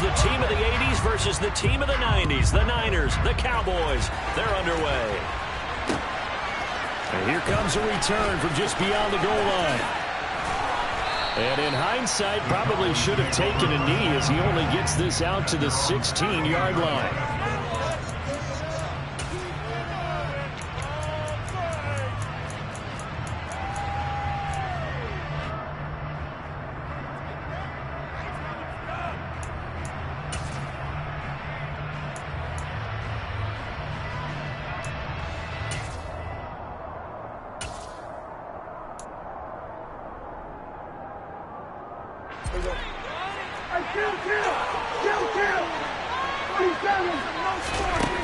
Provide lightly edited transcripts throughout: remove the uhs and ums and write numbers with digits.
the team of the 80s versus the team of the 90s. The Niners, the Cowboys, they're underway. And here comes a return from just beyond the goal line. And in hindsight, probably should have taken a knee as he only gets this out to the 16-yard line.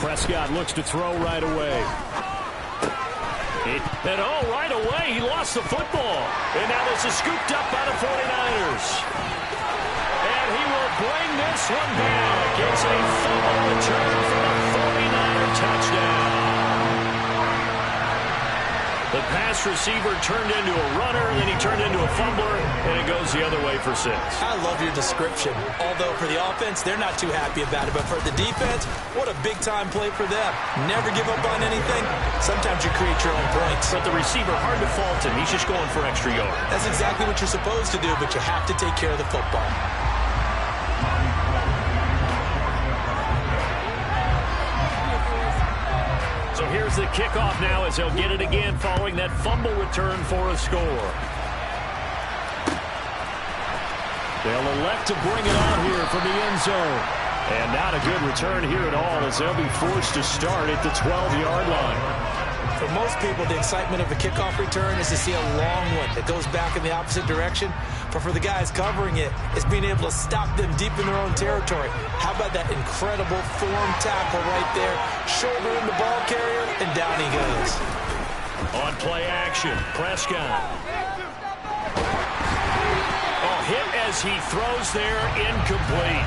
Prescott looks to throw right away. And right away, he lost the football. And now this is scooped up by the 49ers. And he will bring this one back. It's a fumble return for the 49er touchdown. The pass receiver turned into a runner, then he turned into a fumbler, and it goes the other way for 6. I love your description. Although for the offense, they're not too happy about it. But for the defense, what a big-time play for them. Never give up on anything. Sometimes you create your own points. But the receiver, hard to fault him. He's just going for extra yard. That's exactly what you're supposed to do, but you have to take care of the football. So here's the kickoff now as he'll get it again following that fumble return for a score. They'll elect to bring it out here from the end zone. And not a good return here at all as they'll be forced to start at the 12-yard line. For most people, the excitement of a kickoff return is to see a long one that goes back in the opposite direction. But for the guys covering it, it's being able to stop them deep in their own territory. How about that incredible form tackle right there? Shoulder in the ball carrier, and down he goes. On play action, Prescott. Hit as he throws there, incomplete.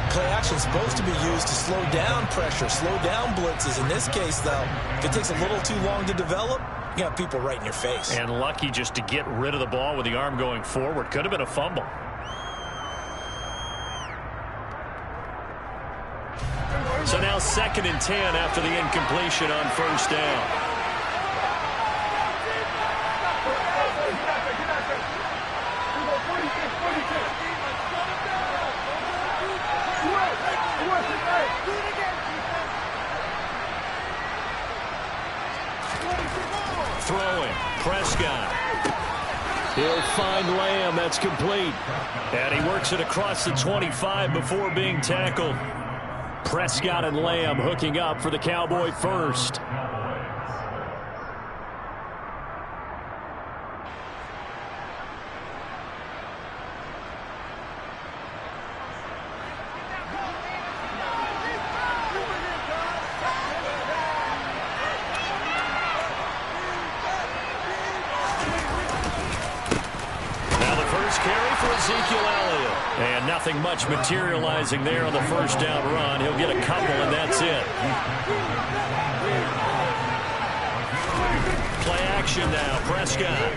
Play action is supposed to be used to slow down pressure, slow down blitzes. In this case, though, if it takes a little too long to develop, you got people right in your face. And lucky just to get rid of the ball with the arm going forward. Could have been a fumble. So now 2nd and 10 after the incompletion on first down. Throwing, Prescott. He'll find Lamb. That's complete. And he works it across the 25 before being tackled. Prescott and Lamb hooking up for the Cowboy first. And nothing much materializing there on the first down run. He'll get a couple, and that's it. Play action now, Prescott.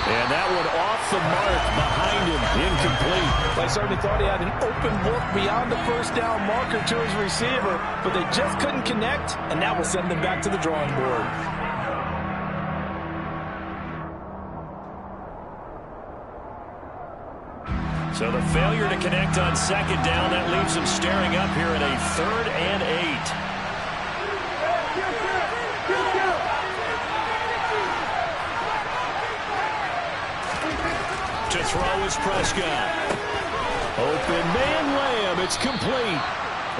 And that one off the mark behind him, incomplete. I certainly thought he had an open look beyond the first down marker to his receiver, but they just couldn't connect, and that will send them back to the drawing board. So the failure to connect on 2nd down, that leaves him staring up here at a 3rd and 8. To throw is Prescott. Open man Lamb, it's complete.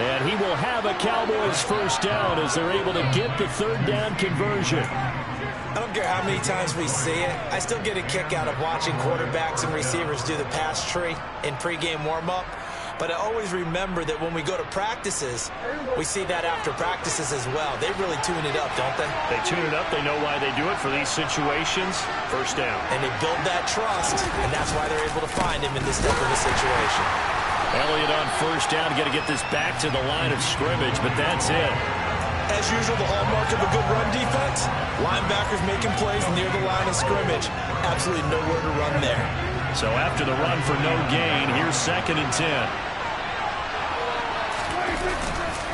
And he will have a Cowboys first down as they're able to get the 3rd down conversion. I don't care how many times we see it. I still get a kick out of watching quarterbacks and receivers do the pass tree in pregame warm-up. But I always remember that when we go to practices, we see that after practices as well. They really tune it up, don't they? They tune it up. They know why they do it for these situations. First down. And they build that trust, and that's why they're able to find him in this type of a situation. Elliott on first down. Got to get this back to the line of scrimmage, but that's it. As usual, the hallmark of a good run defense, linebackers making plays near the line of scrimmage. Absolutely nowhere to run there. So after the run for no gain, here's 2nd and 10.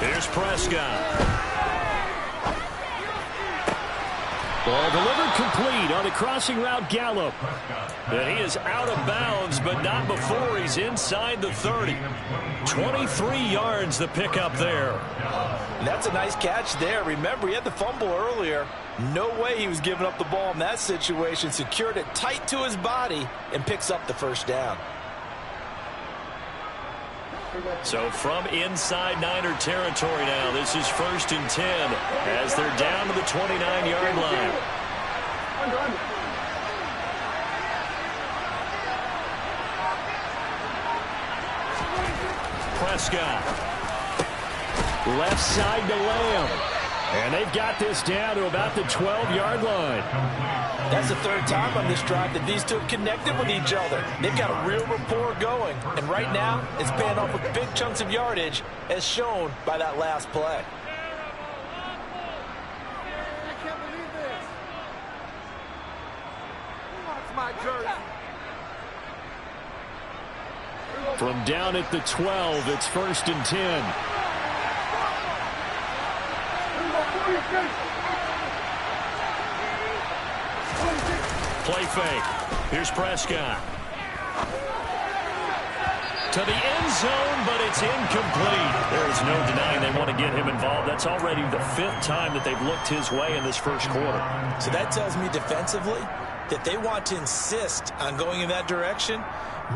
Here's Prescott. Ball delivered complete on the crossing route Gallup. And he is out of bounds, but not before he's inside the 30. 23 yards the pickup there. And that's a nice catch there. Remember, he had the fumble earlier. No way he was giving up the ball in that situation. Secured it tight to his body and picks up the first down. So from inside Niner territory now, this is 1st and 10 as they're down to the 29-yard line. Prescott. Left side to Lamb. And they've got this down to about the 12-yard line. That's the 3rd time on this drive that these two have connected with each other. They've got a real rapport going. And right now, it's paying off with big chunks of yardage, as shown by that last play. I can't believe this. Who wants my jersey? From down at the 12, it's 1st and 10. Play fake. Here's Prescott. To the end zone, but it's incomplete. There is no denying they want to get him involved. That's already the 5th time that they've looked his way in this first quarter. So that tells me defensively that they want to insist on going in that direction.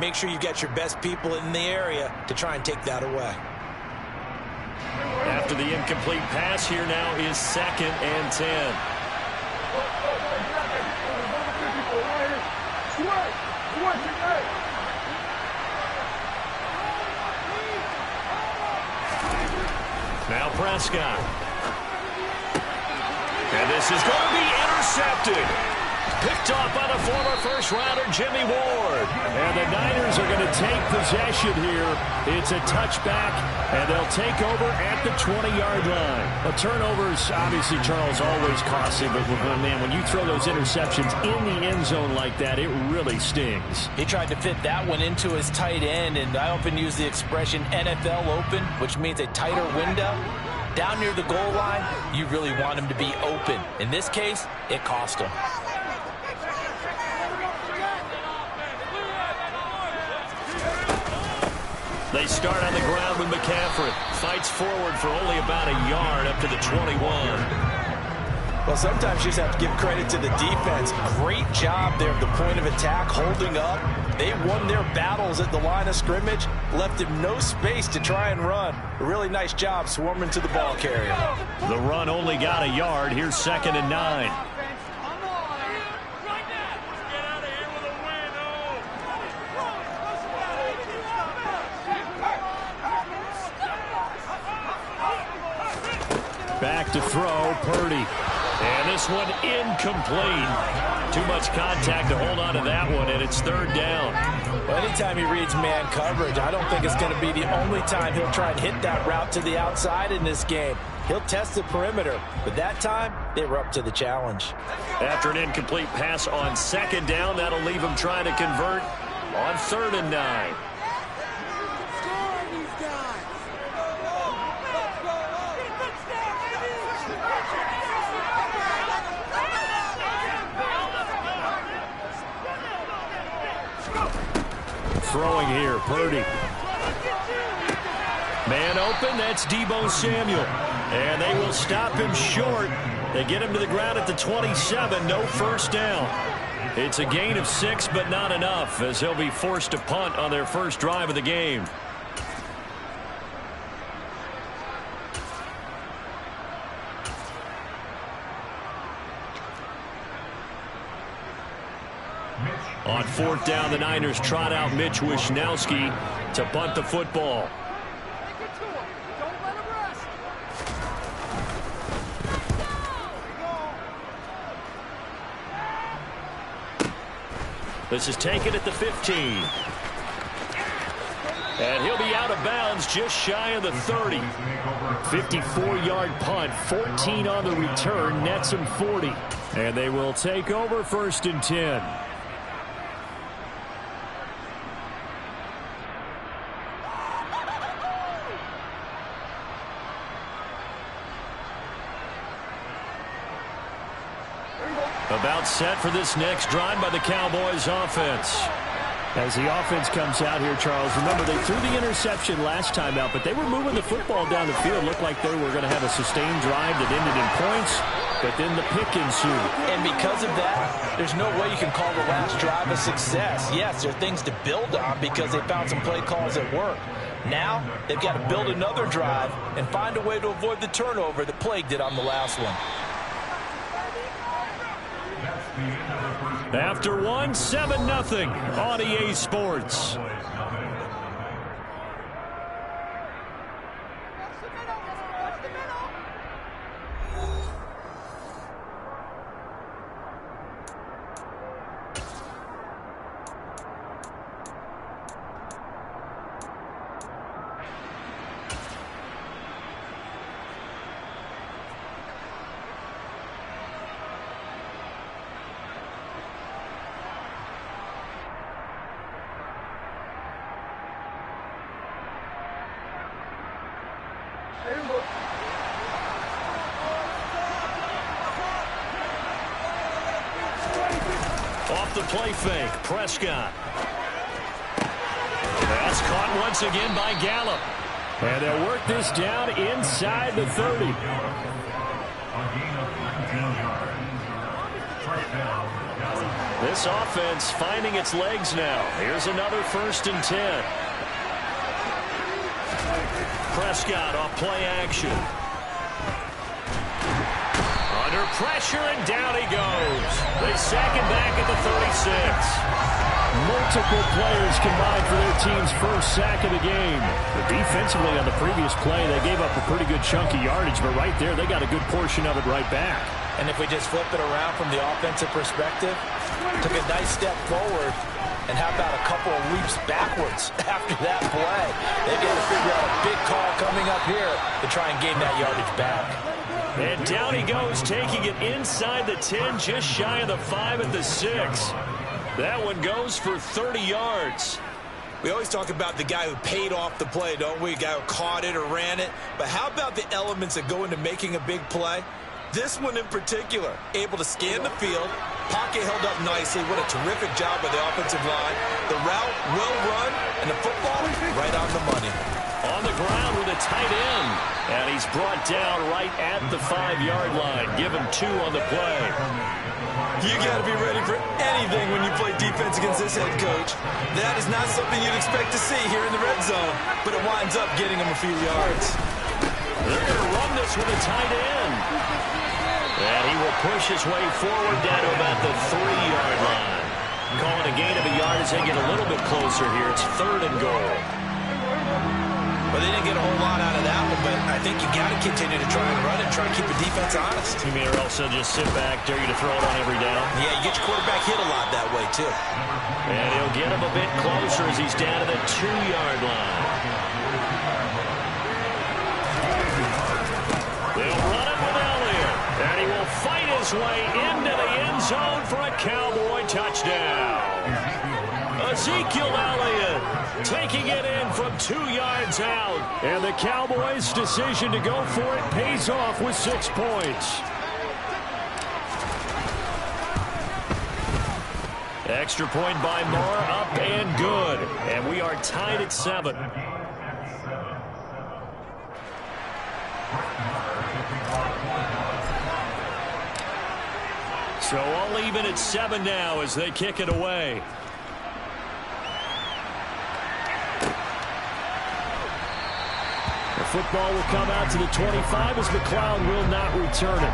Make sure you get your best people in the area to try and take that away. After the incomplete pass, here now is 2nd and 10. Now Prescott. And this is going to be intercepted. Picked off by the former first-rounder Jimmy Ward. And the Niners are going to take possession here. It's a touchback, and they'll take over at the 20-yard line. A turnover is obviously, Charles, always costly, but man, when you throw those interceptions in the end zone like that, it really stings. He tried to fit that one into his tight end, and I often use the expression NFL open, which means a tighter window. Down near the goal line, you really want him to be open. In this case, it cost him. They start on the ground with McCaffrey. Fights forward for only about a yard up to the 21. Well, sometimes you just have to give credit to the defense. Great job there at the point of attack, holding up. They won their battles at the line of scrimmage, left him no space to try and run. A really nice job swarming to the ball carrier. The run only got a yard. Here's 2nd and 9. Back to throw, Purdy. And this one incomplete. Too much contact to hold on to that one, and it's 3rd down. Well, anytime he reads man coverage, I don't think it's going to be the only time he'll try and hit that route to the outside in this game. He'll test the perimeter, but that time, they were up to the challenge. After an incomplete pass on 2nd down, that'll leave him trying to convert on 3rd and 9. Throwing here, Purdy. Man open, that's Deebo Samuel. And they will stop him short. They get him to the ground at the 27, no first down. It's a gain of 6, but not enough, as they'll be forced to punt on their first drive of the game. On 4th down, the Niners trot out Mitch Wishnowsky to punt the football. This is taken at the 15. And he'll be out of bounds just shy of the 30. 54-yard punt, 14 on the return, nets him 40. And they will take over 1st and 10. About set for this next drive by the Cowboys offense. As the offense comes out here, Charles, remember they threw the interception last time out, but they were moving the football down the field. Looked like they were going to have a sustained drive that ended in points, but then the pick ensued. And because of that, there's no way you can call the last drive a success. Yes, there are things to build on because they found some play calls that work. Now, they've got to build another drive and find a way to avoid the turnover that plagued it on the last one. After one, 7-0 on EA Sports. Off the play fake, Prescott. That's caught once again by Gallup. And they'll work this down inside the 30. This offense finding its legs now. Here's another 1st and 10. Prescott off play action. Under pressure, and down he goes. They sack him back at the 36. Multiple players combined for their team's first sack of the game. But defensively on the previous play, they gave up a pretty good chunk of yardage, but right there, they got a good portion of it right back. And if we just flip it around from the offensive perspective, took a nice step forward, and how about a couple of leaps backwards after that play? They've got to figure out a big call coming up here to try and gain that yardage back. And down he goes, taking it inside the 10, just shy of the 5 at the 6. That one goes for 30 yards. We always talk about the guy who paid off the play, don't we? A guy who caught it or ran it. But how about the elements that go into making a big play? This one in particular, able to scan the field, pocket held up nicely. What a terrific job by the offensive line. The route well run, and the football right on the money. On the ground with a tight end. And he's brought down right at the 5-yard line. Give him 2 on the play. You got to be ready for anything when you play defense against this head coach. That is not something you'd expect to see here in the red zone, but it winds up getting him a few yards. They're going to run this with a tight end. And he will push his way forward down to about the 3-yard line. Calling a gain of a yard as they get a little bit closer here. It's 3rd and goal. Well, they didn't get a whole lot out of that one, but I think you got to continue to try and run and try and keep the defense honest. You mean or else they'll just sit back, dare you to throw it on every down? Yeah, you get your quarterback hit a lot that way, too. And he'll get him a bit closer as he's down to the 2-yard line. They'll run it with Elliott, and he will fight his way into the end zone for a Cowboy touchdown. Ezekiel Elliott taking it in from 2 yards out. And the Cowboys' decision to go for it pays off with 6 points. Extra point by Moore, up and good. And we are tied at 7. So all even at 7 now as they kick it away. The football will come out to the 25 as McLeod will not return it.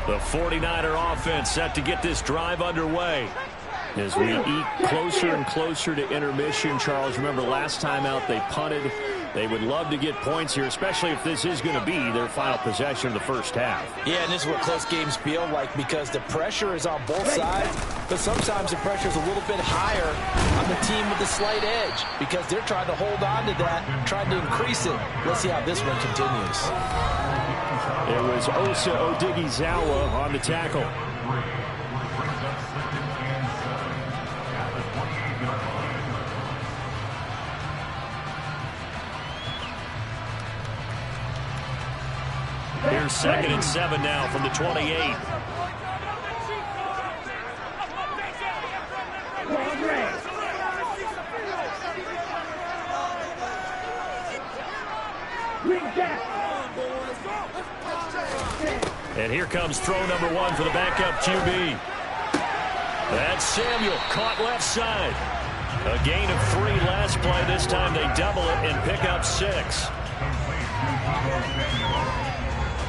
The 49er offense set to get this drive underway. As we eat closer and closer to intermission, Charles, remember last time out they punted. They would love to get points here, especially if this is going to be their final possession of the first half. Yeah, and this is what close games feel like because the pressure is on both sides, but sometimes the pressure is a little bit higher on the team with the slight edge because they're trying to hold on to that, trying to increase it. Let's see how this one continues. It was Osa Odighizuwa on the tackle. Here's 2nd and 7 now from the 28. And here comes throw number 1 for the backup QB. That's Samuel, caught left side. A gain of 3 last play. This time they double it and pick up 6.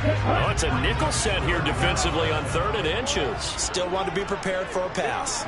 Oh, it's a nickel set here defensively on 3rd and inches. Still want to be prepared for a pass.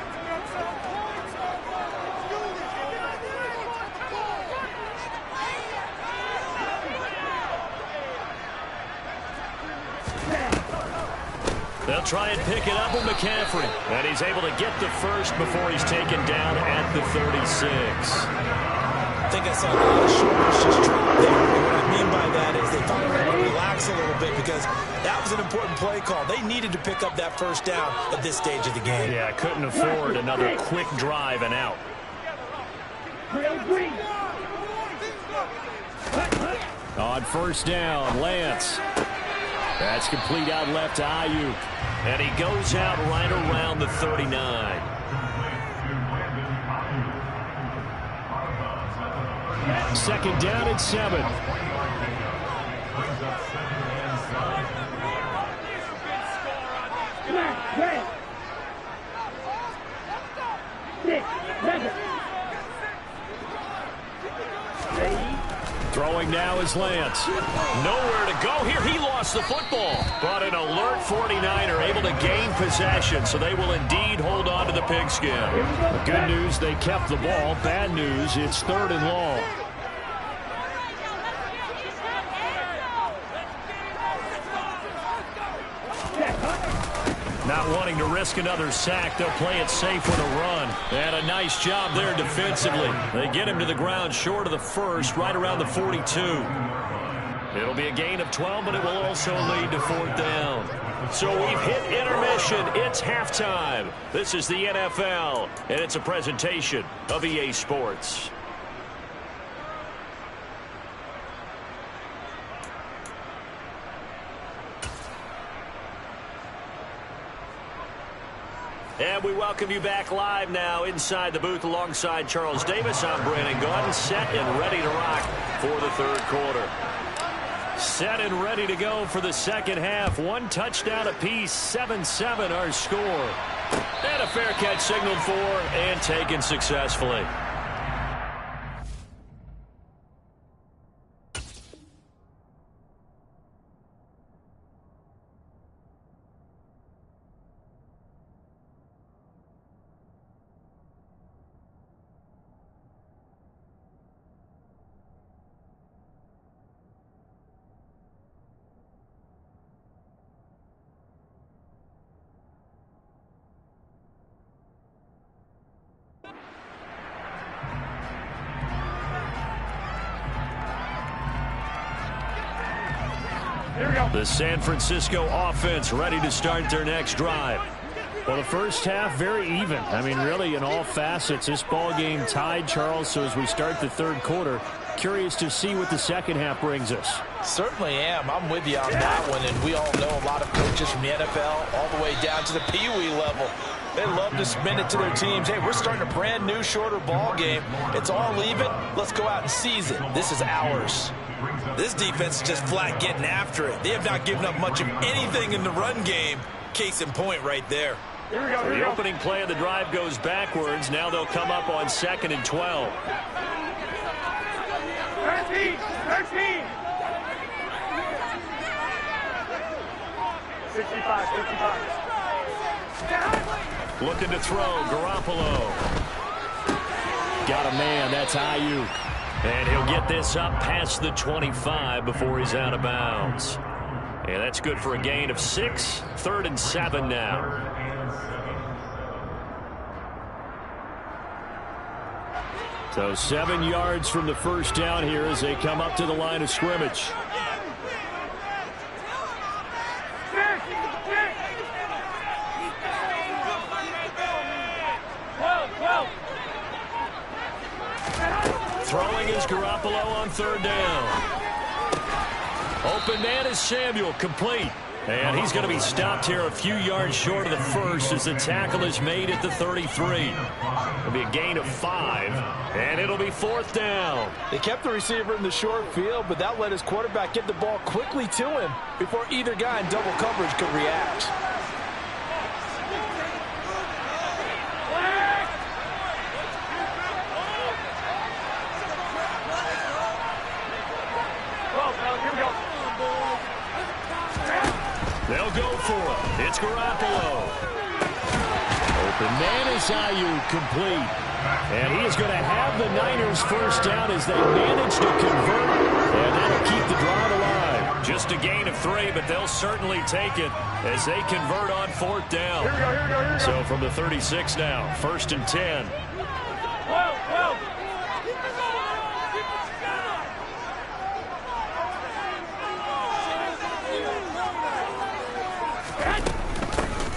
They'll try and pick it up with McCaffrey. And he's able to get the first before he's taken down at the 36. I think I saw a lot of shoulders just drop there. And what I mean by that is they thought they were going to relax a little bit because that was an important play call. They needed to pick up that first down at this stage of the game. Yeah, couldn't afford another quick drive and out. On first down, Lance. That's complete out left to Ayuk. And he goes out right around the 39. Second down and 7. Throwing now is Lance. Nowhere to go here. He lost the football. But an alert 49er able to gain possession, so they will indeed hold on to the pigskin. Good news, they kept the ball. Bad news, it's 3rd and long. Not wanting to risk another sack, they'll play it safe with a run. And a nice job there defensively. They get him to the ground short of the first, right around the 42. It'll be a gain of 12, but it will also lead to 4th down. So we've hit intermission. It's halftime. This is the NFL, and it's a presentation of EA Sports. And we welcome you back live now inside the booth alongside Charles Davis. I'm Brandon Gaudin, set and ready to rock for the 3rd quarter. Set and ready to go for the second half. 1 touchdown apiece, 7-7 our score. And a fair catch signaled for and taken successfully. The San Francisco offense ready to start their next drive. Well, the first half, very even. I mean, really, in all facets, this ball game tied, Charles. So as we start the 3rd quarter, curious to see what the second half brings us. Certainly am. I'm with you on that one. And we all know a lot of coaches from the NFL all the way down to the Pee Wee level. They love to spin it to their teams. Hey, we're starting a brand new, shorter ball game. It's all even. Let's go out and seize it. This is ours. This defense is just flat getting after it. They have not given up much of anything in the run game. Case in point right there. The opening play of the drive goes backwards. Now they'll come up on 2nd and 12. 13. 65, 65. Looking to throw, Garoppolo. Got a man, that's Ayuk. And he'll get this up past the 25 before he's out of bounds. And that's good for a gain of 6. 3rd and 7 now. So 7 yards from the first down here as they come up to the line of scrimmage. Throwing is Garoppolo on 3rd down. Open man is Samuel, complete. And he's going to be stopped here a few yards short of the first as the tackle is made at the 33. It'll be a gain of 5, and it'll be 4th down. They kept the receiver in the short field, but that let his quarterback get the ball quickly to him before either guy in double coverage could react. They'll go for it. It's Garoppolo. Open man is Ayuk, complete. And he is going to have the Niners first down as they manage to convert. And that'll keep the drive alive. Just a gain of 3, but they'll certainly take it as they convert on 4th down. Here we go. So from the 36 now, 1st and 10.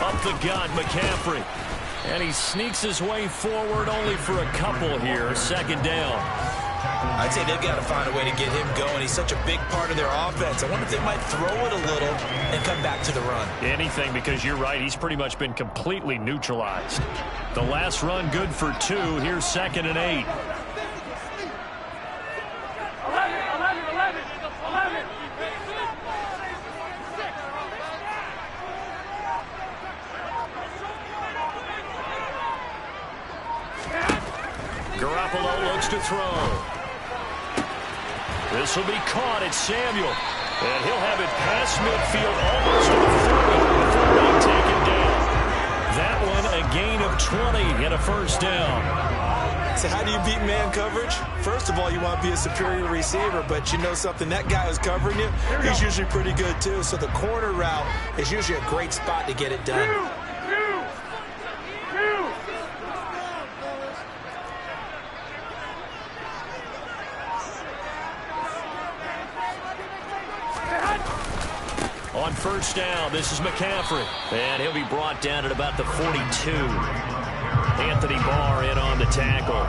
Up the gut, McCaffrey. And he sneaks his way forward only for a couple here. 2nd down. I'd say they've got to find a way to get him going. He's such a big part of their offense. I wonder if they might throw it a little and come back to the run. Anything, because you're right. He's pretty much been completely neutralized. The last run good for 2. Here's 2nd and 8. 11. Garoppolo looks to throw. This will be caught. It's Samuel. And he'll have it past midfield almost to the 40 before being taken down. That one a gain of 20 and a 1st down. So how do you beat man coverage? First of all, you want to be a superior receiver, but you know something, that guy who's covering you, he's usually pretty good too. So the corner route is usually a great spot to get it done. On 1st down, this is McCaffrey. And he'll be brought down at about the 42. Anthony Barr in on the tackle.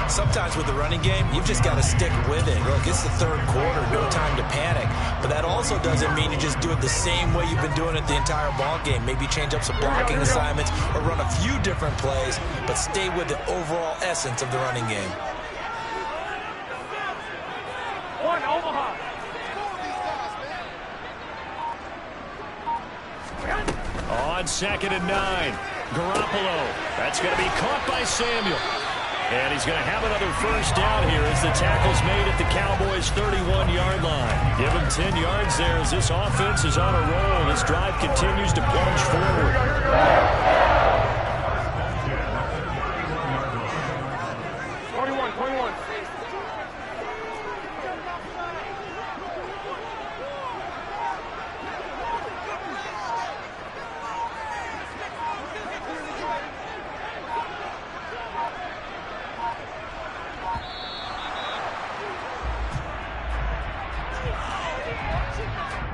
Sometimes with the running game, you've just got to stick with it. Look, it's the 3rd quarter, no time to panic. But that also doesn't mean you just do it the same way you've been doing it the entire ball game. Maybe change up some blocking assignments or run a few different plays, but stay with the overall essence of the running game. One, Omaha. On 2nd and 9, Garoppolo. That's going to be caught by Samuel. And he's going to have another 1st down here as the tackle's made at the Cowboys' 31-yard line. Give him 10 yards there as this offense is on a roll. This drive continues to plunge forward. 21.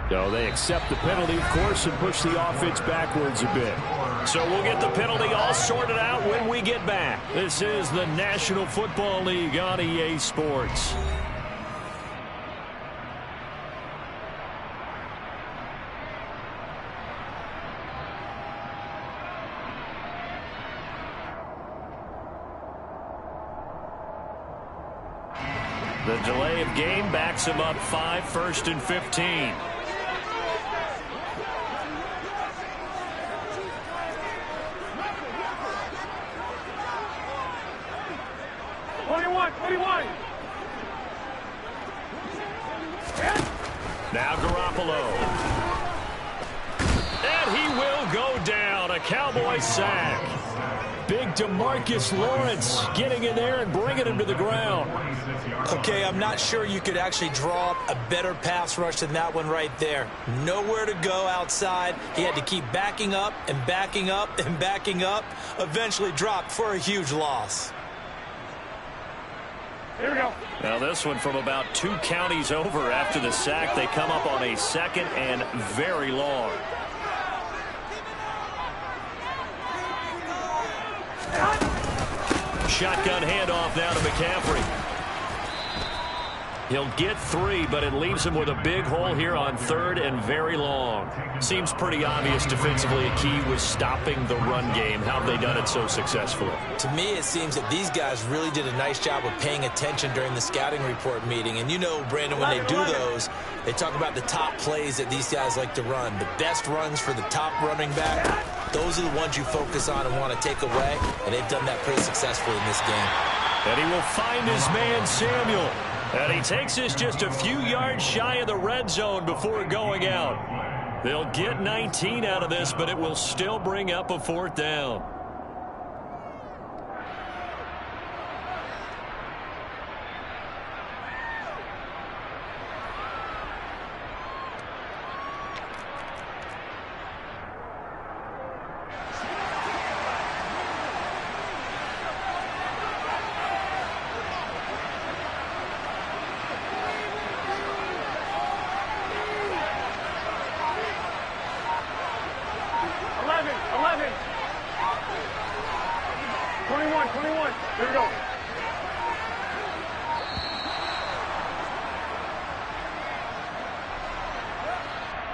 So they accept the penalty, of course, and push the offense backwards a bit. So we'll get the penalty all sorted out when we get back. This is the National Football League on EA Sports. The delay of game backs him up 5, 1st and 15. Now Garoppolo. a Cowboys sack. Big DeMarcus Lawrence getting in there and bringing him to the ground. Okay, I'm not sure you could actually draw up a better pass rush than that one right there. Nowhere to go outside. He had to keep backing up and backing up and backing up. Eventually dropped for a huge loss. Here we go. Now this one from about 2 counties over after the sack. They come up on a 2nd and very long. Shotgun handoff now to McCaffrey. He'll get 3, but it leaves him with a big hole here on 3rd and very long. Seems pretty obvious defensively a key was stopping the run game. How have they done it so successfully? To me, it seems that these guys really did a nice job of paying attention during the scouting report meeting. And you know, Brandon, when they do those, they talk about the top plays that these guys like to run. The best runs for the top running back, those are the ones you focus on and want to take away. And they've done that pretty successfully in this game. And he will find his man, Samuel. And he takes this just a few yards shy of the red zone before going out. They'll get 19 out of this, but it will still bring up a 4th down.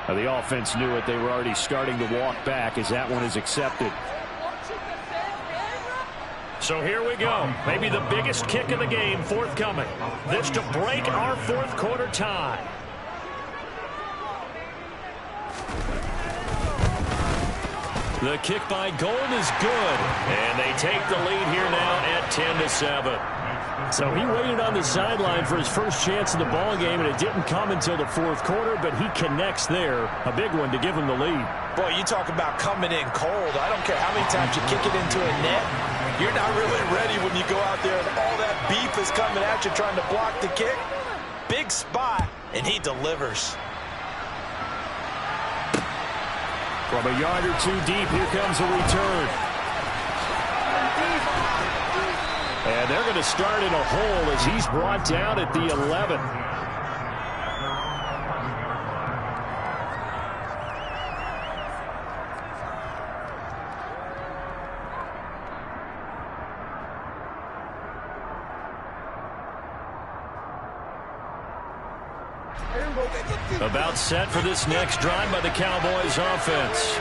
The offense knew it. They were already starting to walk back as that one is accepted. So here we go. Maybe the biggest kick of the game forthcoming. This to break our 4th quarter tie. The kick by Gold is good. And they take the lead here now at 10-7. So he waited on the sideline for his first chance in the ball game, and it didn't come until the 4th quarter, but he connects there. A big one to give him the lead. Boy, you talk about coming in cold. I don't care how many times you kick it into a net. You're not really ready when you go out there and all that beef is coming at you trying to block the kick. Big spot, and he delivers. From a yard or 2 deep, here comes a return. And they're going to start in a hole as he's brought down at the 11. About set for this next drive by the Cowboys offense.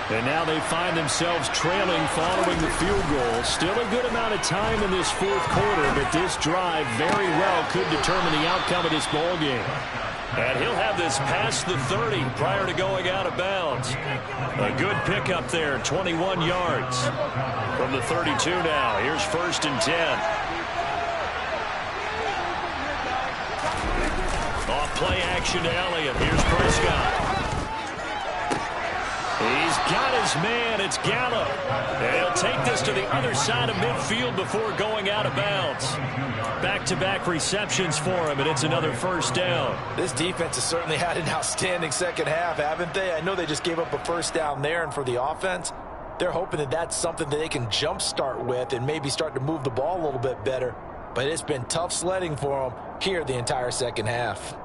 And now they find themselves trailing following the field goal. Still a good amount of time in this 4th quarter, but this drive very well could determine the outcome of this ball game. And he'll have this past the 30 prior to going out of bounds. A good pickup there, 21 yards. From the 32 now, here's 1st and 10. Off play action to Elliott. Here's Prescott. He's got his man. It's Gallup. And he'll take this to the other side of midfield before going out of bounds. Back-to-back receptions for him, and it's another 1st down. This defense has certainly had an outstanding second half, haven't they? I know they just gave up a 1st down there, and for the offense, they're hoping that that's something that they can jumpstart with and maybe start to move the ball a little bit better. But it's been tough sledding for them here the entire second half.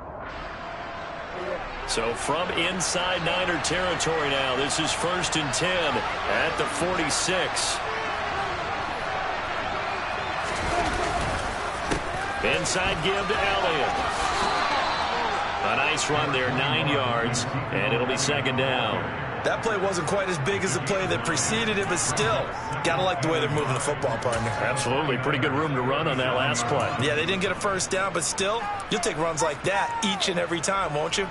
So from inside Niner territory now, this is 1st and 10 at the 46. Inside give to Elliott. A nice run there, 9 yards, and it'll be 2nd down. That play wasn't quite as big as the play that preceded it, but still, gotta like the way they're moving the football, partner. Absolutely. Pretty good room to run on that last play. Yeah, they didn't get a 1st down, but still, you'll take runs like that each and every time, won't you?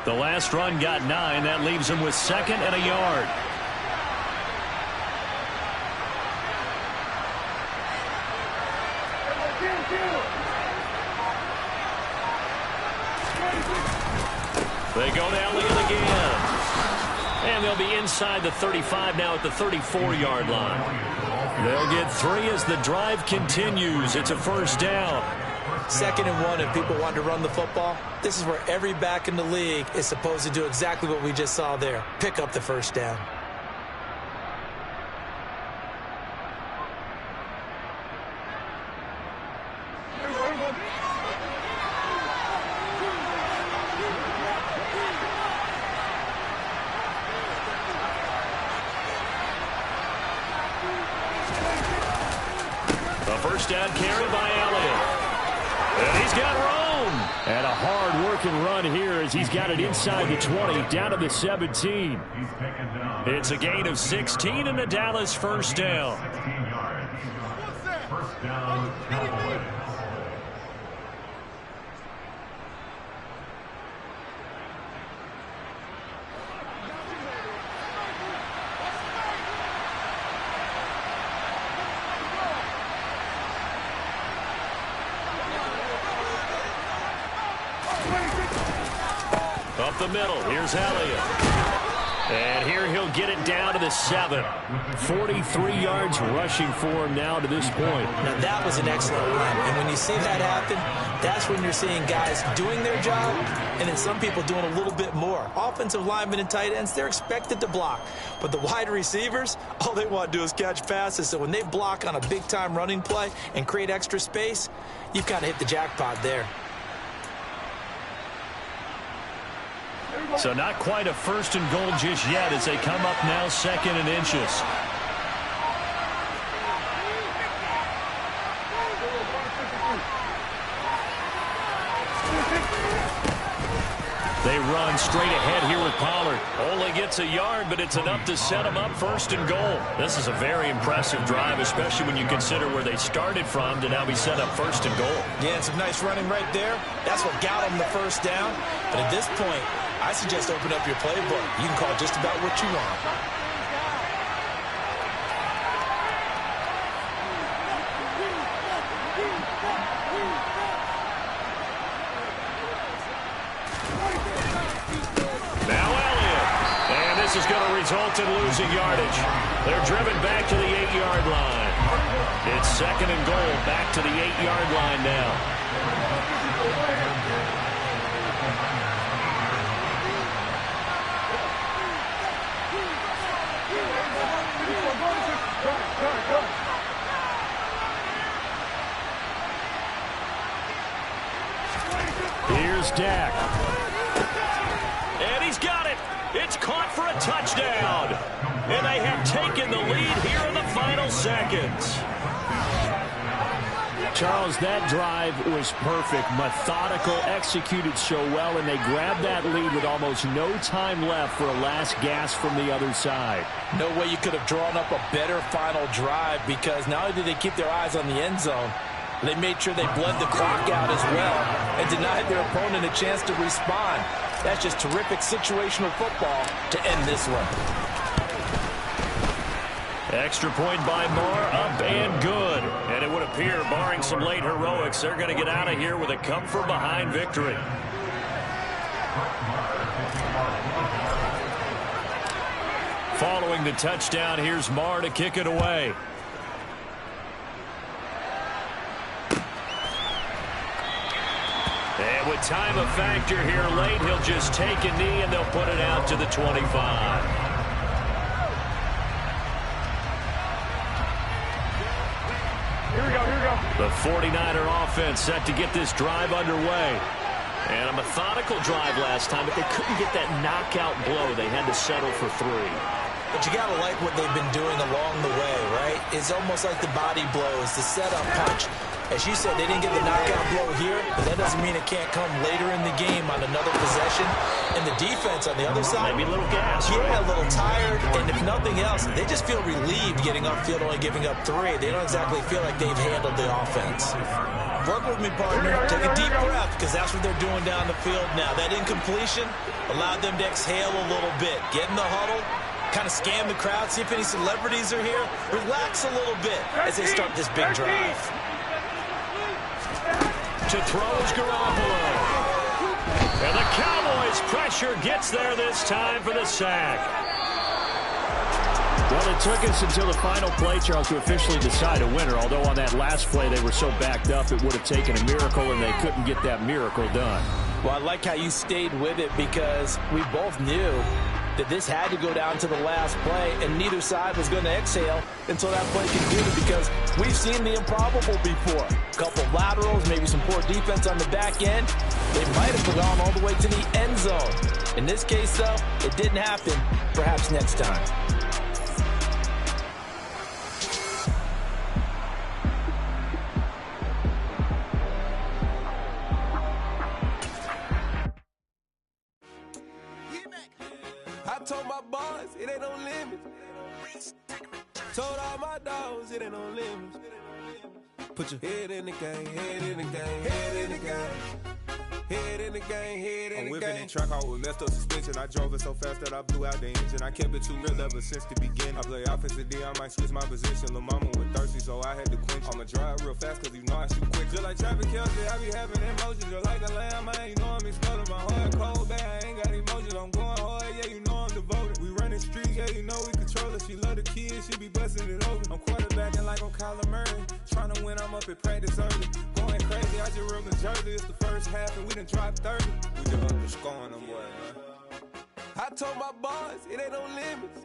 The last run got 9. That leaves him with 2nd and a yard. They go to Elliott again. And they'll be inside the 35 now at the 34-yard line. They'll get 3 as the drive continues. It's a first down. 2nd and 1 if people want to run the football. This is where every back in the league is supposed to do exactly what we just saw there. Pick up the first down. First down carry by Elliott. And he's got room. And a hard-working run here as he's got it inside the 20, down to the 17. It's a gain of 16 and a Dallas first down. First down, Cowboys. Up the middle, here's Elliott. And here he'll get it down to the 7. 43 yards rushing for him now to this point. Now that was an excellent run. And when you see that happen, that's when you're seeing guys doing their job and then some people doing a little bit more. Offensive linemen and tight ends, they're expected to block. But the wide receivers, all they want to do is catch passes. So when they block on a big-time running play and create extra space, you've kind of hit the jackpot there. So not quite a first and goal just yet as they come up now 2nd and inches. They run straight ahead here with Pollard. Only gets a yard, but it's enough to set them up 1st and goal. This is a very impressive drive, especially when you consider where they started from to now be set up 1st and goal. Yeah, some nice running right there. That's what got them the first down. But at this point, I suggest open up your playbook. You can call just about what you want. Now Elliott. And this is going to result in losing yardage. They're driven back to the 8-yard line. It's 2nd and goal, back to the 8-yard line now. Here's Dak. And he's got it. It's caught for a touchdown. And they have taken the lead here in the final seconds. Charles, that drive was perfect. Methodical, executed so well, and they grabbed that lead with almost no time left for a last gasp from the other side. No way you could have drawn up a better final drive because not only did they keep their eyes on the end zone, they made sure they bled the clock out as well and denied their opponent a chance to respond. That's just terrific situational football to end this one. Extra point by Moore, up and good. And it would appear, barring some late heroics, they're going to get out of here with a come-from-behind victory. Following the touchdown, here's Moore to kick it away. And with time a factor here late, he'll just take a knee and they'll put it out to the 25. The 49er offense set to get this drive underway. And a methodical drive last time, but they couldn't get that knockout blow. They had to settle for 3. But you got to like what they've been doing along the way, right? It's almost like the body blows, the setup punch. As you said, they didn't get the knockout blow here, but that doesn't mean it can't come later in the game on another possession. And the defense on the other side, maybe a little gas. Yeah, right? a little tired. And if nothing else, they just feel relieved getting upfield, only giving up 3. They don't exactly feel like they've handled the offense. Work with me, partner. Take a deep breath, because that's what they're doing down the field now. That incompletion allowed them to exhale a little bit. Get in the huddle, kind of scan the crowd, see if any celebrities are here. Relax a little bit as they start this big drive. To throw is Garoppolo. And the Cowboys' pressure gets there this time for the sack. Well, it took us until the final play, Charles, to officially decide a winner. Although on that last play they were so backed up, it would have taken a miracle, and they couldn't get that miracle done. Well, I like how you stayed with it because we both knew that this had to go down to the last play, and neither side was going to exhale until that play concluded because we've seen the improbable before. A couple of laterals, maybe some poor defense on the back end. They might have gone all the way to the end zone. In this case, though, it didn't happen. Perhaps next time. I told my boys it ain't no limits. Told all my dogs it ain't no limits. Put your head in the game, head in the game, head in the game. Head in the game, head in the game. I'm whipping in truck, I was messed up suspension. I drove it so fast that I blew out the engine. I kept it too real ever since the beginning. I play offensive D, I might switch my position. Lil' mama was thirsty, so I had to quench. I'ma drive real fast, cause you know I shoot quick. Just like traffic Kelsey, I be having emotions. Just like a lamb, man, you know I'm exploding. My heart cold, bad, I ain't got emotions. I'm going hard, yeah, you know I'm devoted. We running streets, yeah, you know we control it. She love the kids, she be busting it open. I'm quarterbacking like I'm Kyler Murray. Trying to win, I'm up at practice early. Going crazy, I just ripped the jersey. It's the first half, and we done dropped 30. We just up to scoring them, boy, man. I told my boys it ain't no limits.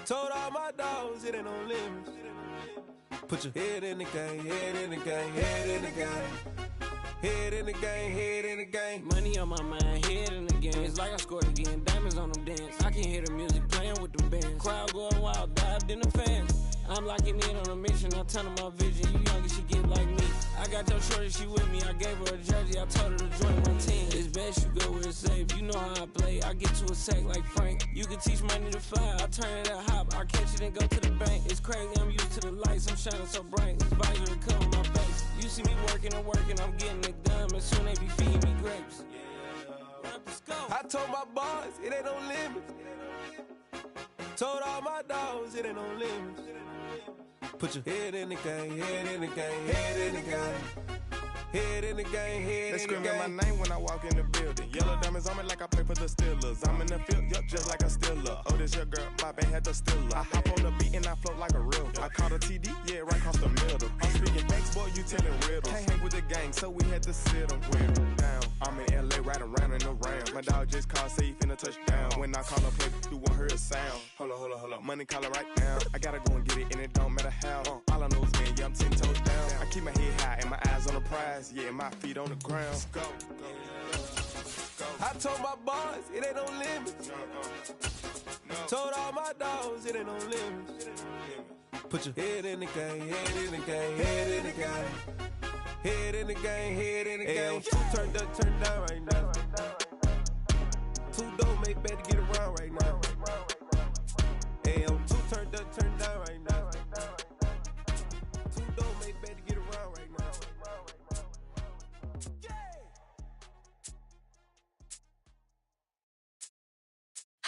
Told all my dogs it ain't no limits. Put your head in the game, head in the game, head in the game. Head in the game, head in the game. Money on my mind, head in the game. It's like I scored again, diamonds on them dance. I can hear the music playing with them bands. Crowd going wild, dived in the fans. I'm locking in on a mission, I tell her my vision. You young and she get like me. I got your shorty, she with me. I gave her a jersey, I told her to join my team. It's best you go where it's safe. You know how I play. I get to a sack like Frank. You can teach money to fly. I turn it at hop. I catch it and go to the bank. It's crazy, I'm used to the lights. I'm shining so bright. This visor to cover my face. You see me working and working, I'm getting it done. And soon they be feeding me grapes. I told my boys it ain't no limits. Told all my dogs it ain't no limits. Put your head in the game, head in the game, head in the game. Head in the game, head in the game. They screaming my name when I walk in the building. Yellow diamonds on me like I play for the Steelers. I'm in the field, yup, just like a Steeler. Oh, this your girl, my band had the Steeler. I hop on the beat and I float like a real. I caught a TD, yeah, right across the middle. I'm speaking thanks, boy, you telling riddles. Can't hang with the gang, so we had to sit them down. I'm in LA, riding around and around. My dog just called, say he finna touchdown. When I call a play, you won't hear a sound. Hold up, money caller right now. I gotta go and get it, and it don't matter how. All I know is win, yeah, I'm 10 toes down. I keep my head high and my eyes on the prize. Yeah, my feet on the ground. Let's go. I told my boys it ain't no limits. Told all my dogs it ain't no limits. Put your head in the game, head in the game, head in the game. Head in the game, head in the game. Two turned up, turned down right now. Two don't make bad to get around right now. Hey, I'm two turned up, turned down right now. Two don't make bad to get around right now.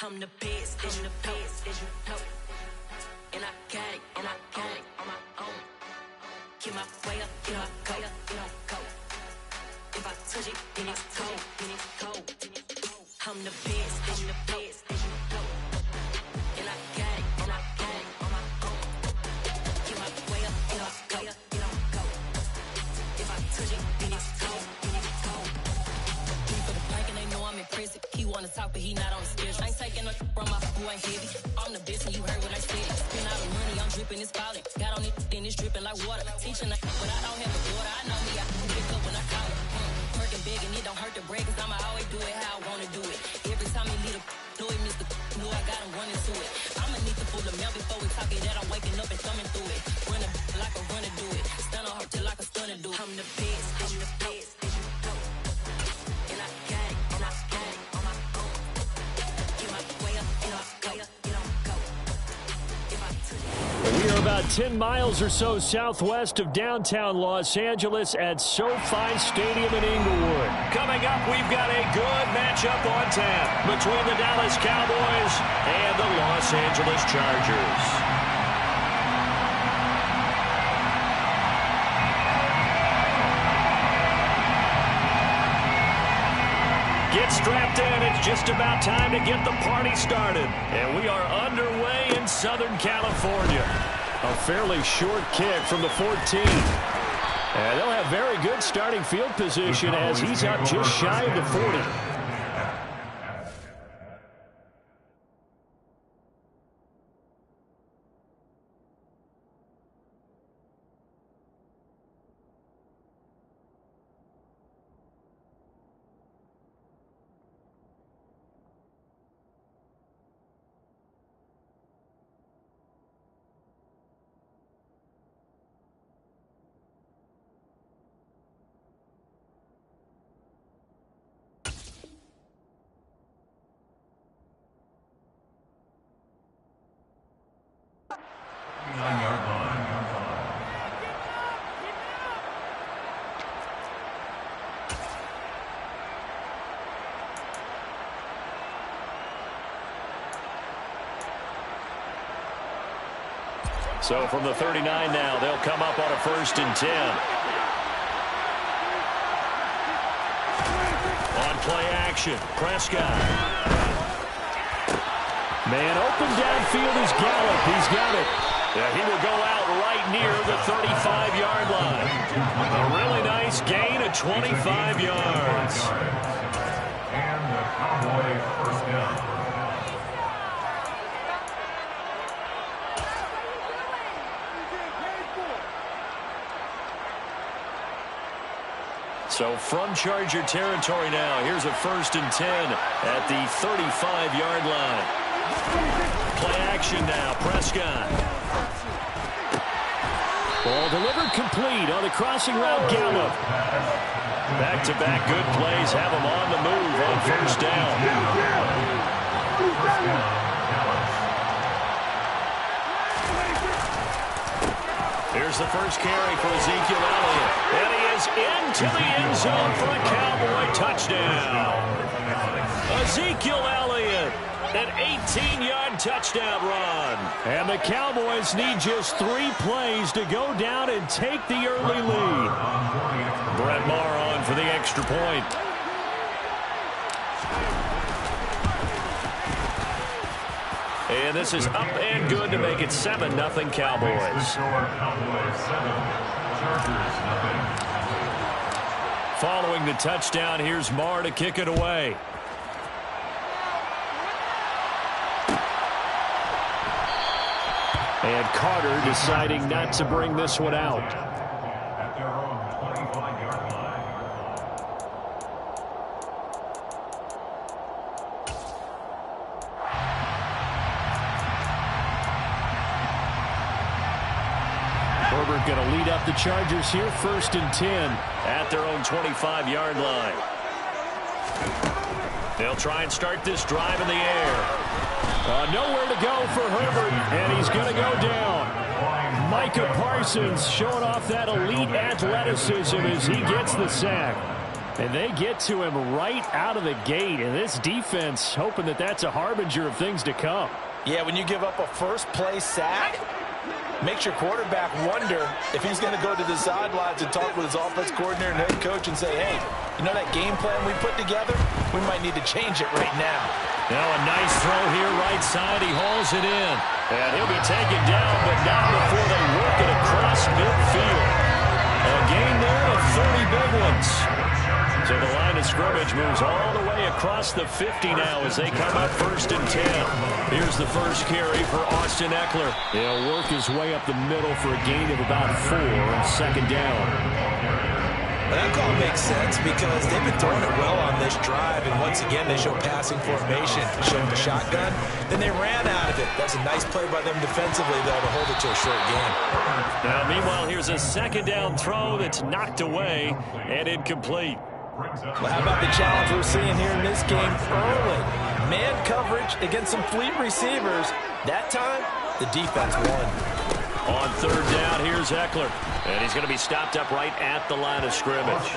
I'm the best, I'm the best, as you know. And I got it, and I got it on my own. Get my way up, get my go, get my go. If I touch it, then it's cold, then it's cold. I'm the best, I'm the best, as you know. And I got it, and I got it on my own. Get my way up, get my go, get my go. If I touch it, then it's cold, then it's cold. He for the plank and they know I'm impressive. He wanna talk, but he not on the schedule. I ain't taking no from my who ain't heavy. I'm the best and you heard what I said. Spend all the money, I'm dripping, it's falling. Got on it, then it's dripping like water. Teaching that, but I don't have a daughter. I know me, I can pick up when I call it. Working big and it don't hurt to break, cause I'ma always do it how I wanna do it. Every time he lead a know it, Mr. Know I got him running to it. I'ma need to pull the mail before we talk it that I'm waking up and thumbing through it. Running like a runner do it. Stun on her till like a stunner do it. I'm the best, I'm the best, as you know. And I got it, and I got it on my own. Get my way up, get my go, get on go. If I touch it. We are about 10 miles or so southwest of downtown Los Angeles at SoFi Stadium in Inglewood. Coming up, we've got a good matchup on tap between the Dallas Cowboys and the Los Angeles Chargers. Get strapped in. It's just about time to get the party started. And we are underway in Southern California. A fairly short kick from the 14. And they'll have very good starting field position as he's up just shy of the 40. So from the 39 now, they'll come up on a 1st and 10. On play action, Prescott. Man open downfield is Gallup. He's got it. Yeah, he will go out right near the 35-yard line. A really nice gain of 25 yards. And the Cowboys first down. So from Charger territory now, here's a 1st and 10 at the 35-yard line. Play action now, Prescott. Ball delivered complete on the crossing route, Gallup. Back-to-back good plays have him on the move on 1st down. Here's the first carry for Ezekiel Elliott. And he is into the end zone for a Cowboy touchdown. Ezekiel Elliott, an 18-yard touchdown run. And the Cowboys need just 3 plays to go down and take the early lead. Brett Maher on for the extra point. And this is up and good to make it 7-0 Cowboys. Following the touchdown, here's Maher to kick it away. And Carter deciding not to bring this one out. Herbert going to lead up the Chargers here, 1st and 10 at their own 25-yard line. They'll try and start this drive in the air. Nowhere to go for Herbert, and he's going to go down. Micah Parsons showing off that elite athleticism as he gets the sack. And they get to him right out of the gate, and this defense hoping that that's a harbinger of things to come. Yeah, when you give up a first-play sack, makes your quarterback wonder if he's going to go to the sidelines and talk with his offense coordinator and head coach and say, hey, you know that game plan we put together? We might need to change it right now. Now a nice throw here right side. He hauls it in. And he'll be taken down, but not before they work it across midfield. A gain there of 30 big ones. So the line of scrimmage moves all the way across the 50 now as they come up 1st and 10. Here's the first carry for Austin Eckler. He'll work his way up the middle for a gain of about 4 on 2nd down. That call makes sense because they've been throwing it well on this drive, and once again they show passing formation, showing the shotgun. Then they ran out of it. That's a nice play by them defensively, though, to hold it to a short game. Now, meanwhile, here's a 2nd down throw that's knocked away and incomplete. Well, how about the challenge we're seeing here in this game early? Man coverage against some fleet receivers. That time, the defense won. On 3rd down, here's Eckler. And he's going to be stopped up right at the line of scrimmage.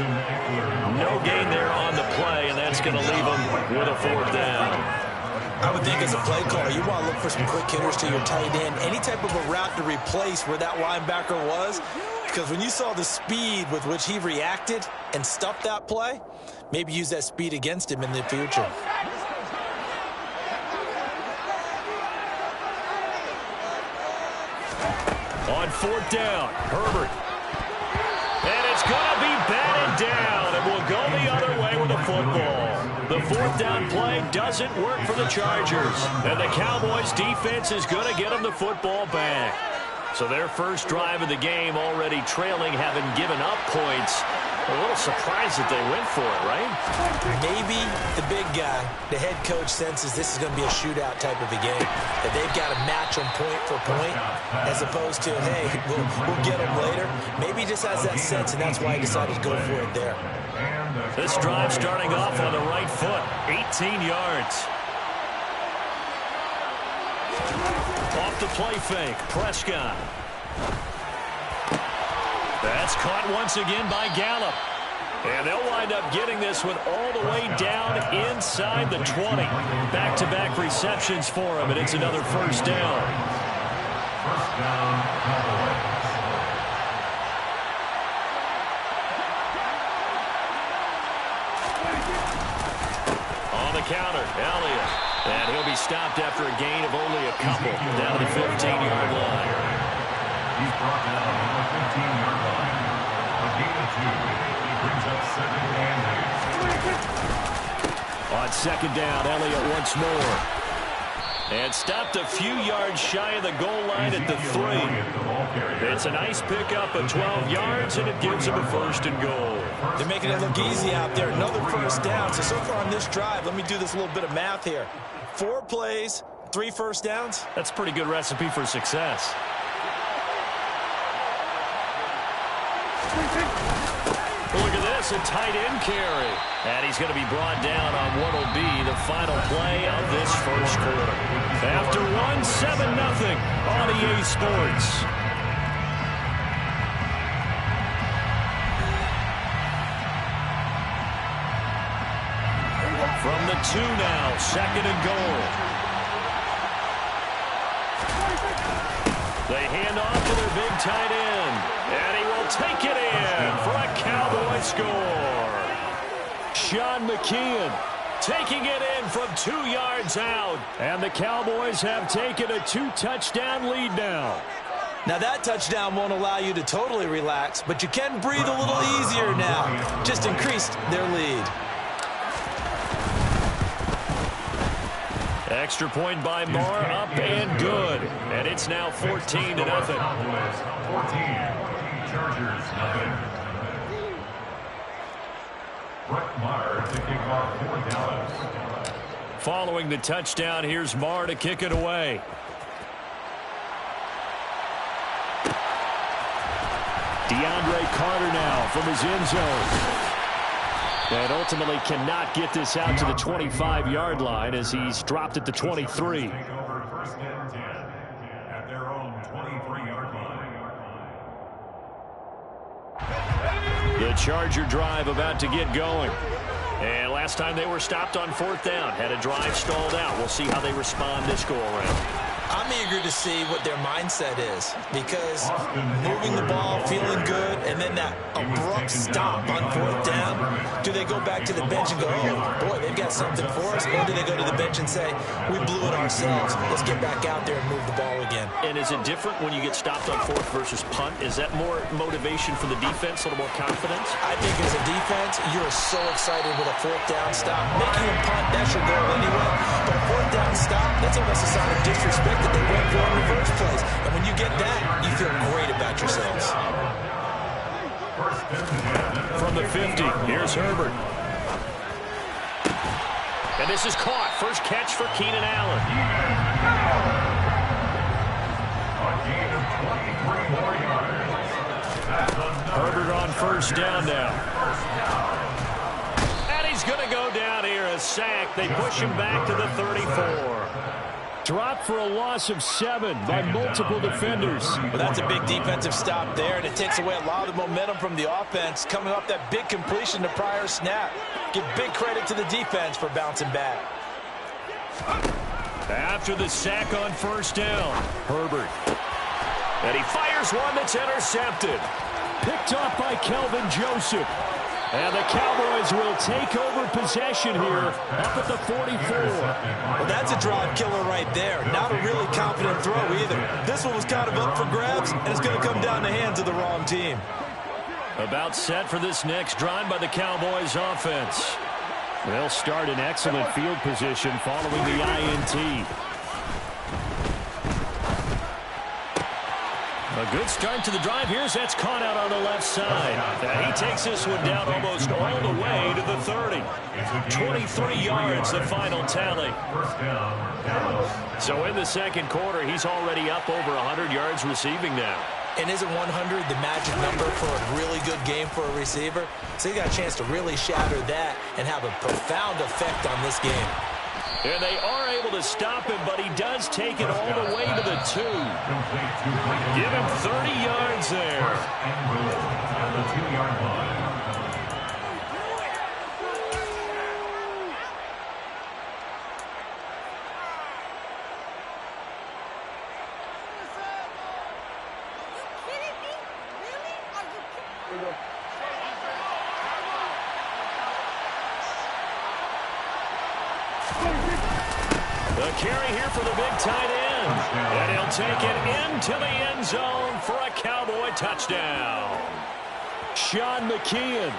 No gain there on the play, and that's going to leave him with a 4th down. I would think as a play caller, you want to look for some quick hitters to your tight end. Any type of a route to replace where that linebacker was. Because when you saw the speed with which he reacted and stuffed that play, maybe use that speed against him in the future. On 4th down, Herbert. And it's going to be batted down, and will go the other way with the football. The 4th down play doesn't work for the Chargers, and the Cowboys' defense is going to get them the football back. So their first drive of the game already trailing, having given up points. A little surprised that they went for it, right? Maybe the big guy, the head coach, senses this is going to be a shootout type of a game. That they've got to match them point for point as opposed to, hey, we'll get them later. Maybe he just has that sense, and that's why he decided to go for it there. This drive starting off on the right foot, 18 yards. Off the play fake, Prescott. That's caught once again by Gallup. And they'll wind up getting this one all the way down inside the 20. Back-to-back receptions for him, and it's another first down. First down, Cowboys. On the counter, Elliott. And he'll be stopped after a gain of only a couple down to the 15-yard line. He's brought down on the 15-yard line. A gain of 2. He brings up 2nd and 8. On 2nd down, Elliott once more. And stopped a few yards shy of the goal line at the 3. It's a nice pickup of 12 yards, and it gives him a 1st and goal. They're making it look easy out there. Another first down. So far on this drive, let me do this little bit of math here. 4 plays, 3 first downs. That's a pretty good recipe for success. Look at this, a tight end carry. And he's going to be brought down on what will be the final play of this first quarter. After 1-7-0 on EA Sports. From the 2 now, 2nd and goal. They hand off to their big tight end. And he will take it in for a Cowboy score. Sean McKeon taking it in from 2 yards out. And the Cowboys have taken a 2-touchdown lead now. Now that touchdown won't allow you to totally relax, but you can breathe a little easier now. Just increased their lead. Extra point by Moore, up and good. And it's now 14-0. 14, Chargers, nothing. Brett Maher to kick off for Dallas. Following the touchdown, here's Maher to kick it away. DeAndre Carter now from his end zone. And ultimately cannot get this out to the 25-yard line as he's dropped at the 23. Take over 1st and 10 at their own 23-yard line. The Charger drive about to get going. And last time they were stopped on 4th down, had a drive stalled out. We'll see how they respond this go-around. I'm eager to see what their mindset is because moving the ball, feeling good, and then that abrupt stop on 4th down, do they go back to the bench and go, oh, boy, they've got something for us, or do they go to the bench and say, we blew it ourselves, let's get back out there and move the ball again? And is it different when you get stopped on 4th versus punt? Is that more motivation for the defense, a little more confidence? I think as a defense, you're so excited with a 4th down stop. Making a punt, that's your goal anyway. But a 4th down stop, that's almost a sign of disrespect that they went for in the first place. And when you get that, you feel great about yourselves. From the 50, here's Herbert. And this is caught. First catch for Keenan Allen. Herbert on 1st down now. And he's going to go down here, a sack. They push him back to the 34. Dropped for a loss of 7 by multiple defenders. Well, that's a big defensive stop there, and it takes away a lot of the momentum from the offense coming off that big completion the prior snap. Give big credit to the defense for bouncing back. After the sack on 1st down, Herbert. And he fires one that's intercepted. Picked off by Kelvin Joseph. And the Cowboys will take over possession here up at the 44. Well, that's a drive killer right there. Not a really confident throw either. This one was kind of up for grabs, and it's going to come down the hands of the wrong team. About set for this next drive by the Cowboys offense. They'll start in excellent field position following the INT. A good start to the drive. That's caught out on the left side. And he takes this one down almost all the way to the 30. 23 yards, the final tally. So in the second quarter, he's already up over 100 yards receiving now. And isn't 100 the magic number for a really good game for a receiver? So he got a chance to really shatter that and have a profound effect on this game. And they are able to stop him, but he does take it all the way to the 2. Give him 30 yards there. At the 2-yard line. The carry here for the big tight end. And he'll take it into the end zone for a Cowboy touchdown. Sean McKeon,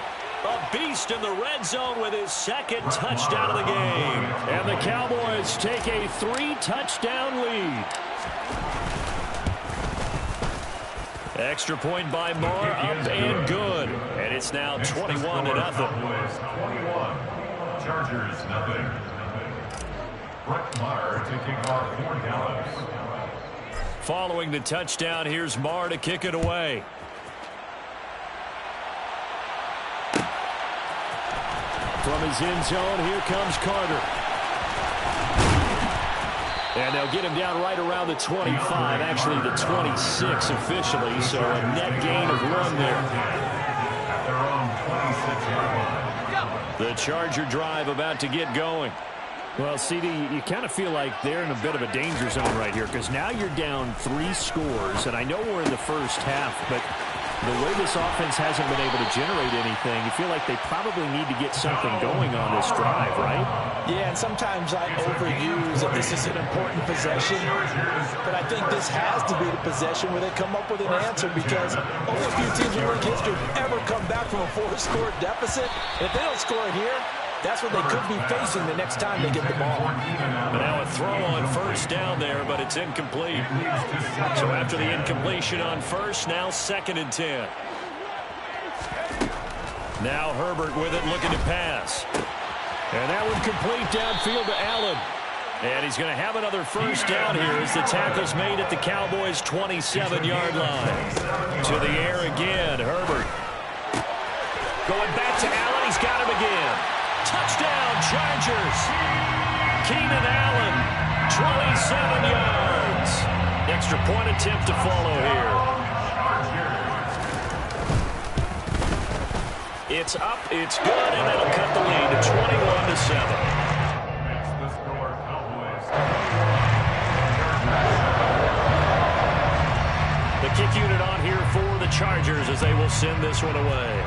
a beast in the red zone with his second touchdown of the game. And the Cowboys take a 3-touchdown lead. Extra point by Moore, up and good. And it's now 21-0. 21. Chargers, nothing. Brett Maher to kick off for Dallas. Following the touchdown, here's Maher to kick it away. From his end zone, here comes Carter. And they'll get him down right around the 25, actually the 26 officially, so a net gain of 1 there. At their own 26-yard line. The Charger drive about to get going. Well, CD, you kind of feel like they're in a bit of a danger zone right here because now you're down 3 scores, and I know we're in the first half, but the way this offense hasn't been able to generate anything, you feel like they probably need to get something going on this drive, right? Yeah, and sometimes I overuse that this is an important possession, but I think this has to be the possession where they come up with an answer because only a few teams in league history have ever come back from a 4-score deficit. And if they don't score it here, that's what they could be facing the next time they get the ball. But now a throw on first down there, but it's incomplete. So after the incompletion on first, now 2nd and 10. Now Herbert with it, looking to pass. And that one complete downfield to Allen. And he's going to have another first down here as the tackle's made at the Cowboys' 27-yard line. To the air again, Herbert. Going back to Allen, he's got him again. Touchdown, Chargers. Keenan Allen, 27 yards. Extra point attempt to follow here. It's up, it's good, and that'll cut the lead to 21-7. The kick unit on here for the Chargers as they will send this one away.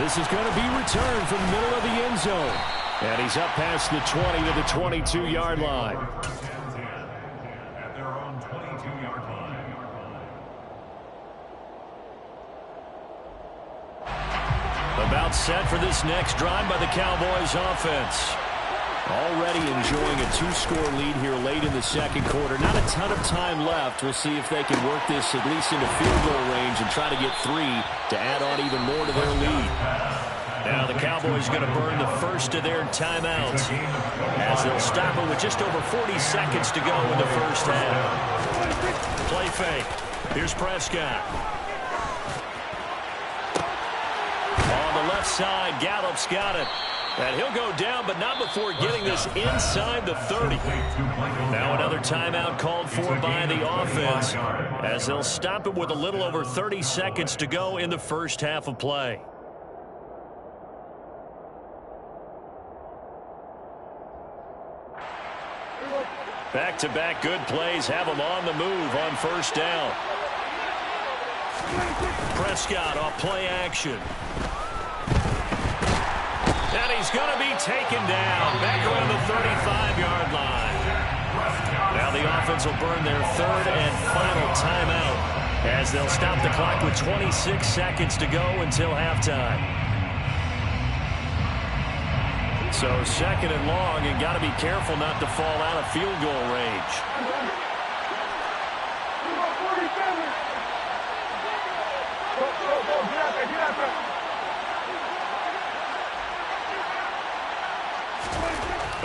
This is going to be returned from the middle of the end zone. And he's up past the 20 to the 22-yard line. At their own 22-yard line. About set for this next drive by the Cowboys offense. Already enjoying a 2-score lead here late in the second quarter. Not a ton of time left. We'll see if they can work this at least into field goal range and try to get 3 to add on even more to their lead. Now the Cowboys going to burn the first of their timeouts as they'll stop it with just over 40 seconds to go in the first half. Play fake. Here's Prescott. On the left side, Gallup's got it. And he'll go down, but not before getting this inside the 30. Now another timeout called for by the offense as they'll stop it with a little over 30 seconds to go in the first half of play. Back-to-back good plays have him on the move on first down. Prescott off play action. And he's going to be taken down back around the 35-yard line. Now the offense will burn their third and final timeout as they'll stop the clock with 26 seconds to go until halftime. So second and long, and got to be careful not to fall out of field goal range.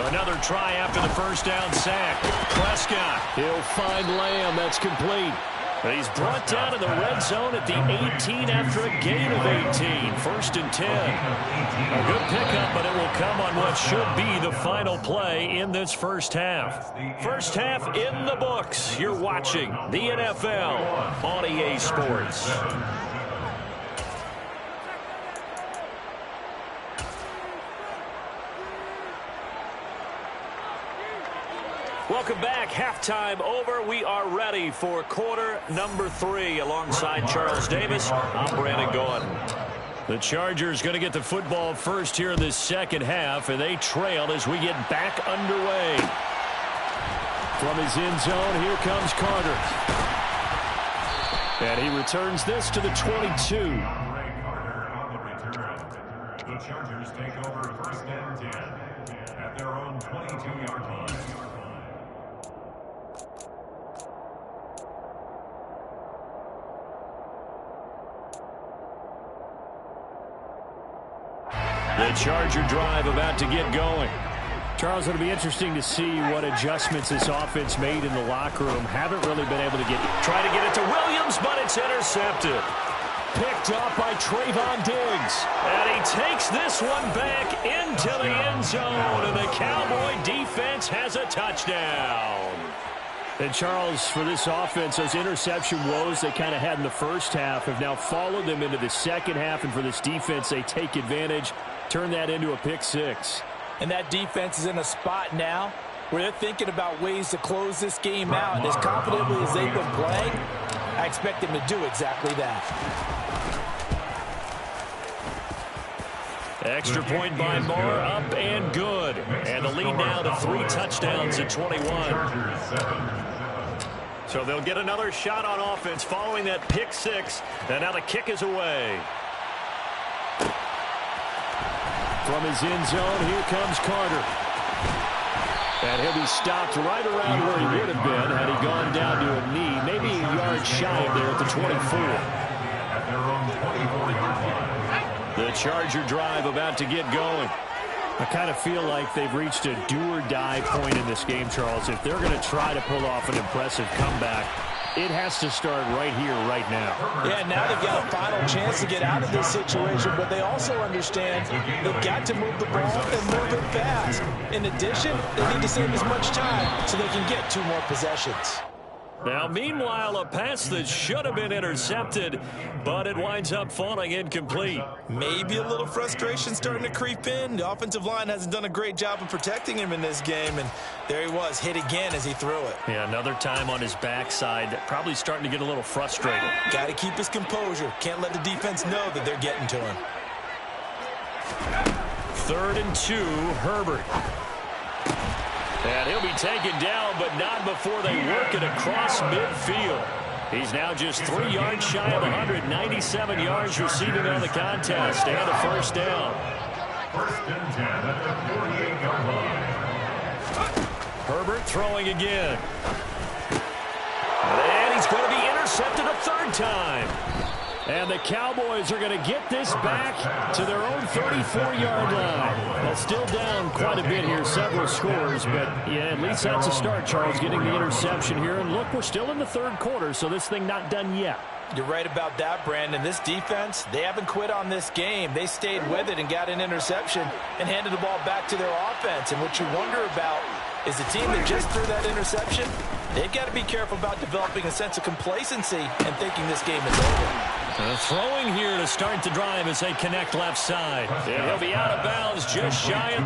Another try after the first down sack. Prescott, he'll find Lamb. That's complete. But he's brought down in the red zone at the 18 after a gain of 18. First and 10. A good pickup, but it will come on what should be the final play in this first half. First half in the books. You're watching the NFL on EA Sports. Welcome back. Halftime over. We are ready for quarter number 3. Alongside Charles Davis, I'm Brandon Gordon. The Chargers going to get the football first here in this second half, and they trail as we get back underway. From his end zone, here comes Carter. And he returns this to the 22. The Chargers take over first and 10 at their own 22-yard line. The Charger drive about to get going. Charles, it'll be interesting to see what adjustments this offense made in the locker room. Haven't really been able to get... Try to get it to Williams, but it's intercepted. Picked off by Trayvon Diggs. And he takes this one back into the end zone. And the Cowboy defense has a touchdown. And Charles, for this offense, those interception woes they kind of had in the first half have now followed them into the second half. And for this defense, they take advantage, turn that into a pick six. And that defense is in a spot now where they're thinking about ways to close this game out. And as confidently as they've been playing, I expect them to do exactly that. Extra point by Moore, up and good. And the lead now to 3 touchdowns at 21. So they'll get another shot on offense following that pick six. And now the kick is away. From his end zone, here comes Carter. And he'll be stopped right around where he would have been had he gone down to a knee, maybe a yard shy of there at the 24. At their own 24-yard line. The Charger drive about to get going. I kind of feel like they've reached a do-or-die point in this game, Charles. If they're going to try to pull off an impressive comeback, it has to start right here, right now. Yeah, now they've got a final chance to get out of this situation, but they also understand they've got to move the ball and move it fast. In addition, they need to save as much time so they can get 2 more possessions. Now, meanwhile, a pass that should have been intercepted, but it winds up falling incomplete. Maybe a little frustration starting to creep in. The offensive line hasn't done a great job of protecting him in this game, and there he was, hit again as he threw it. Yeah, another time on his backside, probably starting to get a little frustrated. Got to keep his composure. Can't let the defense know that they're getting to him. 3rd and 2, Herbert. And he'll be taken down, but not before they work it across midfield. He's now just 3 yards shy of 197 yards receiving on the contest, and a first down. First and 10 at the 48-yard line. Herbert throwing again. And he's going to be intercepted a 3rd time. And the Cowboys are going to get this back to their own 34-yard line. Well, still down quite a bit here, several scores, but yeah, at least that's a start, Charles, getting the interception here. And look, we're still in the 3rd quarter, so this thing not done yet. You're right about that, Brandon. This defense, they haven't quit on this game. They stayed with it and got an interception and handed the ball back to their offense. And what you wonder about is the team that just threw that interception, they've got to be careful about developing a sense of complacency and thinking this game is over. Throwing here to start the drive as they connect left side. Yeah, he'll be out of bounds just shy of...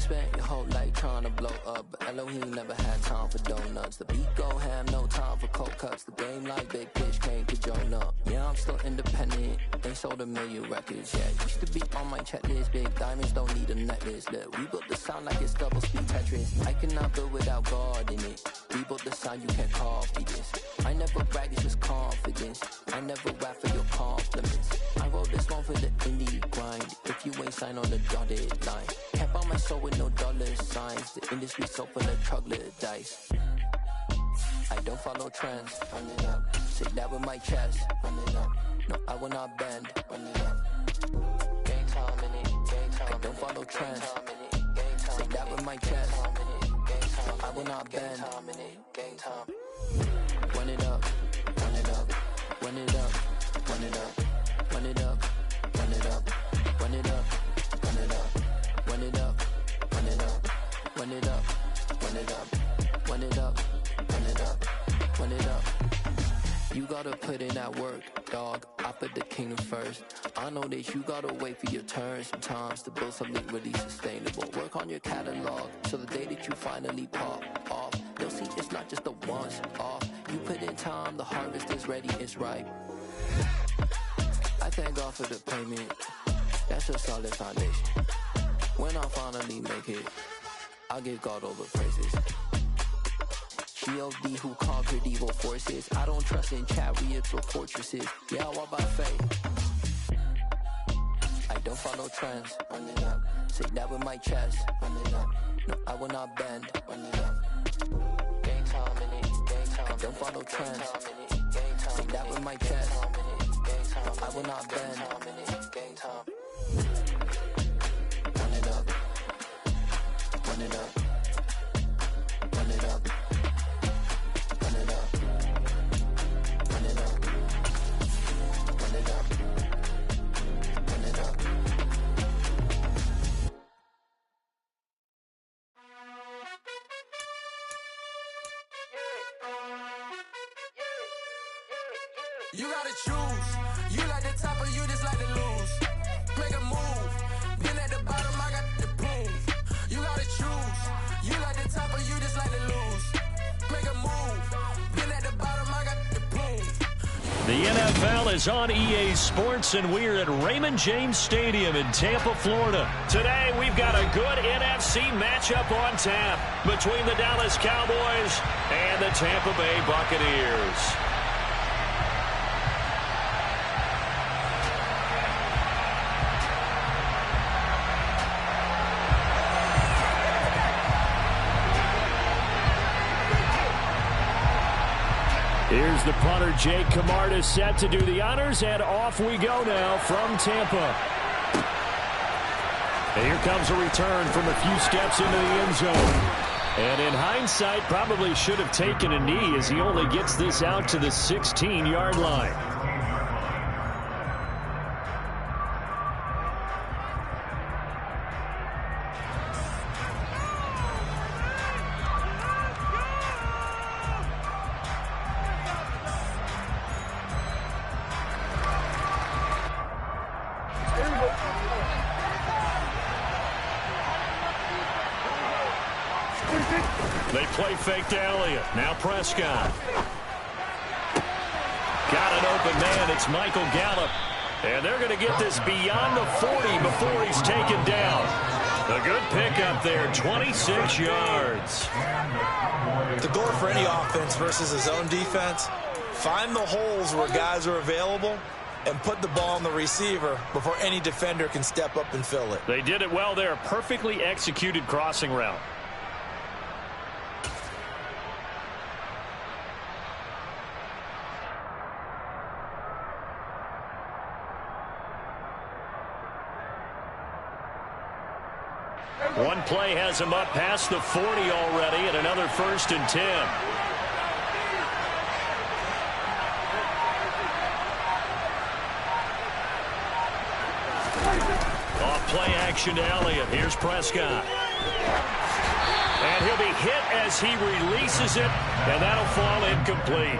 spent your whole life trying to blow up, but Elohim never had time for donuts. The beat go ham, no time for cold cuts. The game like Big Pitch came to Jonah. Yeah, I'm still independent, ain't sold 1 million records yet. Used to be on my checklist, big diamonds don't need a necklace. Look, we built the sound like it's double speed Tetris. I cannot build without God in it. We built the sound, you can't copy this. I never brag, it's just confidence. I never rap for your compliments. I wrote this one for the indie grind. If you ain't signed on the dotted line, can't buy my soul with no dollar signs. The industry so full of troglodytes. I don't follow trends. Run it up. Say that with my chest. Run it up. No, I will not bend. Run it up. Game time in it. Game time. I don't follow trends. Say that with my chest. No, I will not bend. Game time. Run it up. Run it up. Run it up. Run it up. Run it up. Run it up. Run it up. Run it up. Run it up. Run it up. Run it up. Run it up. Run it up. Run it up. Run it up. You gotta put in that work, dog. I put the kingdom first. I know that you gotta wait for your turn sometimes to build something really sustainable. Work on your catalog, so the day that you finally pop off, you'll see it's not just a once off. You put in time, the harvest is ready, it's ripe. I thank God for the payment. That's a solid foundation. When I finally make it, I'll give God all the praises. G.O.D. who conquered evil forces. I don't trust in chariots or fortresses. Yeah, I walk by faith. I don't follow trends. Run it up. Say that with my chest. Run it up. No, I will not bend. Run it up. Game time in it. Game time. I don't follow trends. Say that with my chest. No, I will not bend. Game time. Run it up. Run it up. Run it up. Run it up. Run it up. Run it up. Run it up. You gotta choose. You like the top or you just like to lose. Make a move. Been at the bottom, I got the prove. You gotta choose. You like the top or you just like to lose. Make a move. Been at the bottom, I got the prove. The NFL is on EA Sports, and we're at Raymond James Stadium in Tampa, Florida. Today, we've got a good NFC matchup on tap between the Dallas Cowboys and the Tampa Bay Buccaneers. Here's the punter, Jake Camarda, set to do the honors, and off we go now from Tampa. And here comes a return from a few steps into the end zone. And in hindsight, probably should have taken a knee as he only gets this out to the 16-yard line. They play fake to Elliott. Now Prescott. Got an open man. It's Michael Gallup. And they're going to get this beyond the 40 before he's taken down. A good pickup there, 26 yards. The goal for any offense versus his own defense, find the holes where guys are available and put the ball on the receiver before any defender can step up and fill it. They did it well there. Perfectly executed crossing route. One play has him up past the 40 already, and another 1st and 10. Off play action to Elliott. Here's Prescott. And he'll be hit as he releases it, and that'll fall incomplete.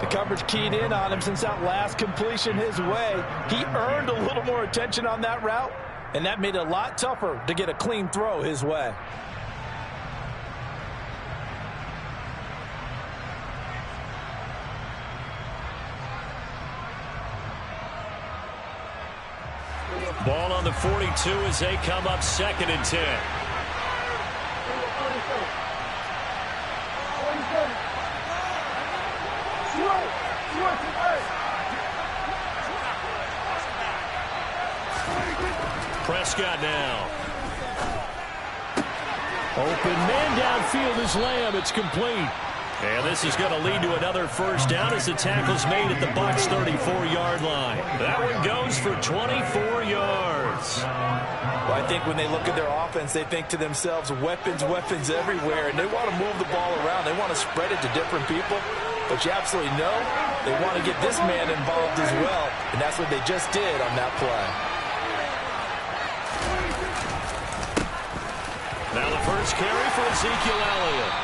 The coverage keyed in on him since that last completion his way. He earned a little more attention on that route, And that made it a lot tougher to get a clean throw his way. Ball on the 42 as they come up 2nd and 10. Prescott now. Open man downfield is Lamb. It's complete. And this is going to lead to another first down as the tackle's made at the Bucs' 34-yard line. That one goes for 24 yards. Well, I think when they look at their offense, they think to themselves, weapons, weapons everywhere, and they want to move the ball around. They want to spread it to different people. But you absolutely know they want to get this man involved as well, and that's what they just did on that play. Now the first carry for Ezekiel Elliott.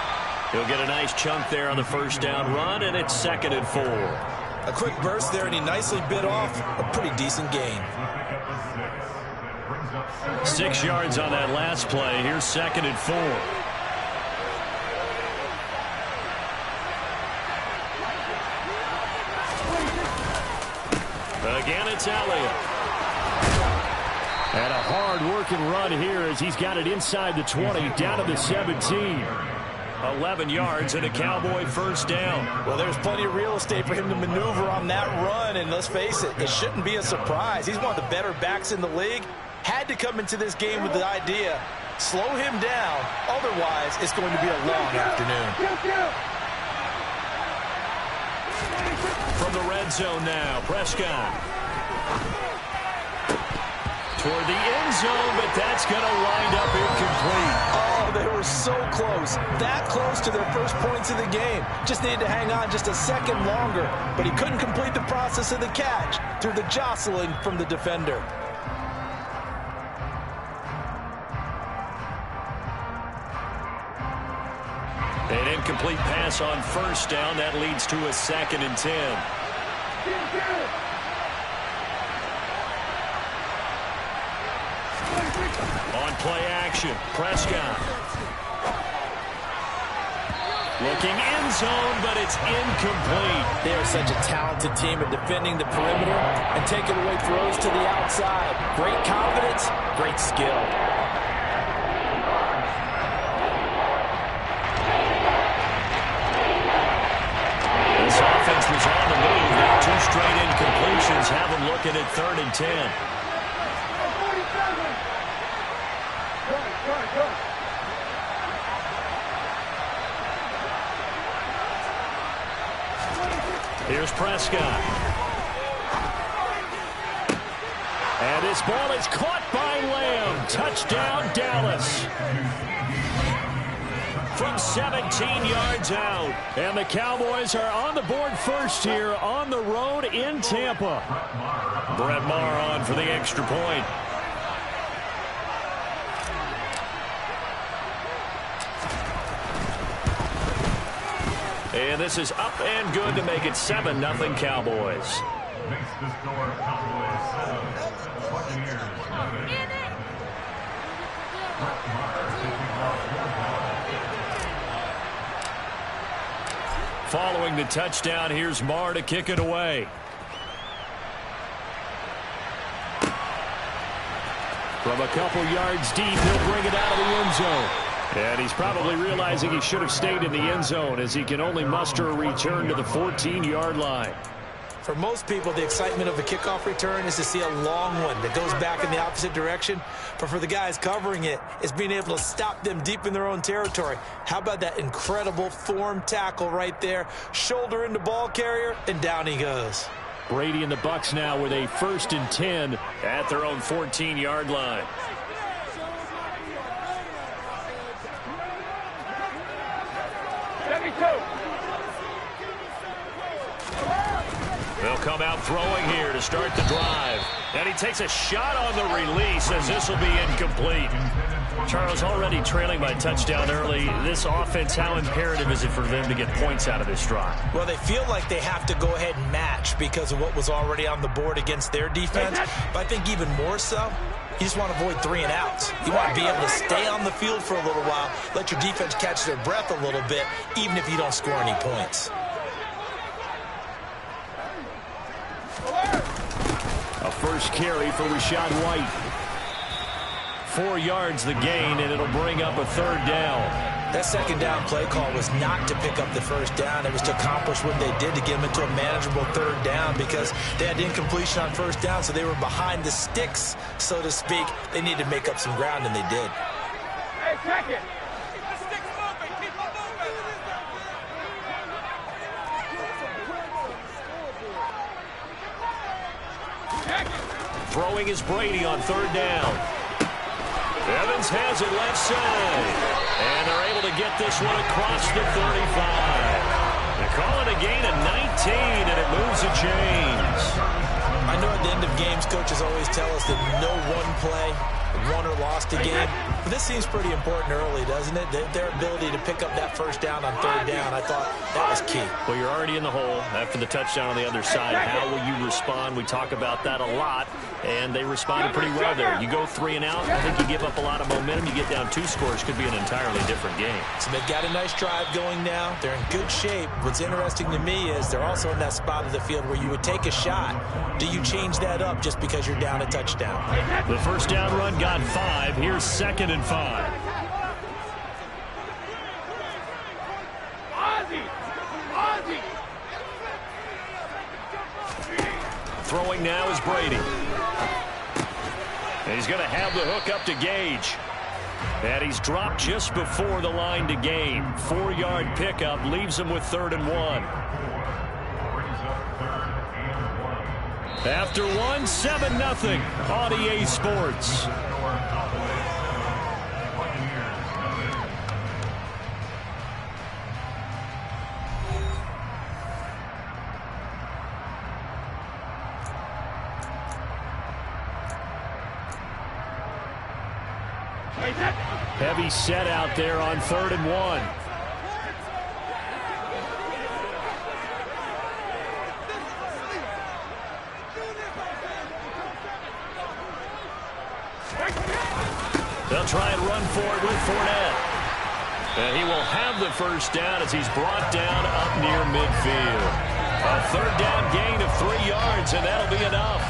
He'll get a nice chunk there on the first down run, and it's 2nd and 4. A quick burst there, and he nicely bit off a pretty decent gain. 6 yards on that last play. Here's 2nd and 4. Again, it's Elliott. And a hard-working run here as he's got it inside the 20, down to the 17. 11 yards and a Cowboy first down. Well, there's plenty of real estate for him to maneuver on that run, and let's face it, it shouldn't be a surprise. He's one of the better backs in the league. Had to come into this game with the idea, slow him down, otherwise it's going to be a long afternoon. From the red zone now, Prescott. Toward the end zone, but that's going to wind up incomplete. Oh, they were so close. That close to their first points of the game. Just needed to hang on just a second longer, but he couldn't complete the process of the catch through the jostling from the defender. An incomplete pass on first down. That leads to a 2nd and 10. On play action, Prescott. Looking end zone, but it's incomplete. They are such a talented team at defending the perimeter and taking away throws to the outside. Great confidence, great skill. This offense was on the move. Now 2 straight incompletions have them looking at 3rd and 10. Here's Prescott. And this ball is caught by Lamb. Touchdown, Dallas. From 17 yards out. And the Cowboys are on the board first here on the road in Tampa. Brett Maher on for the extra point. And this is up and good to make it 7-0 Cowboys. Makes the score Cowboys 7, Buccaneers nothing. Brett Maher taking off quarterback. Following the touchdown, here's Maher to kick it away. From a couple yards deep, he'll bring it out of the end zone. And he's probably realizing he should have stayed in the end zone as he can only muster a return to the 14-yard line. For most people, the excitement of a kickoff return is to see a long one that goes back in the opposite direction. But for the guys covering it, it's being able to stop them deep in their own territory. How about that incredible form tackle right there? Shoulder into ball carrier, and down he goes. Brady and the Bucs now with a 1st and 10 at their own 14-yard line. They'll come out throwing here to start the drive. And he takes a shot on the release as this will be incomplete. Charles, already trailing by a touchdown early. This offense, how imperative is it for them to get points out of this drive? Well, they feel like they have to go ahead and match because of what was already on the board against their defense. But I think even more so, you just want to avoid 3 and outs. You want to be able to stay on the field for a little while, let your defense catch their breath a little bit, even if you don't score any points. A first carry for Rachaad White. 4 yards the gain, and it'll bring up a 3rd down. That 2nd down play call was not to pick up the 1st down. It was to accomplish what they did to get them into a manageable 3rd down because they had incompletion on 1st down, so they were behind the sticks, so to speak. They needed to make up some ground, and they did. Hey, check it. Keep the sticks moving. Keep them moving. Check it. Throwing is Brady on 3rd down. Evans has it left side. And they're able to get this one across the 35. They call it a gain of 19, and it moves the chains. I know at the end of games, coaches always tell us that no one play won or lost a game. But this seems pretty important early, doesn't it? Their ability to pick up that 1st down on 3rd down, I thought that was key. Well, you're already in the hole after the touchdown on the other side. How will you respond? We talk about that a lot, and they responded pretty well there. You go 3 and out, I think you give up a lot of momentum. You get down 2 scores, could be an entirely different game. So they've got a nice drive going now. They're in good shape. What's interesting to me is they're also in that spot of the field where you would take a shot. Do you change that up just because you're down a touchdown? The 1st down run got 5. Here's 2nd and 5. Throwing now is Brady. And he's going to have the hook up to Gage. And he's dropped just before the line to gain. 4-yard pickup leaves him with 3rd and 1. After 1, 7-0 on EA Sports. Heavy set out there on 3rd and 1. They'll try and run for it with Fournette. And he will have the 1st down as he's brought down up near midfield. A 3rd down gain of 3 yards, and that'll be enough.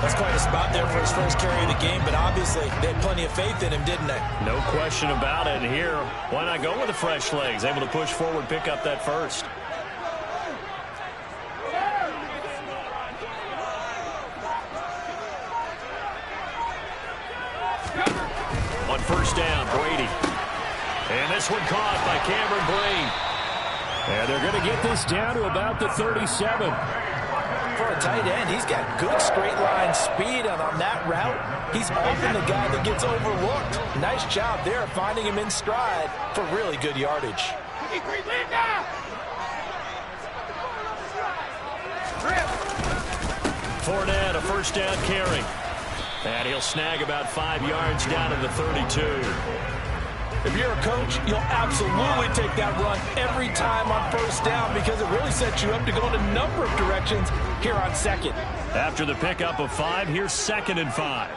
That's quite a spot there for his first carry of the game, but obviously they had plenty of faith in him, didn't they? No question about it. And here, why not go with the fresh legs? Able to push forward, pick up that 1st. On 1st down, Brady. And this one caught by Cameron Brate. And they're going to get this down to about the 37. For a tight end, he's got good straight line speed, and on that route, he's often the guy that gets overlooked. Nice job there finding him in stride for really good yardage. Fournette, a 1st down carry. And he'll snag about 5 yards down to the 32. If you're a coach, you'll absolutely take that run every time on 1st down because it really sets you up to go in a number of directions here on 2nd. After the pickup of 5, here's 2nd and 5.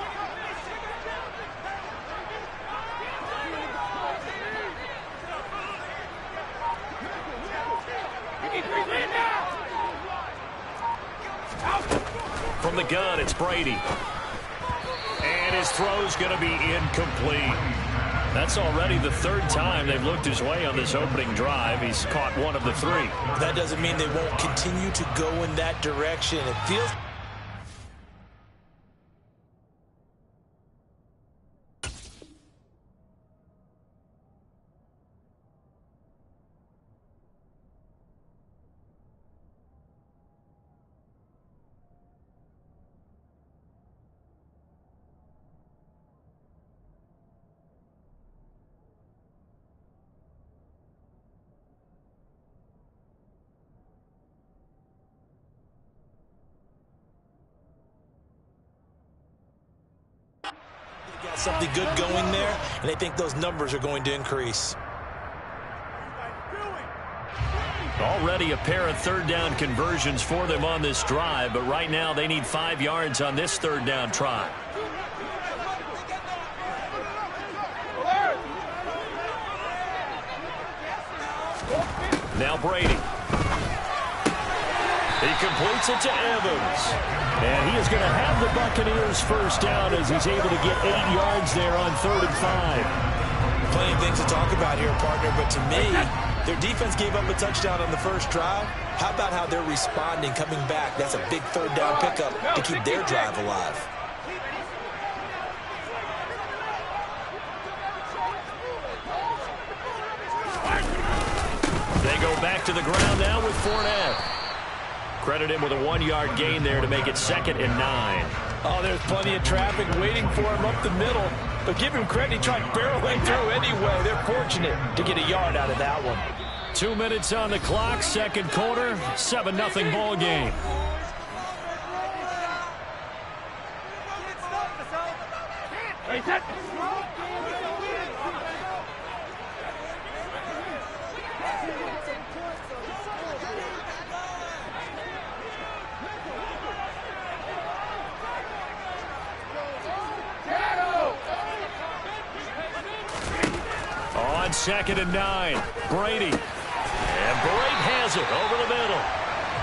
From the gun, it's Brady. And his throw's going to be incomplete. That's already the 3rd time they've looked his way on this opening drive. He's caught 1 of the 3. That doesn't mean they won't continue to go in that direction. It feels... something good going there, and they think those numbers are going to increase. Already a pair of third down conversions for them on this drive, but right now they need 5 yards on this third down try. Now Brady. He completes it to Evans. And he is going to have the Buccaneers first down as he's able to get 8 yards there on 3rd and 5. Plenty of things to talk about here, partner, but to me, their defense gave up a touchdown on the first drive. How about how they're responding, coming back? That's a big third down pickup to keep their drive alive. They go back to the ground now with Fournette. Credit him with a 1-yard gain there to make it 2nd and 9. Oh, there's plenty of traffic waiting for him up the middle. But give him credit, he tried barreling through anyway. They're fortunate to get a yard out of that one. 2 minutes on the clock, second quarter, 7-0 ball game. On 2nd and 9, Brady. And Brady has it over the middle.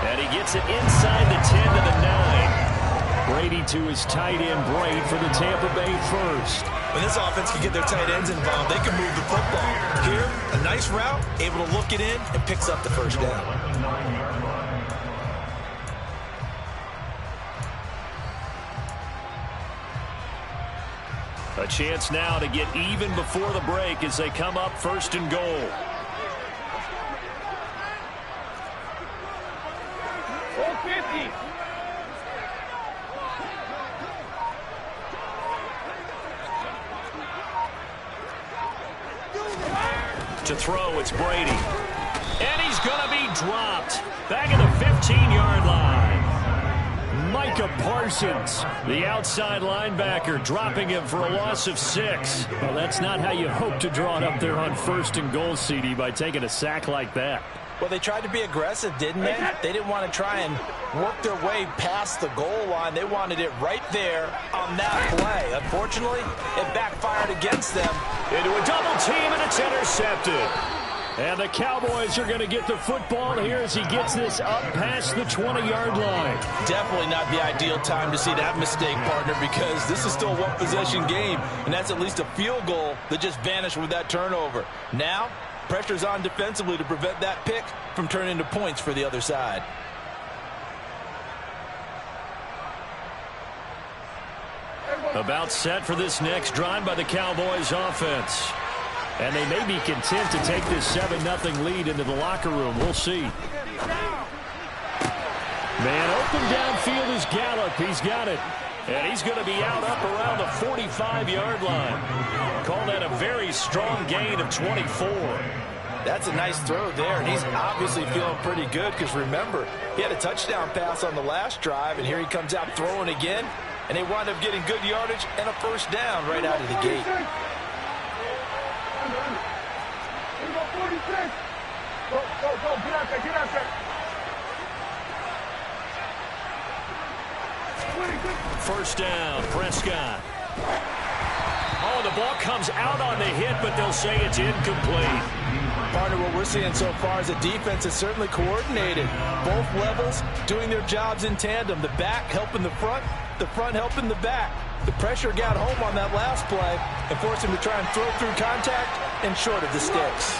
And he gets it inside the 10 to the 9. Brady to his tight end, Braid, for the Tampa Bay first. When this offense can get their tight ends involved, they can move the football. Here, a nice route, able to look it in, and picks up the first down. A chance now to get even before the break as they come up 1st and goal. To throw, it's Brady. And he's going to be dropped. Back at the 15-yard line. Micah Parsons, the outside linebacker, dropping him for a loss of 6. Well, that's not how you hope to draw it up there on 1st and goal, CD, by taking a sack like that. Well, they tried to be aggressive, didn't they? They didn't want to try and work their way past the goal line. They wanted it right there on that play. Unfortunately, it backfired against them. Into a double team, and it's intercepted. And the Cowboys are going to get the football here as he gets this up past the 20-yard line. Definitely not the ideal time to see that mistake, partner, because this is still a one-possession game, and that's at least a field goal that just vanished with that turnover. Now, pressure's on defensively to prevent that pick from turning into points for the other side. About set for this next drive by the Cowboys offense. And they may be content to take this 7-0 lead into the locker room. We'll see. Man open downfield is Gallup. He's got it. And he's going to be out up around the 45-yard line. Call that a very strong gain of 24. That's a nice throw there, and he's obviously feeling pretty good because, remember, he had a touchdown pass on the last drive, and here he comes out throwing again, and they wind up getting good yardage and a first down right out of the gate. Go, get out there. First down, Prescott. Oh, the ball comes out on the hit, but they'll say it's incomplete. Partner, what we're seeing so far is a defense that's certainly coordinated. Both levels doing their jobs in tandem. The back helping the front helping the back. The pressure got home on that last play and forced him to try and throw through contact and short of the sticks.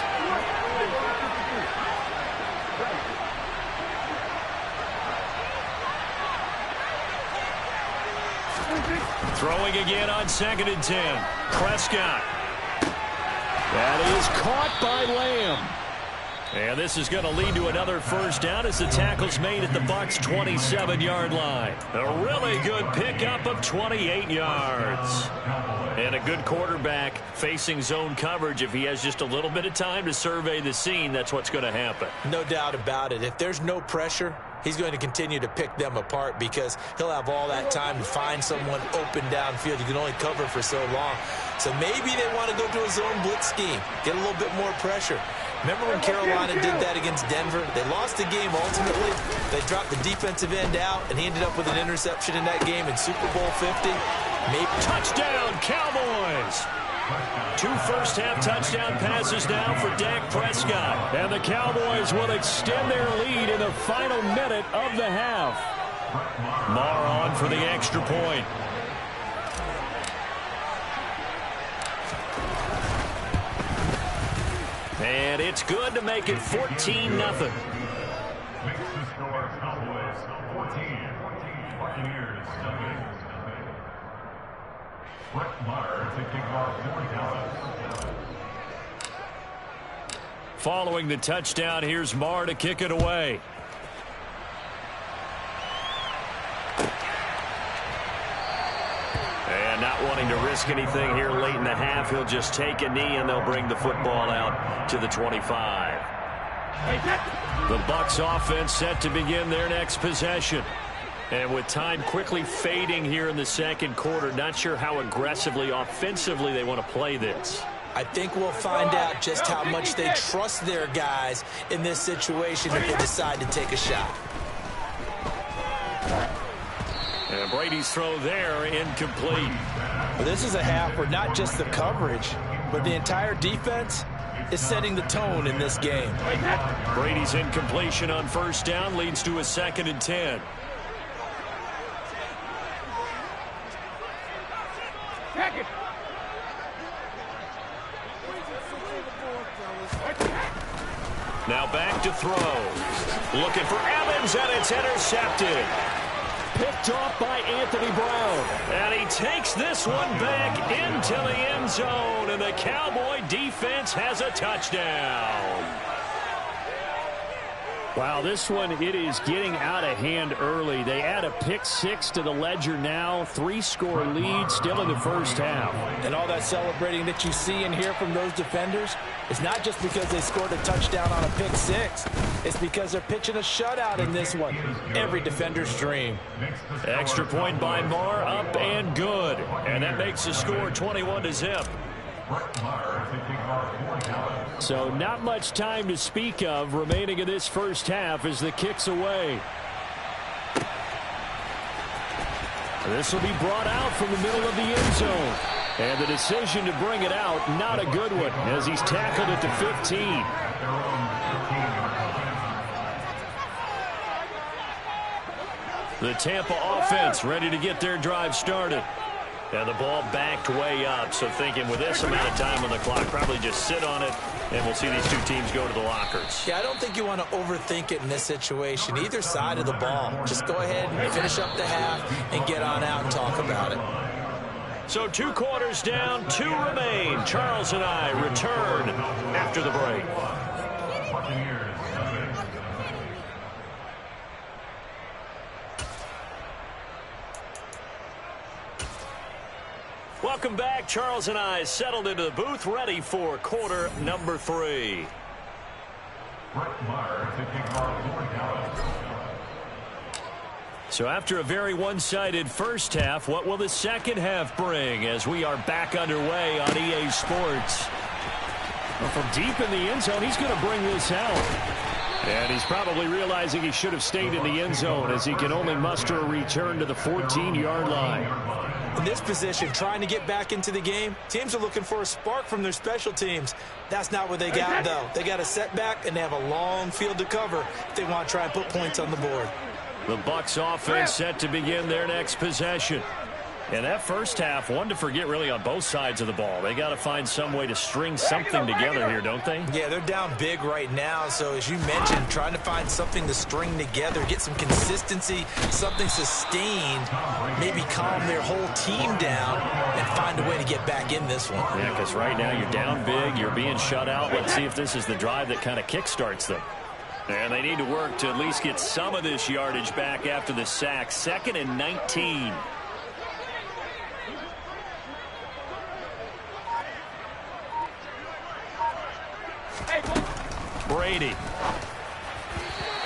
Throwing again on 2nd and 10. Prescott. That is caught by Lamb. And this is going to lead to another first down as the tackle's made at the Bucs' 27-yard line. A really good pickup of 28 yards. And a good quarterback facing zone coverage. If he has just a little bit of time to survey the scene, that's what's going to happen. No doubt about it. If there's no pressure, he's going to continue to pick them apart because he'll have all that time to find someone open downfield. You can only cover for so long. So maybe they want to go to a zone blitz scheme, get a little bit more pressure. Remember when Carolina did that against Denver? They lost the game ultimately. They dropped the defensive end out, and he ended up with an interception in that game in Super Bowl 50. Maybe touchdown, Cowboys! 2 first-half touchdown passes now for Dak Prescott. And the Cowboys will extend their lead in the final minute of the half. Marr on for the extra point. And it's good to make it 14-0. Makes the score Cowboys 14, Buccaneers 7. Brett Maher to kick off 4 down. Following the touchdown, here's Marr to kick it away. And not wanting to risk anything here late in the half, he'll just take a knee and they'll bring the football out to the 25. The Bucs offense set to begin their next possession. And with time quickly fading here in the second quarter, not sure how aggressively, offensively they want to play this. I think we'll find out just how much they trust their guys in this situation if they decide to take a shot. And Brady's throw there, incomplete. Well, this is a half where not just the coverage, but the entire defense is setting the tone in this game. Brady's incompletion on first down leads to a 2nd and 10. Now back to throw. Looking for Evans, and it's intercepted. Picked off by Anthony Brown. And he takes this one back into the end zone, and the Cowboy defense has a touchdown. Wow, this one, it is getting out of hand early. They add a pick 6 to the ledger now. 3-score lead still in the first half. And all that celebrating that you see and hear from those defenders, it's not just because they scored a touchdown on a pick 6. It's because they're pitching a shutout in this one. Every defender's dream. Extra point by Marr, up and good. And that makes the score 21-0. So not much time to speak of remaining in this first half as the kick's away. This will be brought out from the middle of the end zone. And the decision to bring it out, not a good one, as he's tackled at the 15. The Tampa offense ready to get their drive started. And the ball backed way up, so thinking with this amount of time on the clock, probably just sit on it, and we'll see these two teams go to the lockers. Yeah, I don't think you want to overthink it in this situation, either side of the ball. Just go ahead and finish up the half and get on out and talk about it. So 2 quarters down, 2 remain. Charles and I return after the break. Welcome back. Charles and I settled into the booth, ready for quarter number 3. So after a very one-sided first half, what will the second half bring as we are back underway on EA Sports? Well, from deep in the end zone, he's going to bring this out. And he's probably realizing he should have stayed in the end zone as he can only muster a return to the 14-yard line. In this position, trying to get back into the game, teams are looking for a spark from their special teams. That's not what they got, though. They got a setback, and they have a long field to cover if they want to try and put points on the board. The Bucs offense set to begin their next possession. And that first half, one to forget really on both sides of the ball. They got to find some way to string something together here, don't they? Yeah, they're down big right now. So as you mentioned, trying to find something to string together, get some consistency, something sustained, maybe calm their whole team down and find a way to get back in this one. Yeah, because right now you're down big, you're being shut out. Let's see if this is the drive that kind of kickstarts them. And they need to work to at least get some of this yardage back after the sack. 2nd and 19. Brady.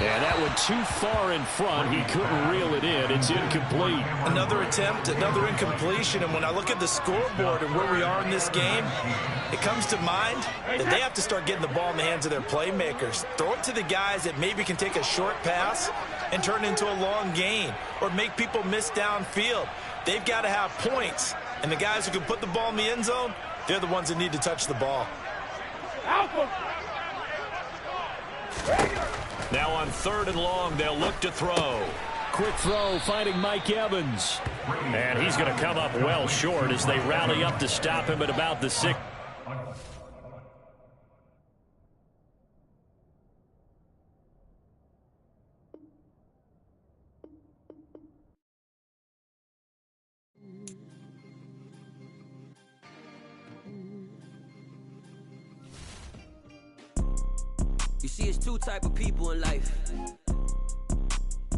And that one too far in front. He couldn't reel it in. It's incomplete. Another attempt, another incompletion. And when I look at the scoreboard and where we are in this game, it comes to mind that they have to start getting the ball in the hands of their playmakers. Throw it to the guys that maybe can take a short pass and turn it into a long gain or make people miss downfield. They've got to have points. And the guys who can put the ball in the end zone, they're the ones that need to touch the ball. Now on 3rd and long, they'll look to throw. Quick throw, finding Mike Evans. And he's going to come up well short as they rally up to stop him at about the 6. You see, it's two type of people in life.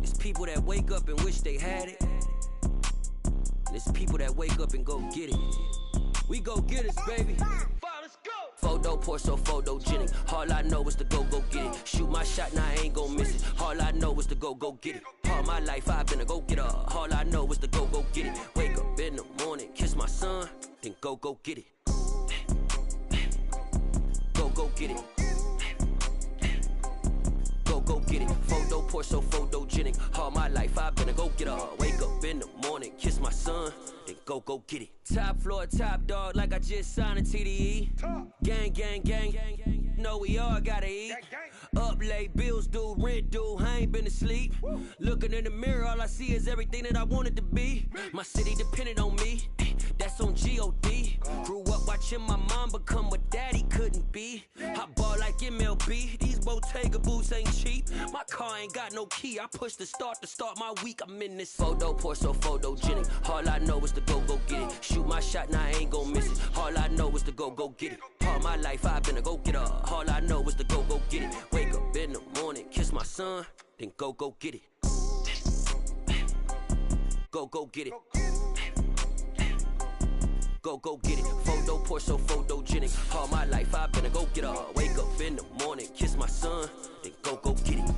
It's people that wake up and wish they had it. And it's people that wake up and go get it. We go get it, baby. Photo poor, so photogenic. All I know is to go get it. Shoot my shot, now I ain't gon' miss it. All I know is to go get it. All my life I've been a go-getter. All I know is to go get it. Wake up in the morning, kiss my son, then go get it. Go get it. Go get it. Photo poor, so photogenic. All my life I've been a go-getter. Wake up in the morning, kiss my son, then go get it. Top floor, top dog, like I just signed a TDE. Gang, gang, gang, gang, gang. Know we all gotta eat. Up late, bills due, rent due, I ain't been asleep. Looking in the mirror, all I see is everything that I wanted to be. My city depended on me, that's on G.O.D. Grew up watching my mom become what daddy couldn't be. I ball like MLB, these Bottega boots ain't cheap. My car ain't got no key, I push the start to start my week. I'm in this photo poor, so photogenic. All I know is to go get it. Shoot my shot, now I ain't gon' miss it. All I know is to go get it. All my life I've been a go-getter. All I know is to go get it. Wake up in the morning, kiss my son, then go get it. Go get it. Go get it. Photo poor, so photogenic. All my life I've been a go-getter. Wake up in the morning, kiss my son, then go get it.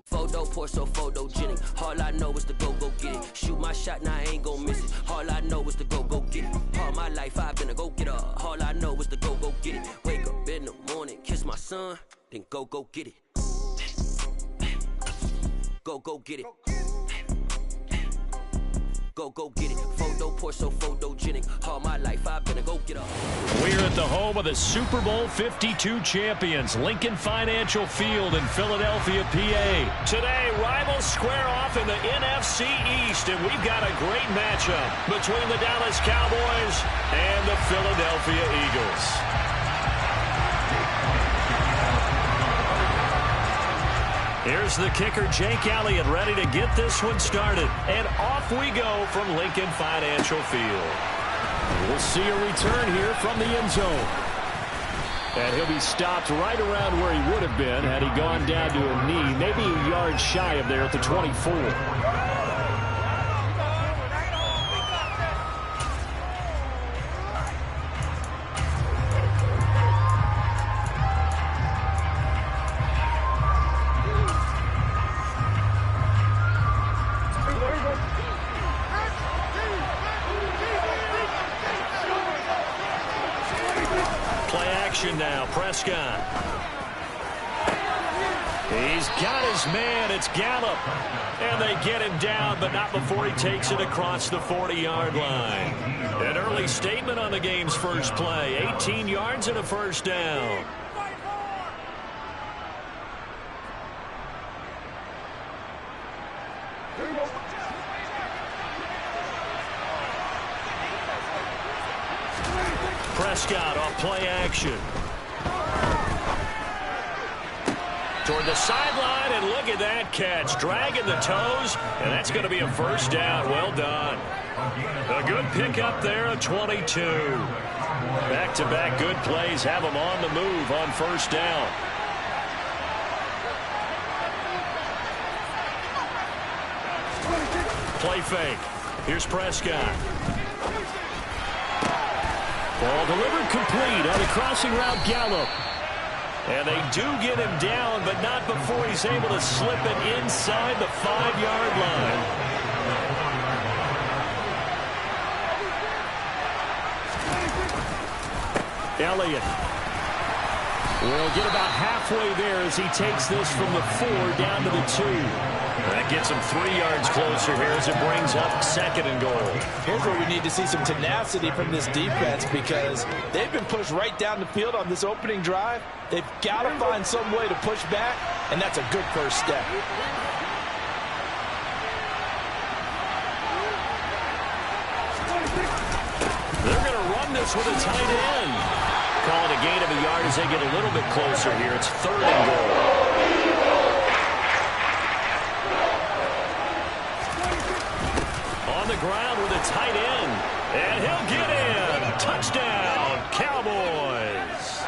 Photo poor, so photogenic. All I know is to go get it. Shoot my shot, now I ain't gon' miss it. All I know is to go get it. All my life I've been a go-getter. All I know is to go get it. Wake up in the morning, kiss my son, then go get it. Go get it. Go get it. Photo poor, so photogenic. All my life I've been a go-getter. We're at the home of the Super Bowl 52 champions, Lincoln Financial Field in Philadelphia, PA. Today, rivals square off in the NFC East, and we've got a great matchup between the Dallas Cowboys and the Philadelphia Eagles. Here's the kicker, Jake Elliott, ready to get this one started. And off we go from Lincoln Financial Field. We'll see a return here from the end zone. And he'll be stopped right around where he would have been had he gone down to a knee, maybe a yard shy of there at the 24. Now, Prescott. He's got his man. It's Gallup. And they get him down, but not before he takes it across the 40-yard line. An early statement on the game's first play. 18 yards and a first down. Prescott off play action. Toward the sideline, and look at that catch. Dragging the toes, and that's going to be a first down. Well done. A good pickup there, a 22. Back-to-back good plays have them on the move on first down. Play fake. Here's Prescott. Ball delivered complete on the crossing route Gallup. And they do get him down, but not before he's able to slip it inside the 5-yard line. Elliott will get about halfway there as he takes this from the 4 down to the 2. That gets him 3 yards closer here as it brings up 2nd and goal. Here's where we need to see some tenacity from this defense because they've been pushed right down the field on this opening drive. They've got to find some way to push back, and that's a good first step. They're going to run this with a tight end. Call it a gain of a yard as they get a little bit closer here. It's 3rd and goal. On the ground with a tight end. And he'll get in. Touchdown, Cowboys.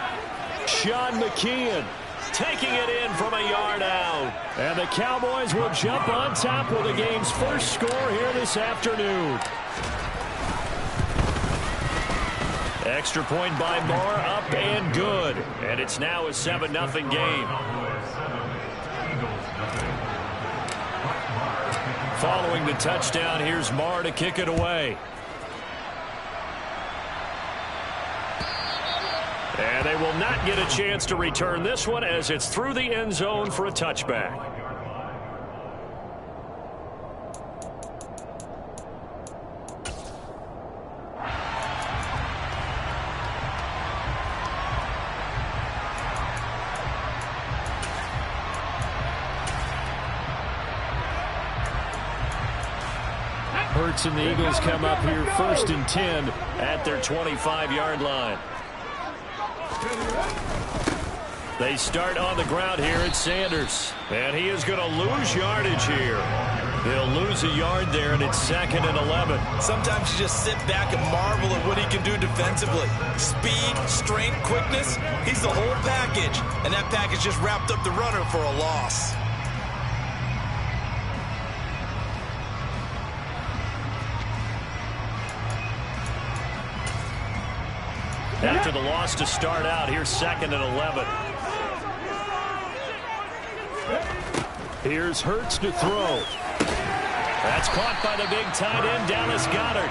Sean McKeon taking it in from a yard out. And the Cowboys will jump on top with the game's first score here this afternoon. Extra point by Moore, up and good. And it's now a 7-0 game. Following the touchdown, here's Marr to kick it away. And they will not get a chance to return this one as it's through the end zone for a touchback. Hurts and the Eagles come up here 1st and 10 at their 25-yard line. They start on the ground here at Sanders. And he is going to lose yardage here. They'll lose a yard there, and it's 2nd and 11. Sometimes you just sit back and marvel at what he can do defensively. Speed, strength, quickness, he's the whole package. And that package just wrapped up the runner for a loss. After the loss to start out, here's 2nd and 11. Here's Hurts to throw. That's caught by the big tight end, Dallas Goedert.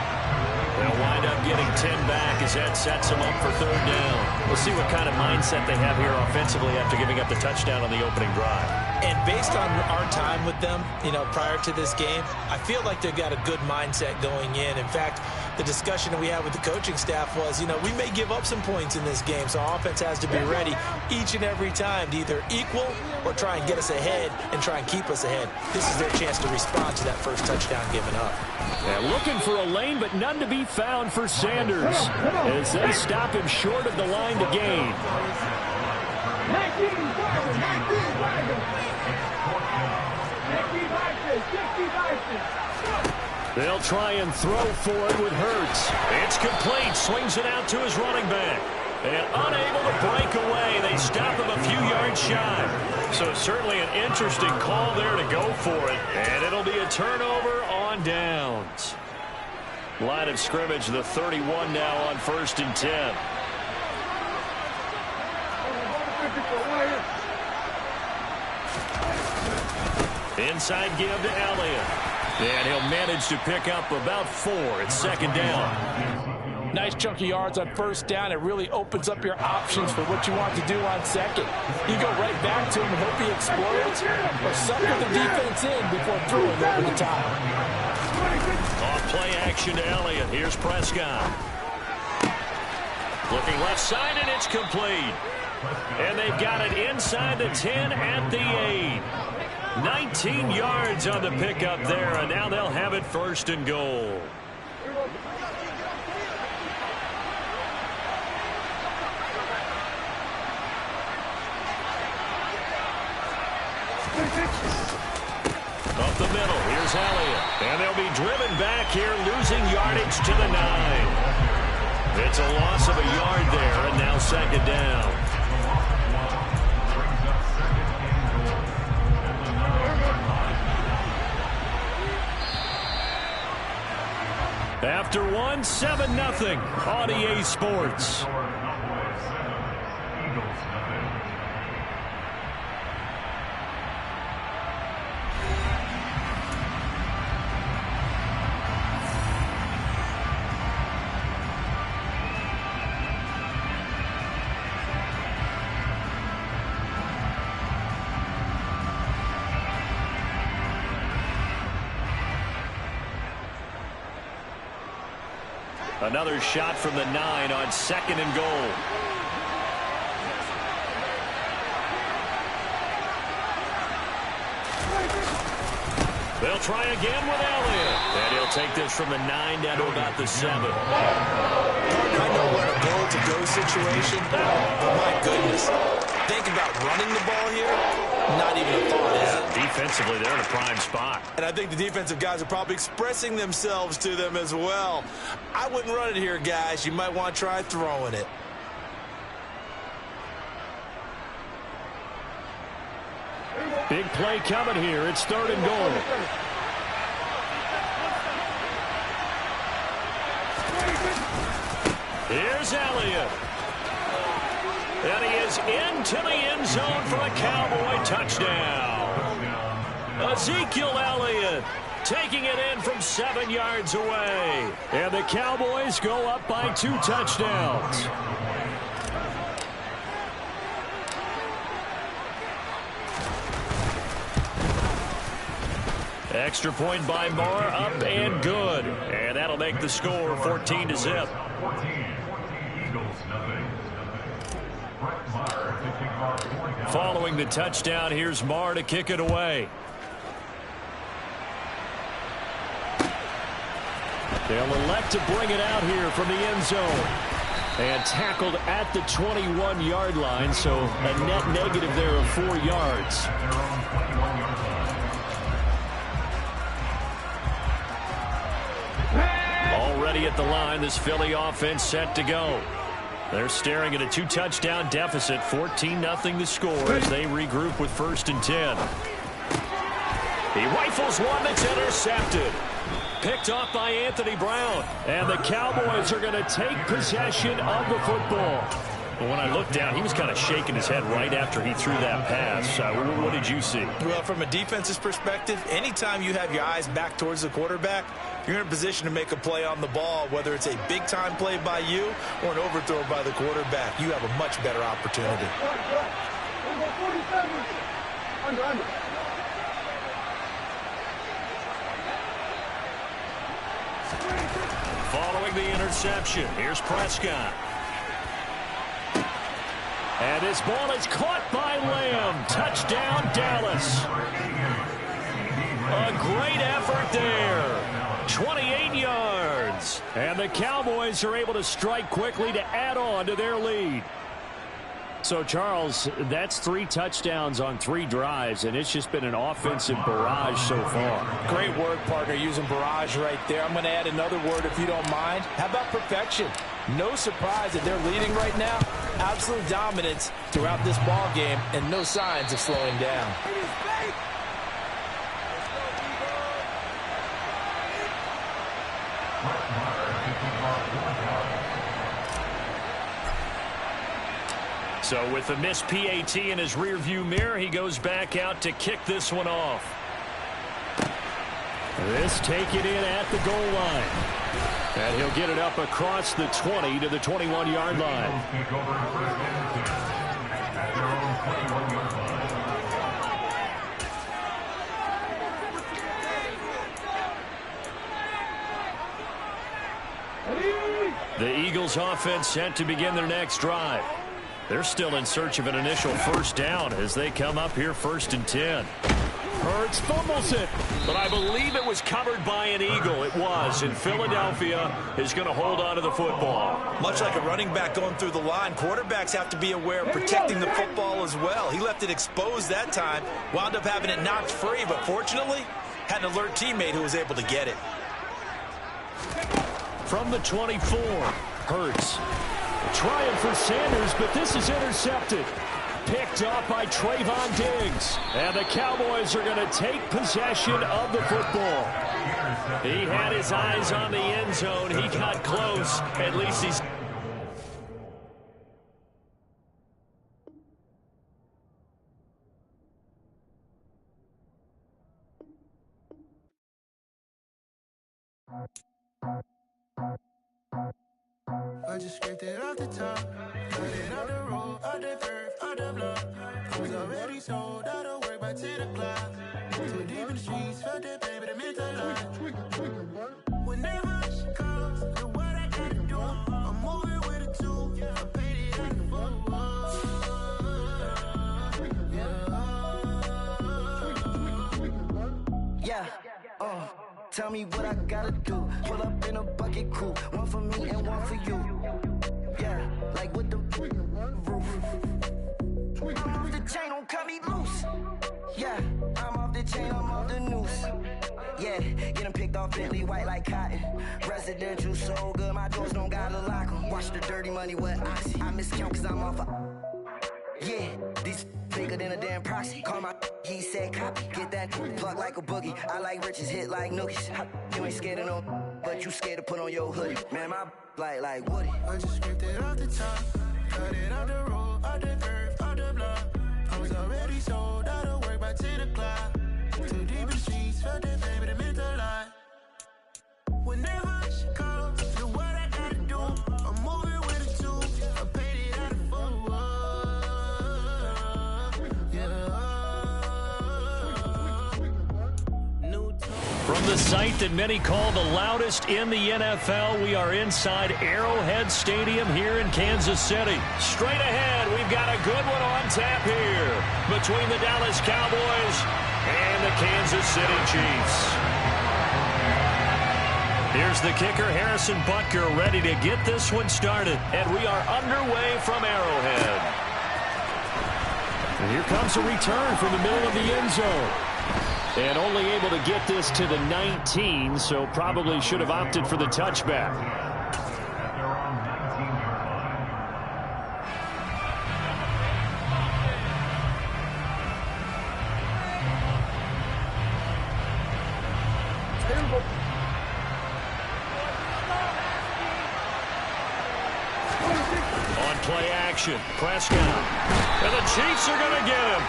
They'll wind up getting 10 back as that sets them up for 3rd down. We'll see what kind of mindset they have here offensively after giving up the touchdown on the opening drive. And based on our time with them, prior to this game, I feel like they've got a good mindset going in. In fact, the discussion that we had with the coaching staff was, we may give up some points in this game, so our offense has to be ready each and every time to either equal or try and get us ahead and try and keep us ahead. This is their chance to respond to that first touchdown given up. Yeah, looking for a lane, but none to be found for Sanders as they stop him short of the line to gain. They'll try and throw for it with Hurts. It's complete. Swings it out to his running back. And unable to break away. They stop him a few yards shy. So certainly an interesting call there to go for it. And it'll be a turnover on downs. Line of scrimmage, the 31 now on 1st and 10. Inside give to Elliott. And he'll manage to pick up about 4. It's 2nd down. Nice chunk of yards on 1st down. It really opens up your options for what you want to do on 2nd. You go right back to him and hope he explodes, or sucker the defense in before throwing over the top. Off play action to Elliott. Here's Prescott. Looking left side, and it's complete. And they've got it inside the 10 at the 8. 19 yards on the pickup there, and now they'll have it 1st and goal. Here's Elliott. And they'll be driven back here, losing yardage to the 9. It's a loss of a yard there, and now second down. After one, 7-0 on EA Sports. Another shot from the 9 on 2nd and goal. They'll try again with Elliott. And he'll take this from the 9 down to about the 7. I know what a goal-to-go situation, but my goodness. Think about running the ball here. Not even a thought, is it? Defensively, they're in a prime spot. And I think the defensive guys are probably expressing themselves to them as well. I wouldn't run it here, guys. You might want to try throwing it. Big play coming here. It's 3rd and goal. Here's Elliott. And he is into the end zone for a Cowboy touchdown. Ezekiel Elliott taking it in from 7 yards away. And the Cowboys go up by 2 touchdowns. Extra point by Moore, up and good. And that'll make the score 14-0. Following the touchdown, here's Marr to kick it away. They'll elect to bring it out here from the end zone. And tackled at the 21-yard line, so a net negative there of 4 yards. Already at the line, this Philly offense set to go. They're staring at a 2-touchdown deficit, 14-0 the score as they regroup with 1st and 10. He rifles one that's intercepted. Picked off by Anthony Brown. And the Cowboys are going to take possession of the football. But when I looked down, he was kind of shaking his head right after he threw that pass. What did you see? Well, from a defense's perspective, anytime you have your eyes back towards the quarterback, you're in a position to make a play on the ball, whether it's a big-time play by you or an overthrow by the quarterback. You have a much better opportunity. Following the interception, here's Prescott. And this ball is caught by Lamb. Touchdown, Dallas. A great effort there. 28 yards. And the Cowboys are able to strike quickly to add on to their lead. So, Charles, that's 3 touchdowns on 3 drives, and it's just been an offensive barrage so far. Great work, partner, using barrage right there. I'm going to add another word if you don't mind. How about perfection? No surprise that they're leading right now. Absolute dominance throughout this ball game, and no signs of slowing down. So with the missed PAT in his rearview mirror, he goes back out to kick this one off. This take it in at the goal line. And he'll get it up across the 20 to the 21-yard line. The Eagles offense set to begin their next drive. They're still in search of an initial first down as they come up here 1st and 10. Hurts fumbles it, but I believe it was covered by an Eagle. It was, and Philadelphia is going to hold on to the football. Much like a running back going through the line, quarterbacks have to be aware of protecting the football as well. He left it exposed that time, wound up having it knocked free, but fortunately, had an alert teammate who was able to get it. From the 24, Hurts. Trying for Sanders, but this is intercepted. Picked off by Trayvon Diggs. And the Cowboys are going to take possession of the football. He had his eyes on the end zone. He got close. At least he's... I just scraped it off the top, cut it out the road, out the curve, out the block. I was already sold out of work by 10 o'clock. Too deep in the streets, felt that pain, but it meant a lot. Whenever she calls, do what I gotta do. I'm moving with a two, I paid it out the book. Yeah, tell me what I gotta do. Pull up in a bucket crew, one for me and one for you. Yeah, like with the roof. I'm off the chain, don't cut me loose. Yeah, I'm off the chain, I'm off the noose. Yeah, getting picked off Bentley white like cotton. Residential so good, my doors don't gotta lock 'em. Watch the dirty money with oxy. I miscount cause I'm off yeah, these bigger than a damn proxy. Call my he said copy. Get that plug like a boogie. I like riches, hit like nookies. You ain't scared of no, but you scared to put on your hoodie. Man, my like Woody. I just scraped it off the top, cut it out the road, out the curve, out the block. I was already sold out of work by 10 o'clock. Too deep in the streets, felt that pain, but it meant a lot. Whenever she calls, do what I gotta do. I'm moving with a two, I paid it out of From the site that many call the loudest in the NFL, we are inside Arrowhead Stadium here in Kansas City. Straight ahead, we've got a good one on tap here between the Dallas Cowboys and the Kansas City Chiefs. Here's the kicker, Harrison Butker, ready to get this one started. And we are underway from Arrowhead. And here comes a return from the middle of the end zone. And only able to get this to the 19, so probably should have opted for the touchback. On play action, Prescott. And the Chiefs are going to get him.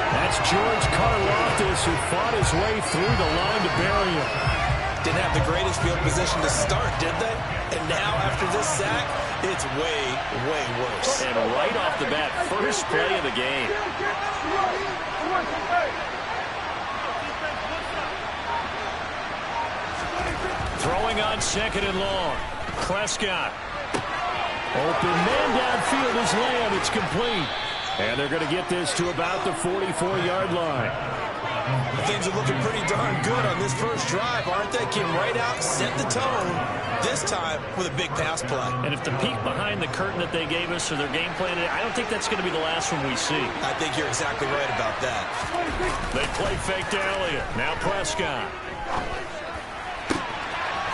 That's George Karlaftis, who fought his way through the line to bury him. Didn't have the greatest field position to start, did they? And now, after this sack, it's way, way worse. And right off the bat, first play of the game. Throwing on second and long. Prescott. Open man downfield is Lamb. It's complete. And they're going to get this to about the 44-yard line. Things are looking pretty darn good on this first drive, aren't they? Came right out, set the tone, this time with a big pass play. And if the peek behind the curtain that they gave us or their game plan, I don't think that's going to be the last one we see. I think you're exactly right about that. They play fake to Elliott. Now Prescott.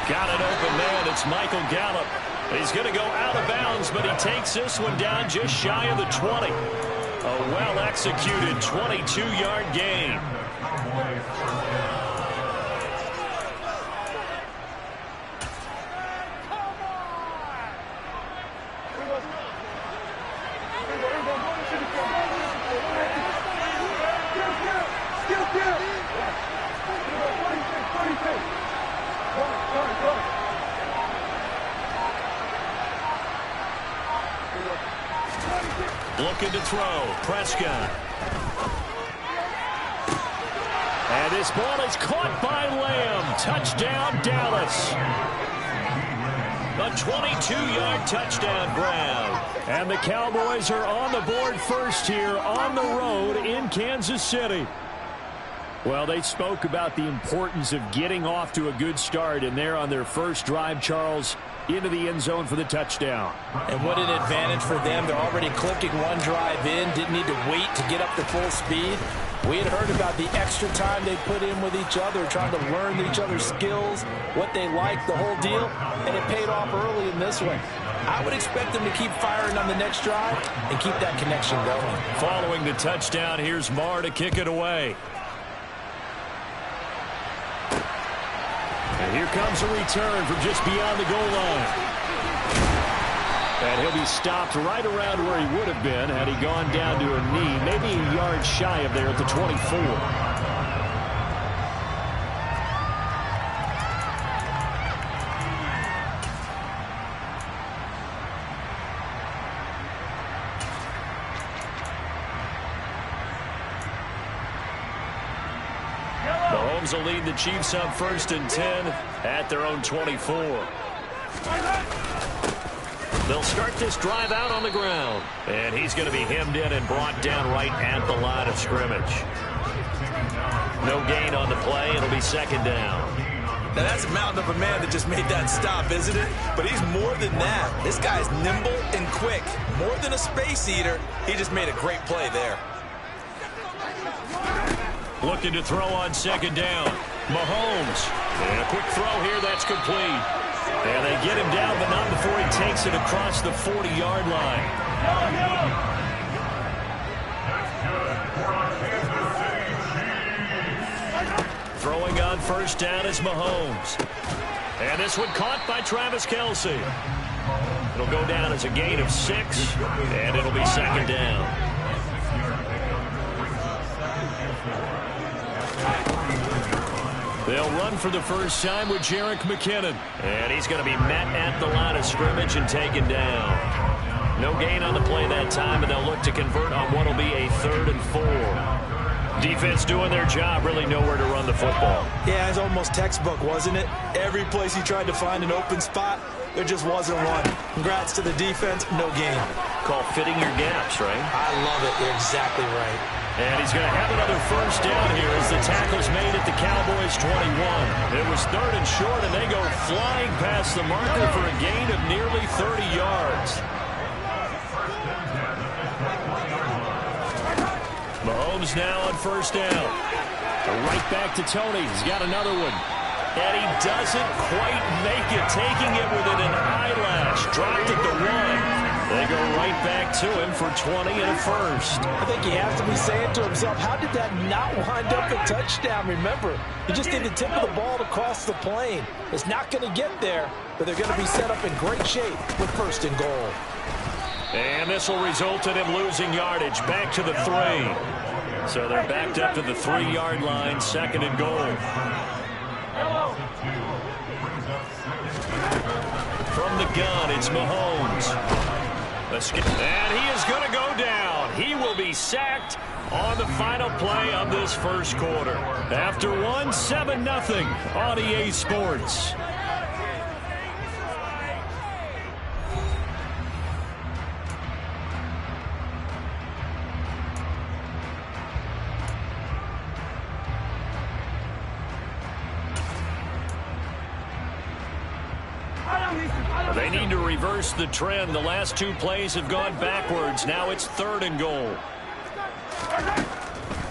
Got an open man. It's Michael Gallup. He's going to go out of bounds, but he takes this one down just shy of the 20. A well-executed 22-yard gain. Looking to throw. Prescott. And this ball is caught by Lamb. Touchdown, Dallas. A 22-yard touchdown grab. And the Cowboys are on the board first here on the road in Kansas City. Well, they spoke about the importance of getting off to a good start, and they're on their first drive, Charles, into the end zone for the touchdown. And what an advantage for them. They're already clicking one drive in, didn't need to wait to get up to full speed. We had heard about the extra time they put in with each other, trying to learn each other's skills, what they like, the whole deal, and it paid off early in this one. I would expect them to keep firing on the next drive and keep that connection going. Following the touchdown, here's Marr to kick it away. And here comes a return from just beyond the goal line. And he'll be stopped right around where he would have been had he gone down to a knee, maybe a yard shy of there at the 24. Mahomes will lead the Chiefs up 1st and 10 at their own 24. They'll start this drive out on the ground. And he's going to be hemmed in and brought down right at the line of scrimmage. No gain on the play. It'll be 2nd down. Now, that's a mountain of a man that just made that stop, isn't it? But he's more than that. This guy's nimble and quick. More than a space eater. He just made a great play there. Looking to throw on 2nd down. Mahomes. And a quick throw here. That's complete. And they get him down, but not before he takes it across the 40-yard line. Throwing on 1st down is Mahomes. And this one caught by Travis Kelce. It'll go down as a gain of 6, and it'll be 2nd down. They'll run for the first time with Jerick McKinnon. And he's going to be met at the line of scrimmage and taken down. No gain on the play that time, and they'll look to convert on what will be a 3rd and 4. Defense doing their job, really nowhere to run the football. Yeah, it's almost textbook, wasn't it? Every place he tried to find an open spot, there just wasn't one. Congrats to the defense, no gain. Call fitting your gaps, right? I love it. You're exactly right. And he's going to have another first down here as the tackle's made at the Cowboys' 21. It was 3rd and short, and they go flying past the marker for a gain of nearly 30 yards. Mahomes now on 1st down. Right back to Tony. He's got another one. And he doesn't quite make it, taking it within an eyelash. Dropped at the 1. They go right back to him for 20 and a first. I think he has to be saying to himself, how did that not wind up a touchdown? Remember, he just did the tip of the ball to cross the plane. It's not going to get there, but they're going to be set up in great shape with 1st and goal. And this will result in him losing yardage back to the 3. So they're backed up to the 3-yard line, 2nd and goal. From the gun, it's Mahomes. And he is going to go down. He will be sacked on the final play of this first quarter. After 7-0 on EA Sports. They need to reverse the trend. The last 2 plays have gone backwards. Now it's 3rd and goal.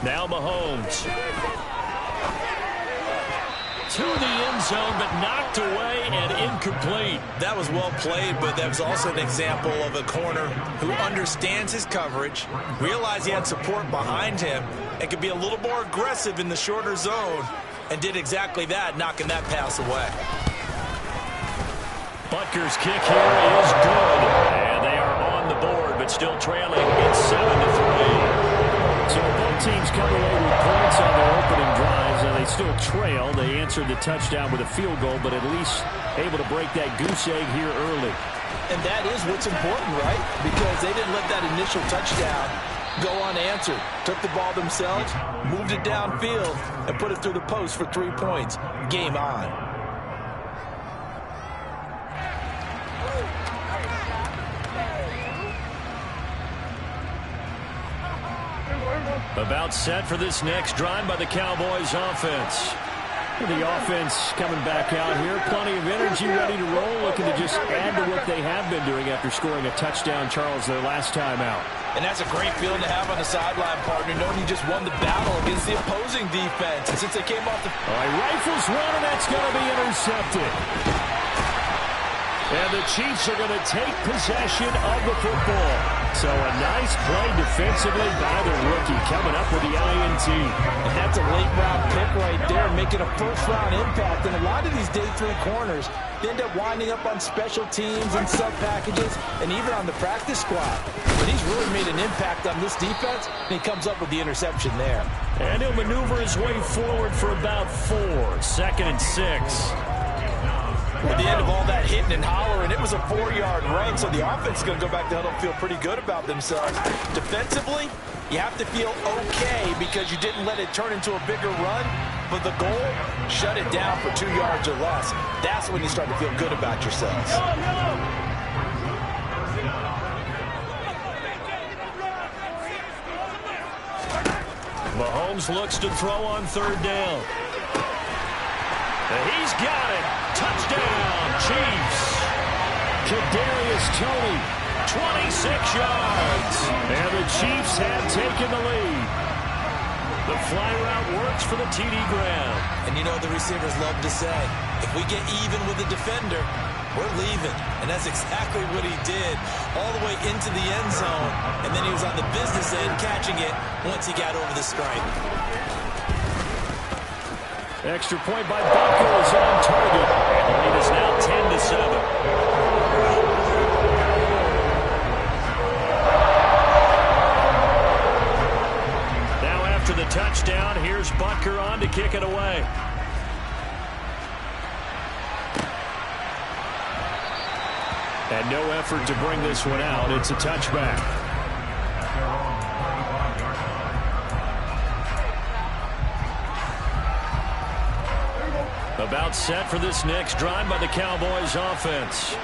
Now Mahomes. To the end zone, but knocked away and incomplete. That was well played, but that was also an example of a corner who understands his coverage, realized he had support behind him, and could be a little more aggressive in the shorter zone, and did exactly that, knocking that pass away. Butker's kick here is good. And they are on the board, but still trailing. It's 7-3. So both teams come away with points on their opening drives, and they still trail. They answered the touchdown with a field goal, but at least able to break that goose egg here early. And that is what's important, right? Because they didn't let that initial touchdown go unanswered. Took the ball themselves, moved it downfield, and put it through the post for 3 points. Game on. About set for this next drive by the Cowboys offense. The offense coming back out here. Plenty of energy, ready to roll, looking to just add to what they have been doing after scoring a touchdown, Charles, their last time out. And that's a great feeling to have on the sideline, partner, knowing you just won the battle against the opposing defense. And since they came off the... All right, rifles run, and that's going to be intercepted. And the Chiefs are going to take possession of the football. So a nice play defensively by the rookie, coming up with the INT. And that's a late-round pick right there, making a first-round impact. And a lot of these day 3 corners, they end up winding up on special teams and sub-packages and even on the practice squad. But he's really made an impact on this defense, and he comes up with the interception there. And he'll maneuver his way forward for about 4. 2nd and 6. At the end of all that hitting and hollering, it was a 4-yard run, so the offense is going to go back to huddle and feel pretty good about themselves. Defensively, you have to feel okay because you didn't let it turn into a bigger run, but the goal, shut it down for 2 yards or less. That's when you start to feel good about yourselves. Mahomes looks to throw on 3rd down. He's got it. Touchdown, Chiefs. Kadarius Toney, 26 yards. And the Chiefs have taken the lead. The fly route works for the TD Graham. And you know the receivers love to say, if we get even with the defender, we're leaving. And that's exactly what he did, all the way into the end zone. And then he was on the business end catching it once he got over the stripe. Extra point by Butker is on target. And the lead is now 10-7. Now after the touchdown, here's Butker on to kick it away. And no effort to bring this one out. It's a touchback. About set for this next drive by the Cowboys offense.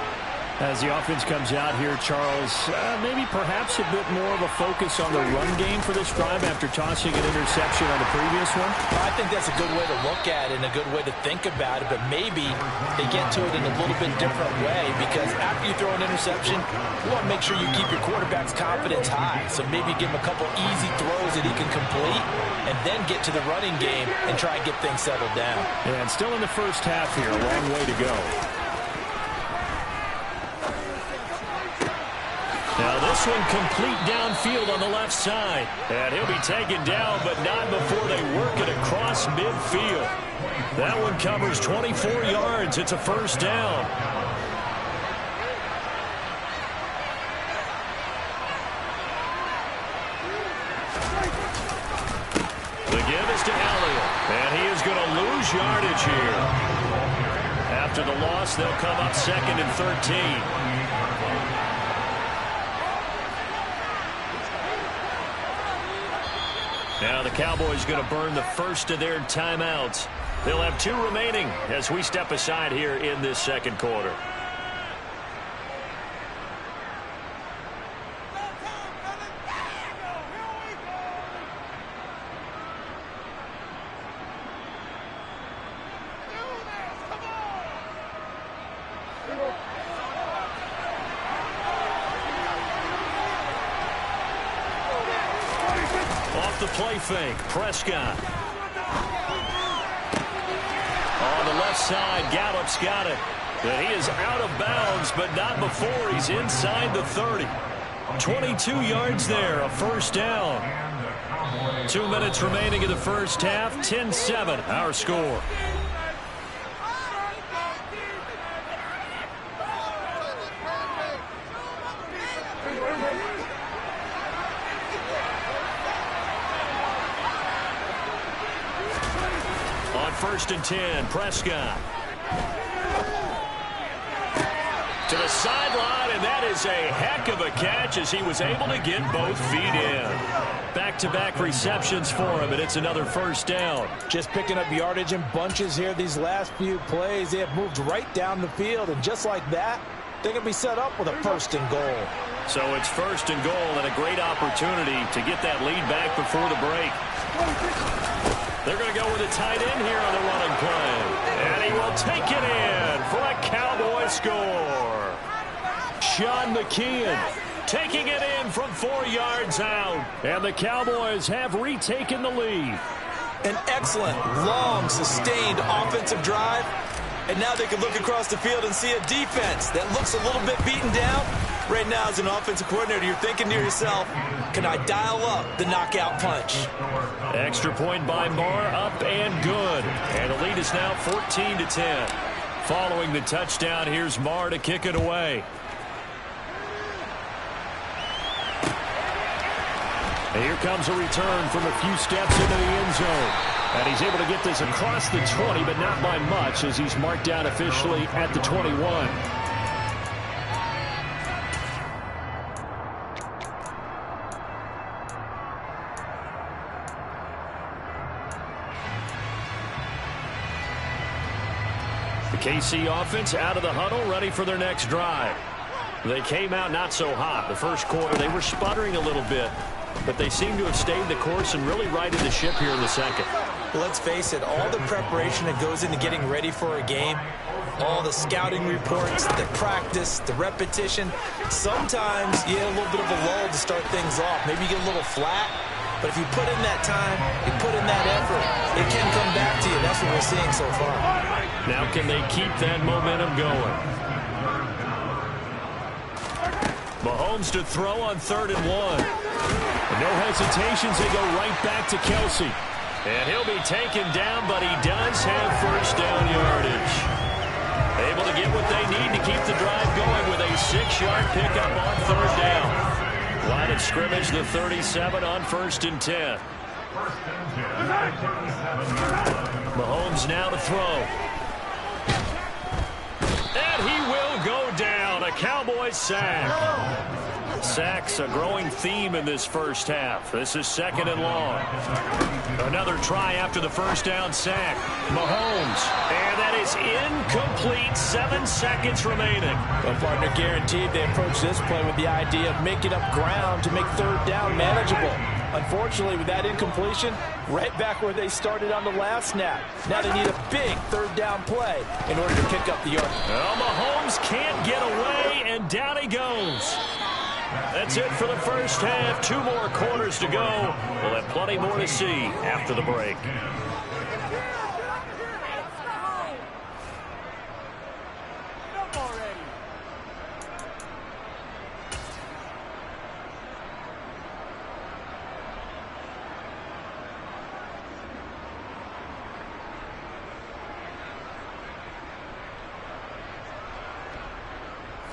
As the offense comes out here, Charles, maybe perhaps a bit more of a focus on the run game for this drive after tossing an interception on the previous one? I think that's a good way to look at it and a good way to think about it, but maybe they get to it in a little bit different way because after you throw an interception, you want to make sure you keep your quarterback's confidence high. So maybe give him a couple easy throws that he can complete and then get to the running game and try and get things settled down. And still in the first half here, a long way to go. Now this one complete downfield on the left side. And he'll be taken down, but not before they work it across midfield. That one covers 24 yards. It's a first down. The give is to Elliott. And he is going to lose yardage here. After the loss, they'll come up 2nd and 13. Now the Cowboys going to burn the first of their timeouts. They'll have 2 remaining as we step aside here in this second quarter. The play fake, Prescott. On the left side, Gallup's got it. But he is out of bounds, but not before he's inside the 30. 22 yards there, a first down. 2 minutes remaining in the first half, 10-7, our score. First and 10, Prescott. To the sideline, and that is a heck of a catch as he was able to get both feet in. Back-to-back receptions for him, and it's another first down. Just picking up yardage in bunches here these last few plays. They have moved right down the field, and just like that, they're going to be set up with a first and goal. So it's first and goal and a great opportunity to get that lead back before the break. They're going to go with a tight end here on the running play. And he will take it in for a Cowboy score. Sean McKeon taking it in from 4 yards out. And the Cowboys have retaken the lead. An excellent, long, sustained offensive drive. And now they can look across the field and see a defense that looks a little bit beaten down. Right now, as an offensive coordinator, you're thinking to yourself, can I dial up the knockout punch? Extra point by Marr, up and good. And the lead is now 14-10. Following the touchdown, here's Marr to kick it away. And here comes a return from a few steps into the end zone. And he's able to get this across the 20, but not by much, as he's marked down officially at the 21. The KC offense out of the huddle, ready for their next drive. They came out not so hot. The first quarter, they were sputtering a little bit, but they seem to have stayed the course and really righted the ship here in the second. Well, let's face it, all the preparation that goes into getting ready for a game, all the scouting reports, the practice, the repetition, sometimes you get a little bit of a lull to start things off. Maybe you get a little flat, but if you put in that time, you put in that effort, it can come back to you. That's what we're seeing so far. Now can they keep that momentum going? Mahomes to throw on 3rd and 1. No hesitations, they go right back to Kelsey. And he'll be taken down, but he does have first down yardage. Able to get what they need to keep the drive going with a 6-yard pickup on 3rd down. Line of scrimmage, the 37 on 1st and 10. Mahomes now to throw. And he will go down. A Cowboys sack. Sacks a growing theme in this first half. This is 2nd and long. Another try after the first down sack. Mahomes. And that is incomplete. 7 seconds remaining. Well, partner, guaranteed they approach this play with the idea of making up ground to make 3rd down manageable. Unfortunately, with that incompletion, right back where they started on the last snap. Now they need a big 3rd down play in order to pick up the yard. Well, Mahomes can't get away, and down he goes. That's it for the first half. 2 more quarters to go. We'll have plenty more to see after the break.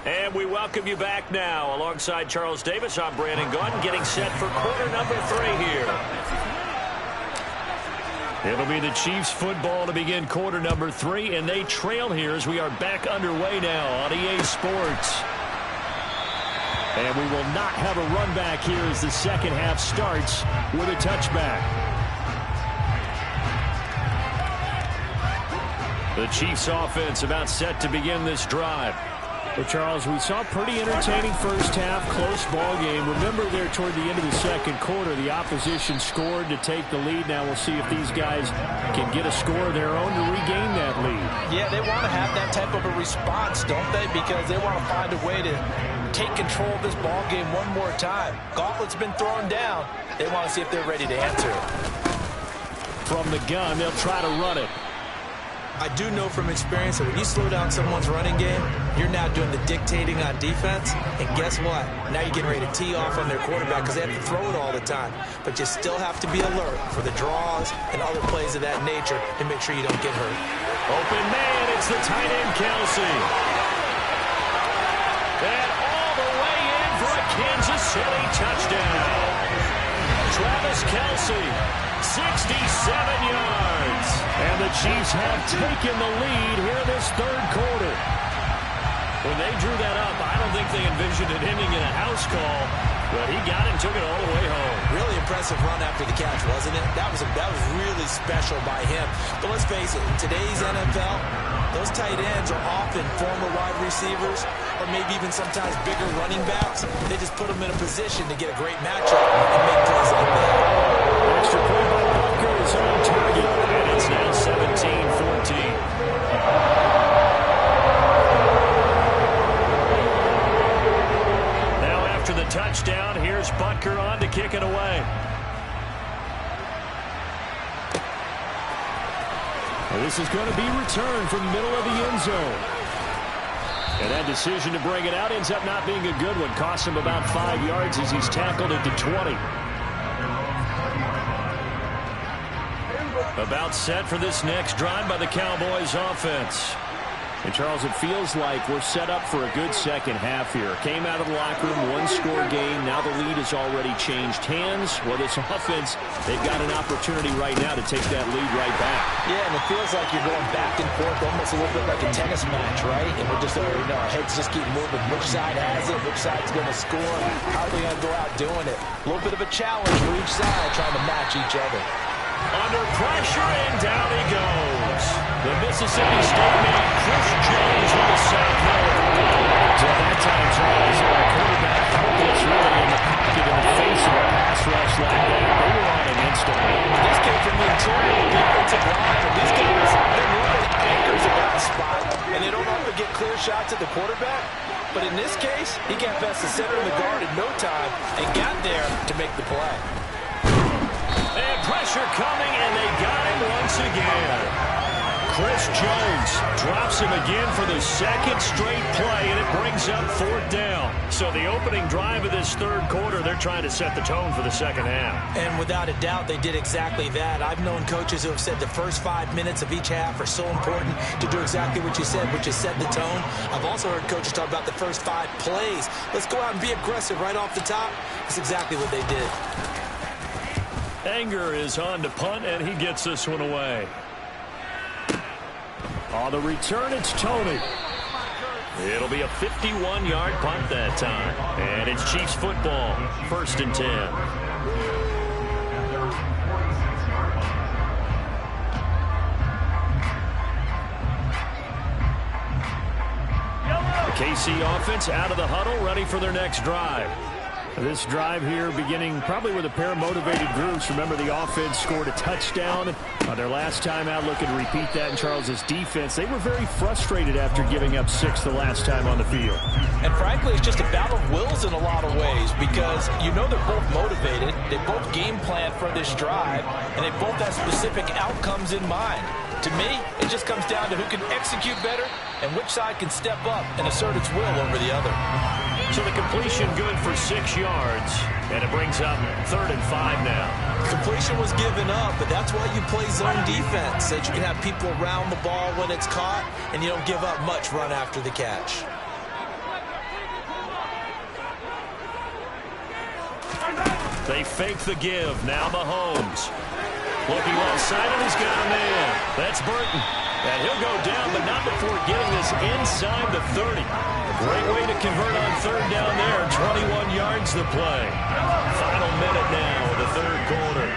And we welcome you back now. Alongside Charles Davis, I'm Brandon Gaudin, getting set for quarter number 3 here. It'll be the Chiefs football to begin quarter number 3, and they trail here as we are back underway now on EA Sports. And we will not have a run back here as the second half starts with a touchback. The Chiefs offense about set to begin this drive. Well, Charles, we saw a pretty entertaining first half, close ball game. Remember there toward the end of the second quarter, the opposition scored to take the lead. Now we'll see if these guys can get a score of their own to regain that lead. Yeah, they want to have that type of a response, don't they? Because they want to find a way to take control of this ball game one more time. Gauntlet's been thrown down. They want to see if they're ready to answer it. From the gun, they'll try to run it. I do know from experience that when you slow down someone's running game, you're now doing the dictating on defense. And guess what? Now you're getting ready to tee off on their quarterback because they have to throw it all the time. But you still have to be alert for the draws and other plays of that nature to make sure you don't get hurt. Open man, it's the tight end, Kelsey. And all the way in for a Kansas City touchdown. Travis Kelsey, 67 yards. And the Chiefs have taken the lead here this 3rd quarter. When they drew that up, I don't think they envisioned it ending in a house call, but he got it and took it all the way home. Really impressive run after the catch, wasn't it? That was really special by him. But let's face it, in today's NFL, those tight ends are often former wide receivers or maybe even sometimes bigger running backs. They just put them in a position to get a great matchup and make plays like that. Extra point by Butker is on target, and it's now 17-14. Now after the touchdown, here's Butker on to kick it away. And this is going to be returned from the middle of the end zone. And that decision to bring it out ends up not being a good one. Costs him about 5 yards as he's tackled at the 20. About set for this next drive by the Cowboys offense. And, Charles, it feels like we're set up for a good second half here. Came out of the locker room, one-score game. Now the lead has already changed hands. Well, this offense, they've got an opportunity right now to take that lead right back. Yeah, and it feels like you're going back and forth, almost a little bit like a tennis match, right? And we're just, our heads just keep moving. Which side has it? Which side's going to score? How are they going to go out doing it? A little bit of a challenge for each side, trying to match each other. Under pressure, and down he goes. The Mississippi State man, Chris Jones, with a sack there. So at that time, Charles, our quarterback gets really in the pocket in the face of a pass rush like that. They were on him instantly. This came from the interior defensive line. And these guys, they're normally anchors at that spot, and they don't often get clear shots at the quarterback. But in this case, he got past the center of the guard in no time and got there to make the play. And pressure coming, and they got him once again. Chris Jones drops him again for the second straight play, and it brings up 4th down. So the opening drive of this third quarter, they're trying to set the tone for the second half. And without a doubt, they did exactly that. I've known coaches who have said the first 5 minutes of each half are so important to do exactly what you said, which is set the tone. I've also heard coaches talk about the first 5 plays. Let's go out and be aggressive right off the top. That's exactly what they did. Anger is on to punt, and he gets this one away. On the return, it's Tony. It'll be a 51-yard punt that time. And it's Chiefs football, 1st and 10. The KC offense out of the huddle, ready for their next drive. This drive here beginning probably with a pair of motivated groups. Remember, the offense scored a touchdown on their last time out, looking to repeat that in Charles's defense. They were very frustrated after giving up 6 the last time on the field. And frankly, it's just a battle of wills in a lot of ways because you know they're both motivated. They both game plan for this drive, and they both have specific outcomes in mind. To me, it just comes down to who can execute better and which side can step up and assert its will over the other. So the completion good for 6 yards, and it brings up 3rd and 5 now. Completion was given up, but that's why you play zone defense, so that you can have people around the ball when it's caught, and you don't give up much run after the catch. They fake the give. Now Mahomes. Looking left-sided, he's got a man. That's Burton. And he'll go down, but not before getting this inside the 30. Great way to convert on 3rd down there. 21 yards to play. Final minute now of the third quarter.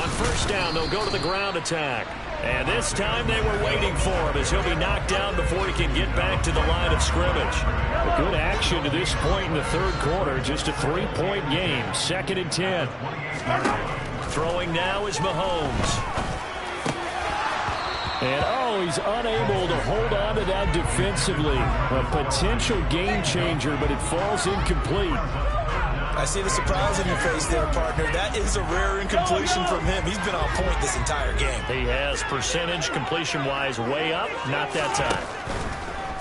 On 1st down, they'll go to the ground attack. And this time they were waiting for him as he'll be knocked down before he can get back to the line of scrimmage. A good action to this point in the third quarter. Just a 3-point game. 2nd and 10. Throwing now is Mahomes. And, he's unable to hold on to that defensively. A potential game changer, but it falls incomplete. I see the surprise in your face there, partner. That is a rare incompletion from him. He's been on point this entire game. He has percentage completion-wise way up. Not that time.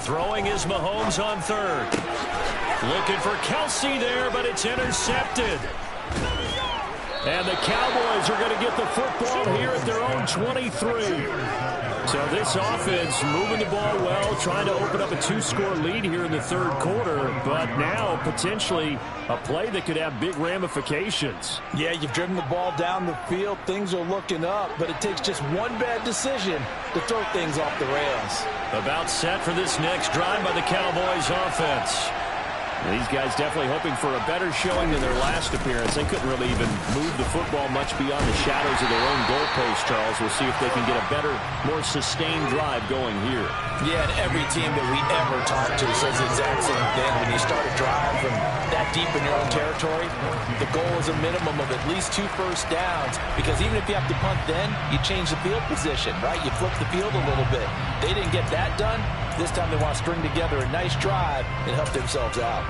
Throwing is Mahomes on 3rd. Looking for Kelsey there, but it's intercepted. And the Cowboys are going to get the football here at their own 23. So this offense moving the ball well, trying to open up a 2-score lead here in the third quarter, but now potentially a play that could have big ramifications. Yeah, you've driven the ball down the field. Things are looking up, but it takes just one bad decision to throw things off the rails. About set for this next drive by the Cowboys offense. These guys definitely hoping for a better showing than their last appearance. They couldn't really even move the football much beyond the shadows of their own goalpost, Charles. We'll see if they can get a better, more sustained drive going here. Yeah, and every team that we ever talk to says the exact same thing. When you start a drive from that deep in your own territory, the goal is a minimum of at least 2 first downs, because even if you have to punt then, you change the field position, right? You flip the field a little bit. They didn't get that done. This time they want to string together a nice drive and help themselves out.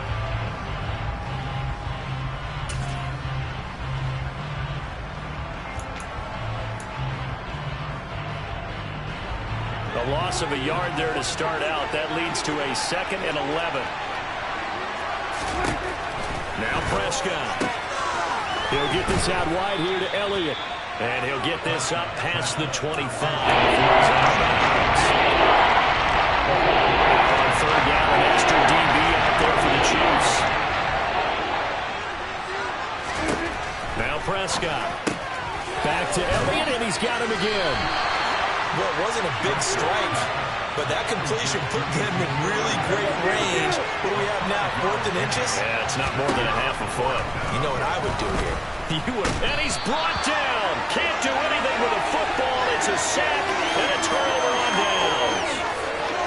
The loss of a yard there to start out. That leads to a 2nd and 11. Now Prescott. He'll get this out wide here to Elliott. And he'll get this up past the 25. On 3rd down, an extra DB out there for the Chiefs. Now Prescott. Back to Elliott, and he's got him again. Well, it wasn't a big strike, but that completion put them in really great range. What do we have now, 4th and inches? Yeah, it's not more than a half a foot. You know what I would do here? You would. And he's brought down. Can't do anything with a football. It's a sack and a turnover on downs.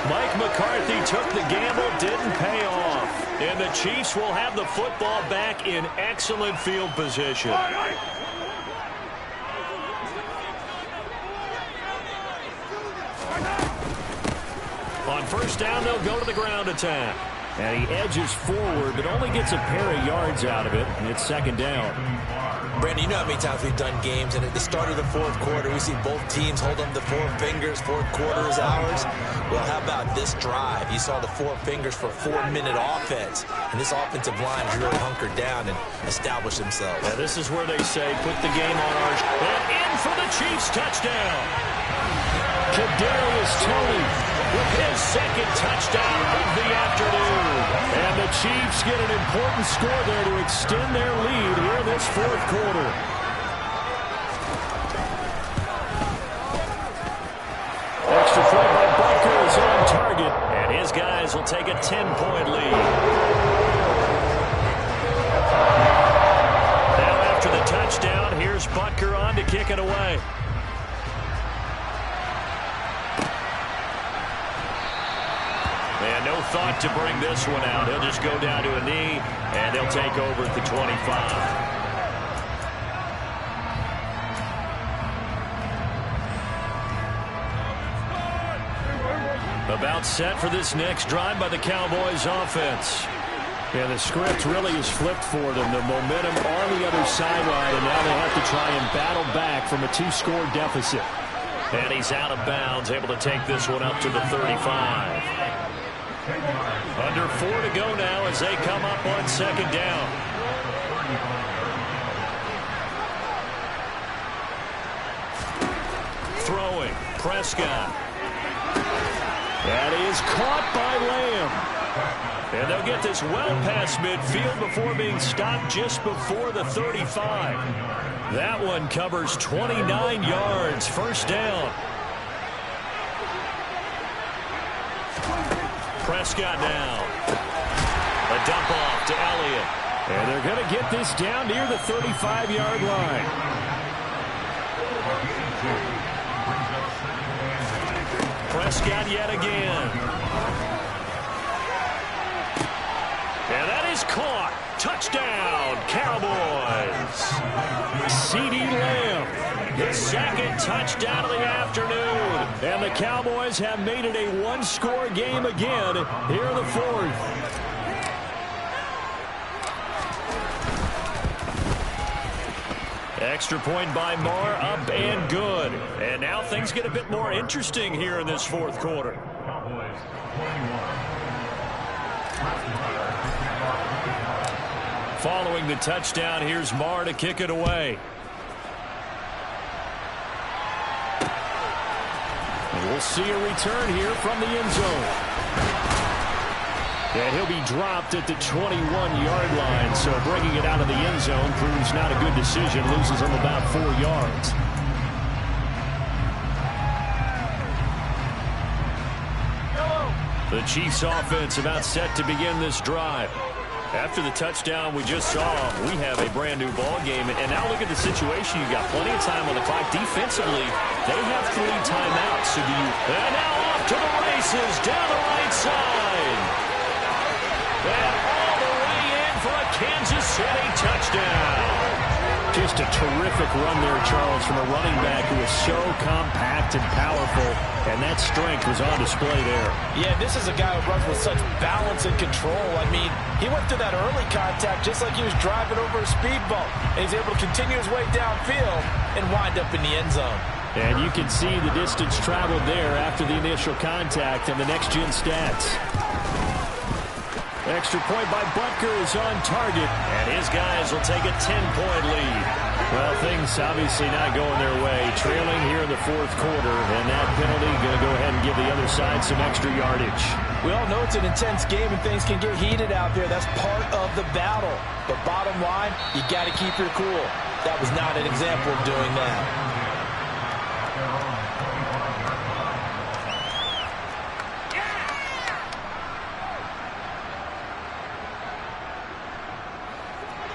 Mike McCarthy took the gamble, didn't pay off. And the Chiefs will have the football back in excellent field position. On 1st down, they'll go to the ground attack. And he edges forward, but only gets a pair of yards out of it. And it's 2nd down. Brandon, you know how many times we've done games, and at the start of the 4th quarter, we see both teams hold up the 4 fingers. 4th quarter is ours. Well, how about this drive? You saw the 4 fingers for 4-minute offense. And this offensive line has really hunkered down and established themselves. Now, this is where they say, put the game on ours. And in for the Chiefs touchdown. Kadarius Toney with his 2nd touchdown of the afternoon. And the Chiefs get an important score there to extend their lead here in this 4th quarter. Extra point by Butker is on target. And his guys will take a 10-point lead. Now after the touchdown, here's Butker on to kick it away. And no thought to bring this one out. He'll just go down to a knee, and they'll take over at the 25. About set for this next drive by the Cowboys offense. And the script really is flipped for them. The momentum on the other sideline, and now they have to try and battle back from a 2-score deficit. And he's out of bounds, able to take this one up to the 35. Under 4 to go now as they come up on 2nd down. Throwing, Prescott. That is caught by Lamb. And they'll get this well past midfield before being stopped just before the 35. That one covers 29 yards, 1st down. Prescott now. A dump off to Elliott. And they're going to get this down near the 35-yard line. Prescott yet again. And that is caught. Touchdown, Cowboys. CeeDee Lamb, his 2nd touchdown of the afternoon. And the Cowboys have made it a 1-score game again here in the 4th. Extra point by Marr, up and good. And now things get a bit more interesting here in this 4th quarter. Following the touchdown, here's Marr to kick it away. And we'll see a return here from the end zone. And he'll be dropped at the 21-yard line, so bringing it out of the end zone proves not a good decision. Loses him about 4 yards. The Chiefs offense about set to begin this drive. After the touchdown we just saw, we have a brand new ball game. And now look at the situation. You got plenty of time on the clock. Defensively, they have 3 timeouts. So and now off to the races down the right side. And all the way in for a Kansas City touchdown. Just a terrific run there, Charles, from a running back who is so compact and powerful, and that strength was on display there. Yeah, this is a guy who runs with such balance and control. I mean, he went through that early contact just like he was driving over a speed bump, and he's able to continue his way downfield and wind up in the end zone. And you can see the distance traveled there after the initial contact and the next-gen stats. Extra point by Butker is on target. And his guys will take a 10-point lead. Well, things obviously not going their way. Trailing here in the 4th quarter. And that penalty going to go ahead and give the other side some extra yardage. We all know it's an intense game and things can get heated out there. That's part of the battle. But bottom line, you got to keep your cool. That was not an example of doing that.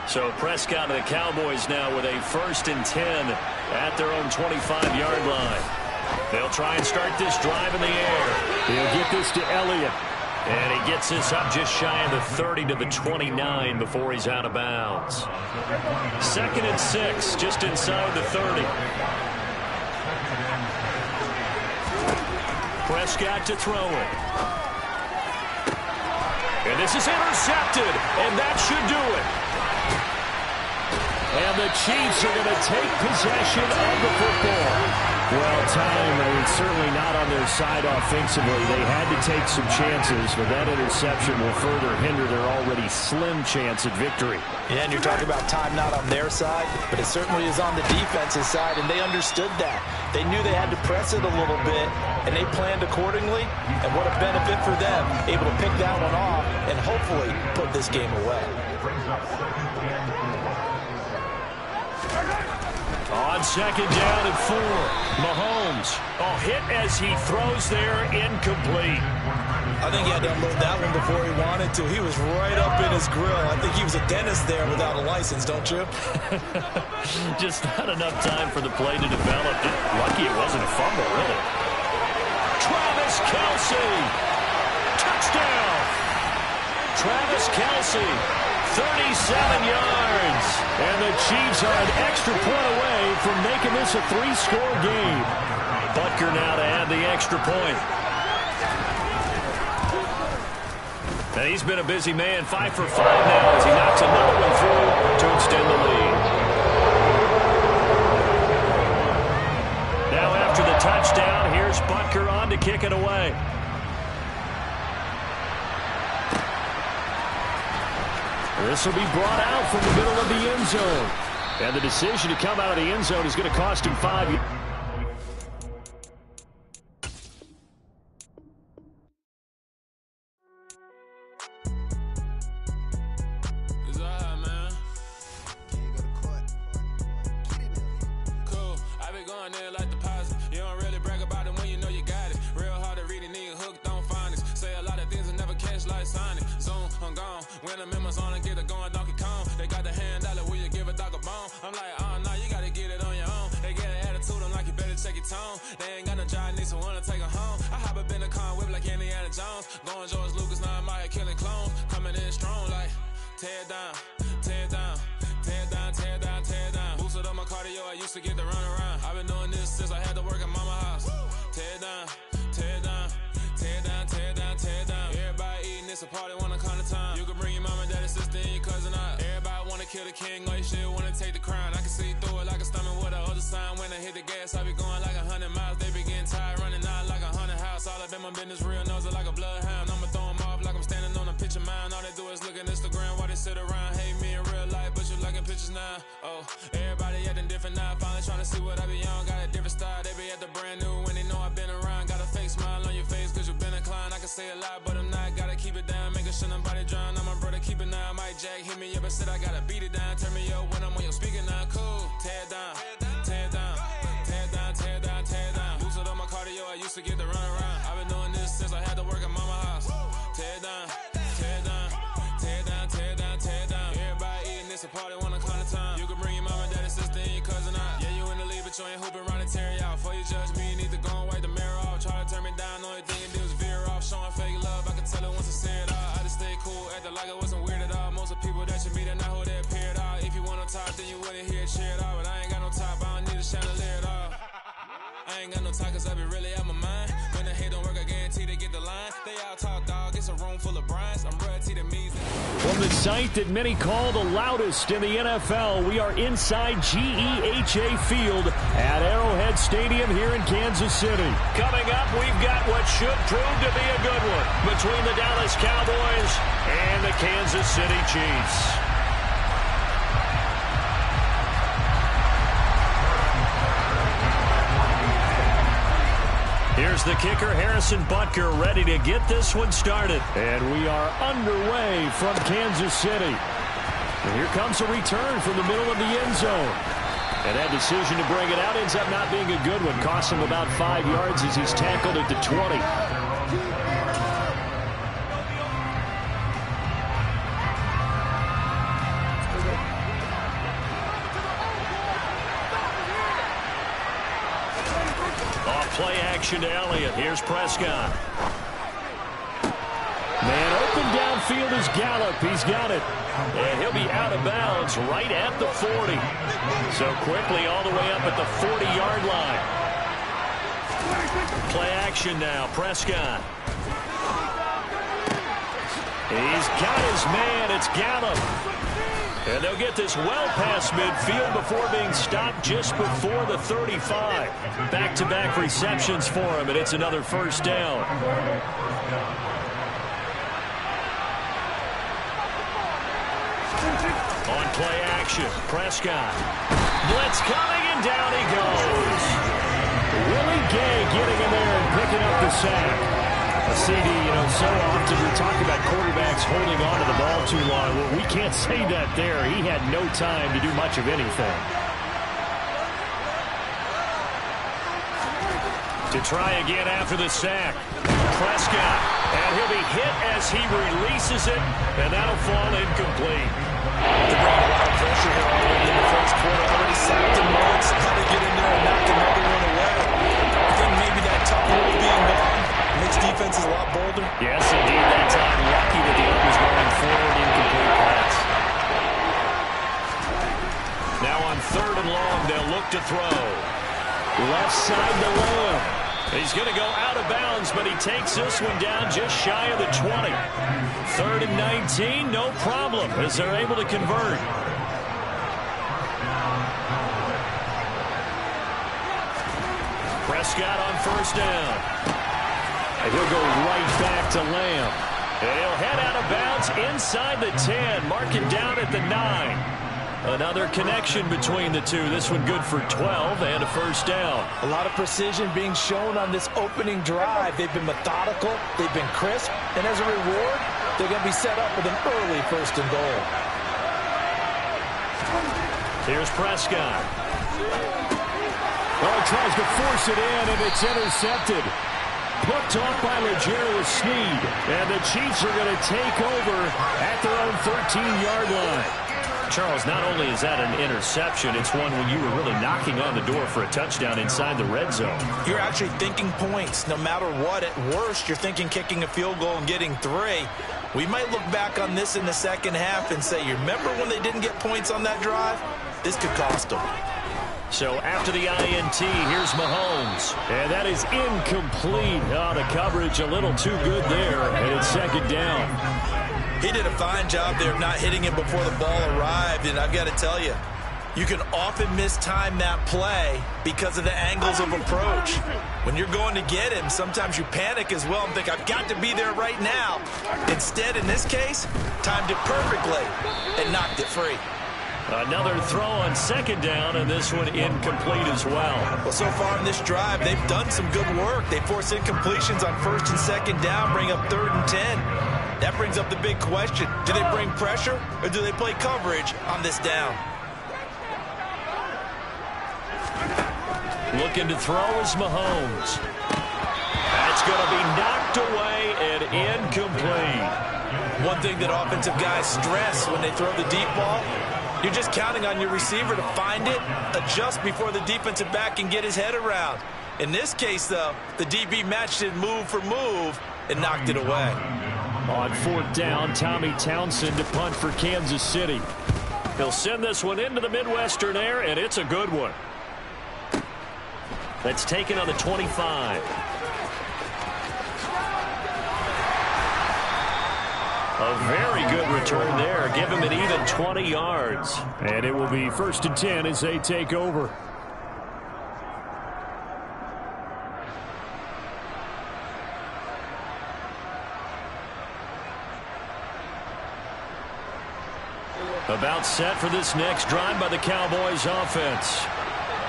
So Prescott and the Cowboys now with a 1st and 10 at their own 25-yard line. They'll try and start this drive in the air. He'll get this to Elliott. And he gets this up just shy of the 30 to the 29 before he's out of bounds. 2nd and 6, just inside the 30. Prescott to throw it. And this is intercepted, and that should do it. And the Chiefs are going to take possession of the football. Well, time is certainly not on their side offensively. They had to take some chances, but that interception will further hinder their already slim chance at victory. Yeah, and you're talking about time not on their side, but it certainly is on the defense's side, and they understood that. They knew they had to press it a little bit, and they planned accordingly, and what a benefit for them, able to pick that one off and hopefully put this game away. On 2nd down and 4, Mahomes. Hit as he throws there, incomplete. I think he had to unload that one before he wanted to. He was right up in his grill. I think he was a dentist there without a license, don't you? Just not enough time for the play to develop. Lucky it wasn't a fumble, really. Travis Kelce. Touchdown. Travis Kelce. 37 yards. And the Chiefs are an extra point away from making this a 3-score game. Butker now to add the extra point. And he's been a busy man, 5 for 5 now as he knocks another one through to extend the lead. Now after the touchdown, here's Butker on to kick it away. This will be brought out from the middle of the end zone. And the decision to come out of the end zone is going to cost him 5 yards. They ain't got no job, need someone to take her home. I hop up in the car, whip like Indiana Jones. Going George Lucas, now I'm out here killing clones. Coming in strong like, tear down, tear down, tear down, tear down, tear down. Boosted up my cardio, I used to get to run around. I've been doing this since I had to work at mama house. Tear down, tear down, tear down, tear down, tear down. Everybody eating, it's a party, one kind of time. You can bring your mama, daddy, sister, and your cousin out. Everybody wanna kill the king, or you shit wanna take the crown. I can see through it like a stomach with a other sign. When I hit the gas, I be going like 100 miles. They be getting tired, running out like 100 house. All up in my business, real nose like a bloodhound. I'ma throw them off like I'm standing on a picture mine. All they do is look at Instagram while they sit around. Hate me in real life, but you liking pictures now. Oh, everybody acting different now. Finally trying to see what I be on. Got a different style, they be at the brand new when they know I've been around. Got a fake smile on your face cause you been inclined. I can say a lot, but I'm not. Gotta keep it down, making sure nobody drown. I'm my brother, keep it now. Mike Jack hit me up and said I gotta beat it down. Turn me up when I'm on your speaker now. Cool, tear down, tear down, tear down, tear down, tear down. Boosted up my cardio, I used to get to run around. I've been doing this since I had to work at mama house. Tear down, tear down, tear down, tear down. hard, then you wouldn't hear it cheer at all. But I ain't got no top, I don't need a chandelier at all. I ain't got no talk, cause I be really out my mind. When the hate don't work, I guarantee they get the line. They all talk, dog, it's a room full of Bryans. I'm royalty to me. From the site that many call the loudest in the NFL, we are inside GEHA Field at Arrowhead Stadium here in Kansas City. Coming up, we've got what should prove to be a good one between the Dallas Cowboys and the Kansas City Chiefs. Here's the kicker, Harrison Butker, ready to get this one started. And we are underway from Kansas City. And here comes a return from the middle of the end zone. And that decision to bring it out ends up not being a good one. Costs him about 5 yards as he's tackled at the 20. Play action to Elliott. Here's Prescott. Man open downfield is Gallup. He's got it. And he'll be out of bounds right at the 40. So quickly all the way up at the 40-yard line. Play action now. Prescott. He's got his man. It's Gallup. And they'll get this well past midfield before being stopped just before the 35. Back-to-back receptions for him, and it's another first down. On play action, Prescott. Blitz coming, and down he goes. Willie Gay getting in there and picking up the sack. CD, so often we talk about quarterbacks holding on to the ball too long. Well, we can't say that there. He had no time to do much of anything. To try again after the sack. Prescott. And he'll be hit as he releases it, and that'll fall incomplete. They're bringing a lot of pressure here already in the first quarter. Already sacked him once. Got to get in there and knock another one away. I think maybe that tough rule being gone makes defenses a lot bolder. Yes, indeed. That time, lucky that the was going forward, incomplete pass. Now on 3rd and long, they'll look to throw. Left side to Lamb. He's going to go out of bounds, but he takes this one down just shy of the 20. 3rd and 19, no problem, as they're able to convert. Prescott on 1st down. And he'll go right back to Lamb. And he'll head out of bounds inside the 10, marking down at the 9. Another connection between the two. This one good for 12 and a first down. A lot of precision being shown on this opening drive. They've been methodical. They've been crisp. And as a reward, they're going to be set up with an early 1st and goal. Here's Prescott. Oh, tries to force it in, and it's intercepted. Put off by L'Jarius Sneed. And the Chiefs are going to take over at their own 13-yard line. Charles, not only is that an interception, it's one when you were really knocking on the door for a touchdown inside the red zone. You're actually thinking points no matter what. At worst, you're thinking kicking a field goal and getting 3. We might look back on this in the second half and say, you remember when they didn't get points on that drive? This could cost them. So after the INT, here's Mahomes. And that is incomplete. Oh, the coverage a little too good there, and it's 2nd down. He did a fine job there of not hitting him before the ball arrived, and I've got to tell you, you can often mistime that play because of the angles of approach. When you're going to get him, sometimes you panic as well and think, I've got to be there right now. Instead, in this case, timed it perfectly and knocked it free. Another throw on 2nd down, and this one incomplete as well. Well, so far in this drive, they've done some good work. They force incompletions on 1st and 2nd down, bring up 3rd and 10. That brings up the big question. Do they bring pressure, or do they play coverage on this down? Looking to throw is Mahomes. That's going to be knocked away and incomplete. One thing that offensive guys stress when they throw the deep ball, you're just counting on your receiver to find it, adjust before the defensive back can get his head around. In this case, though, the DB matched it move for move and knocked it away. On 4th down, Tommy Townsend to punt for Kansas City. He'll send this one into the Midwestern air, and it's a good one. That's taken on the 25. A very good return there. Give him an even 20 yards. And it will be 1st and 10 as they take over. About set for this next drive by the Cowboys offense.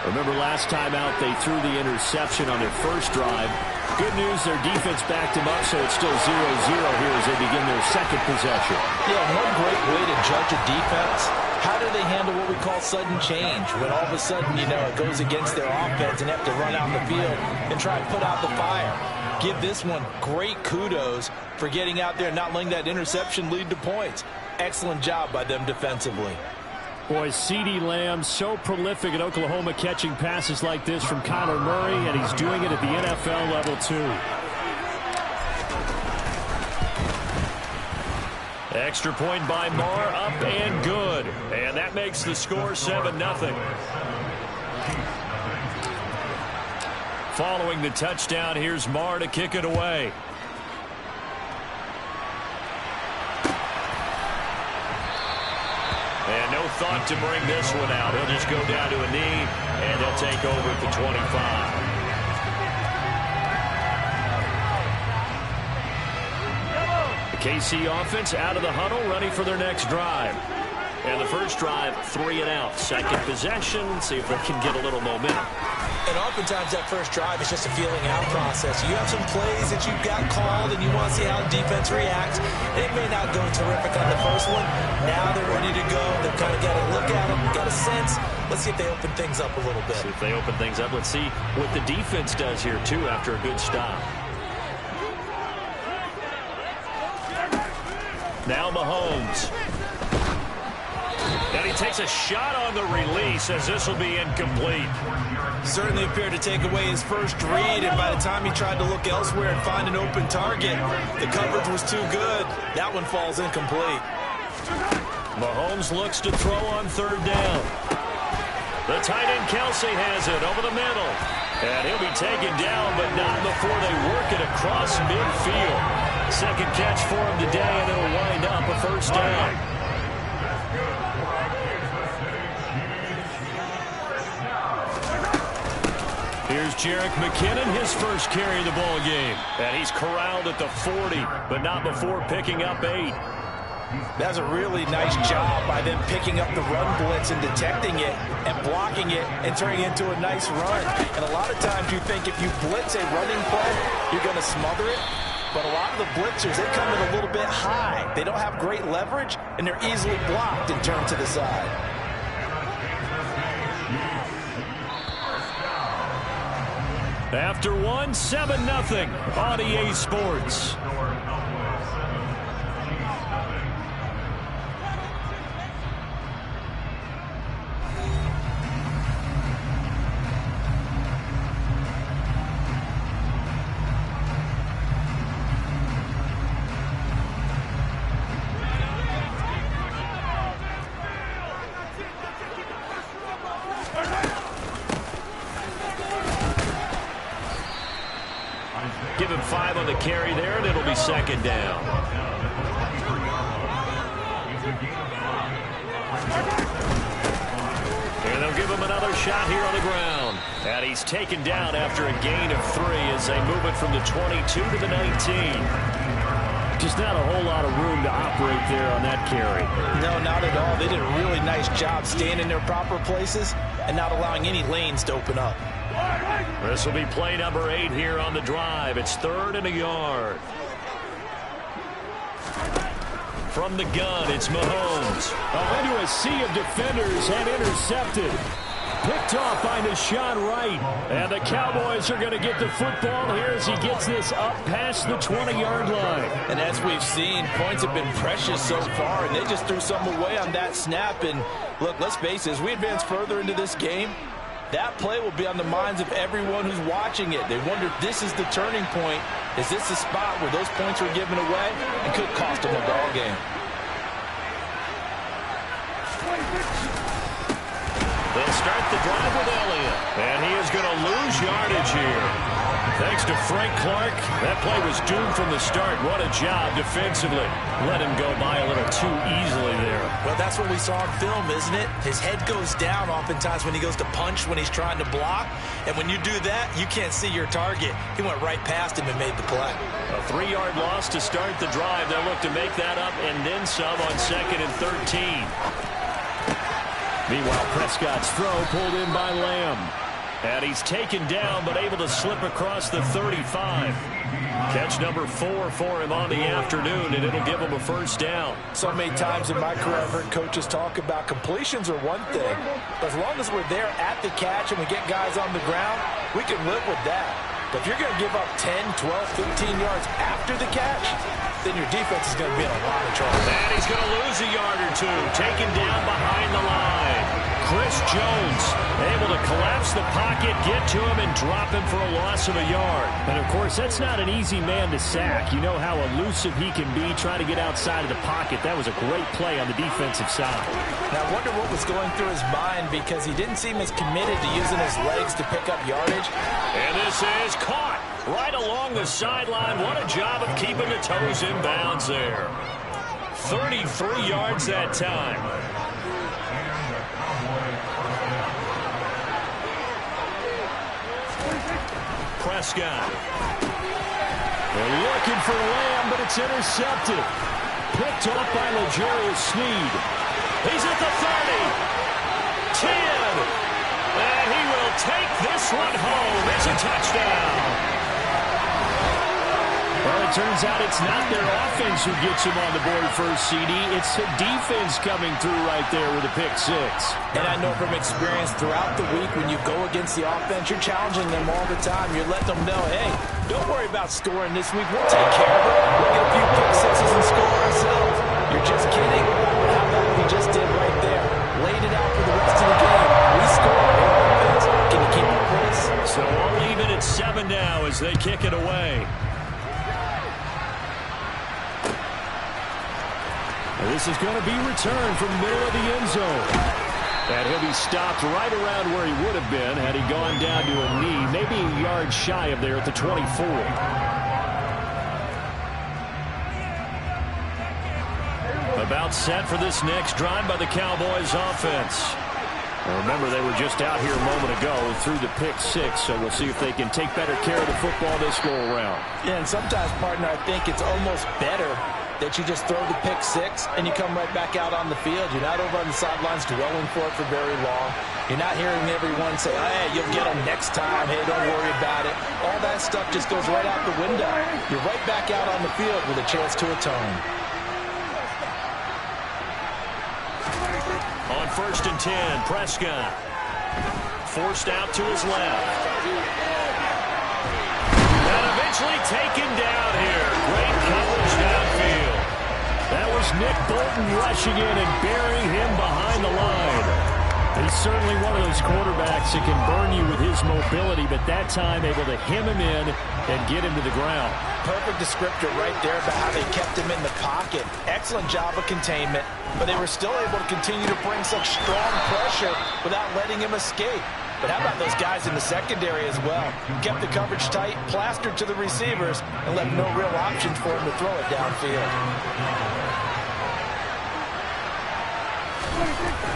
Remember last time out they threw the interception on their first drive. Good news, their defense backed them up, so it's still 0-0 here as they begin their second possession. Yeah, one great way to judge a defense, how do they handle what we call sudden change? When all of a sudden, you know, it goes against their offense and they have to run out the field and try and put out the fire. Give this one great kudos for getting out there and not letting that interception lead to points. Excellent job by them defensively. Boy, CeeDee Lamb so prolific at Oklahoma catching passes like this from Kyler Murray, and he's doing it at the NFL level too. Extra point by Marr, up and good. And that makes the score 7-0. Following the touchdown, here's Marr to kick it away. And no thought to bring this one out. He'll just go down to a knee, and they'll take over at the 25. The KC offense out of the huddle, ready for their next drive. And the first drive, 3 and out. Second possession, see if they can get a little momentum. And oftentimes that first drive is just a feeling out process. You have some plays that you've got called and you want to see how the defense reacts. It may not go terrific on the first one. Now they're ready to go. They've kind of got to look at them, got a sense. Let's see if they open things up a little bit. See if they open things up. Let's see what the defense does here, too, after a good stop. Now Mahomes. And he takes a shot on the release as this will be incomplete. Certainly appeared to take away his first read, and by the time he tried to look elsewhere and find an open target, the coverage was too good. That one falls incomplete. Mahomes looks to throw on third down. The tight end Kelsey has it over the middle. And he'll be taken down, but not before they work it across midfield. Second catch for him today, and it'll wind up a first down. Here's Jerick McKinnon, his first carry of the ball game. And he's corralled at the 40, but not before picking up 8. That's a really nice job by them picking up the run blitz and detecting it and blocking it and turning it into a nice run. And a lot of times you think if you blitz a running play, you're going to smother it. But a lot of the blitzers, they come in a little bit high. They don't have great leverage, and they're easily blocked and turned to the side. After 1, 7-0 on EA Sports. Give him 5 on the carry there, and it'll be second down. And they'll give him another shot here on the ground. And he's taken down after a gain of 3 as they move it from the 22 to the 19. Just not a whole lot of room to operate there on that carry. No, not at all. They did a really nice job staying in their proper places and not allowing any lanes to open up. This will be play number 8 here on the drive. It's 3rd and a yard. From the gun, it's Mahomes. Into a sea of defenders and intercepted. Picked off by Deshaun Wright. And the Cowboys are going to get the football here as he gets this up past the 20-yard line. And as we've seen, points have been precious so far, and they just threw some away on that snap. And look, let's face it, as we advance further into this game, that play will be on the minds of everyone who's watching it. They wonder if this is the turning point. Is this the spot where those points were given away and could cost them a ball game? They'll start the drive with Elliott. And he is going to lose yardage here. Thanks to Frank Clark, that play was doomed from the start. What a job defensively. Let him go by a little too easily there. Well, that's what we saw on film, isn't it? His head goes down oftentimes when he goes to punch, when he's trying to block. And when you do that, you can't see your target. He went right past him and made the play. A 3-yard loss to start the drive. They'll look to make that up and then some on 2nd and 13. Meanwhile, Prescott's throw pulled in by Lamb. And he's taken down, but able to slip across the 35. Catch number 4 for him on the afternoon, and it'll give him a first down. So many times in my career I've heard coaches talk about completions are one thing. But as long as we're there at the catch and we get guys on the ground, we can live with that. But if you're going to give up 10, 12, 15 yards after the catch, then your defense is going to be in a lot of trouble. And he's going to lose a yard or two, taken down behind the line. Chris Jones able to collapse the pocket, get to him, and drop him for a loss of a yard. And, of course, that's not an easy man to sack. You know how elusive he can be trying to get outside of the pocket. That was a great play on the defensive side. Now, I wonder what was going through his mind because he didn't seem as committed to using his legs to pick up yardage. And this is caught right along the sideline. What a job of keeping the toes in bounds there. 33 yards that time. Prescott. They're looking for Lamb, but it's intercepted. Picked off by L'Jarius Sneed. He's at the 30. 10. And he will take this one home. It's a touchdown. Well, it turns out it's not their offense who gets him on the board first, CD. It's the defense coming through right there with a pick 6. And I know from experience throughout the week when you go against the offense, you're challenging them all the time. You're letting them know, hey, don't worry about scoring this week. We'll take care of it. We'll get a few pick 6s and score ourselves. You're just kidding. How about what we just did right there? Laid it out for the rest of the game. We scored on offense. Can you keep up with us? So we'll leave it at 7 now as they kick it away. This is going to be returned from the middle of the end zone. And he'll be stopped right around where he would have been had he gone down to a knee, maybe a yard shy of there at the 24. About set for this next drive by the Cowboys offense. Now remember, they were just out here a moment ago through the pick 6, so we'll see if they can take better care of the football this go around. Yeah, and sometimes, partner, I think it's almost better that you just throw the pick 6 and you come right back out on the field. You're not over on the sidelines dwelling for it for very long. You're not hearing everyone say, hey, you'll get them next time. Hey, don't worry about it. All that stuff just goes right out the window. You're right back out on the field with a chance to atone. On 1st and 10, Prescott. Forced out to his left. And eventually taken down here. Great coverage downfield. That was Nick Bolton rushing in and burying him behind the line. He's certainly one of those quarterbacks that can burn you with his mobility, but that time able to hem him in and get him to the ground. Perfect descriptor right there about how they kept him in the pocket. Excellent job of containment, but they were still able to continue to bring such strong pressure without letting him escape. But how about those guys in the secondary as well? Kept the coverage tight, plastered to the receivers, and left no real options for him to throw it downfield.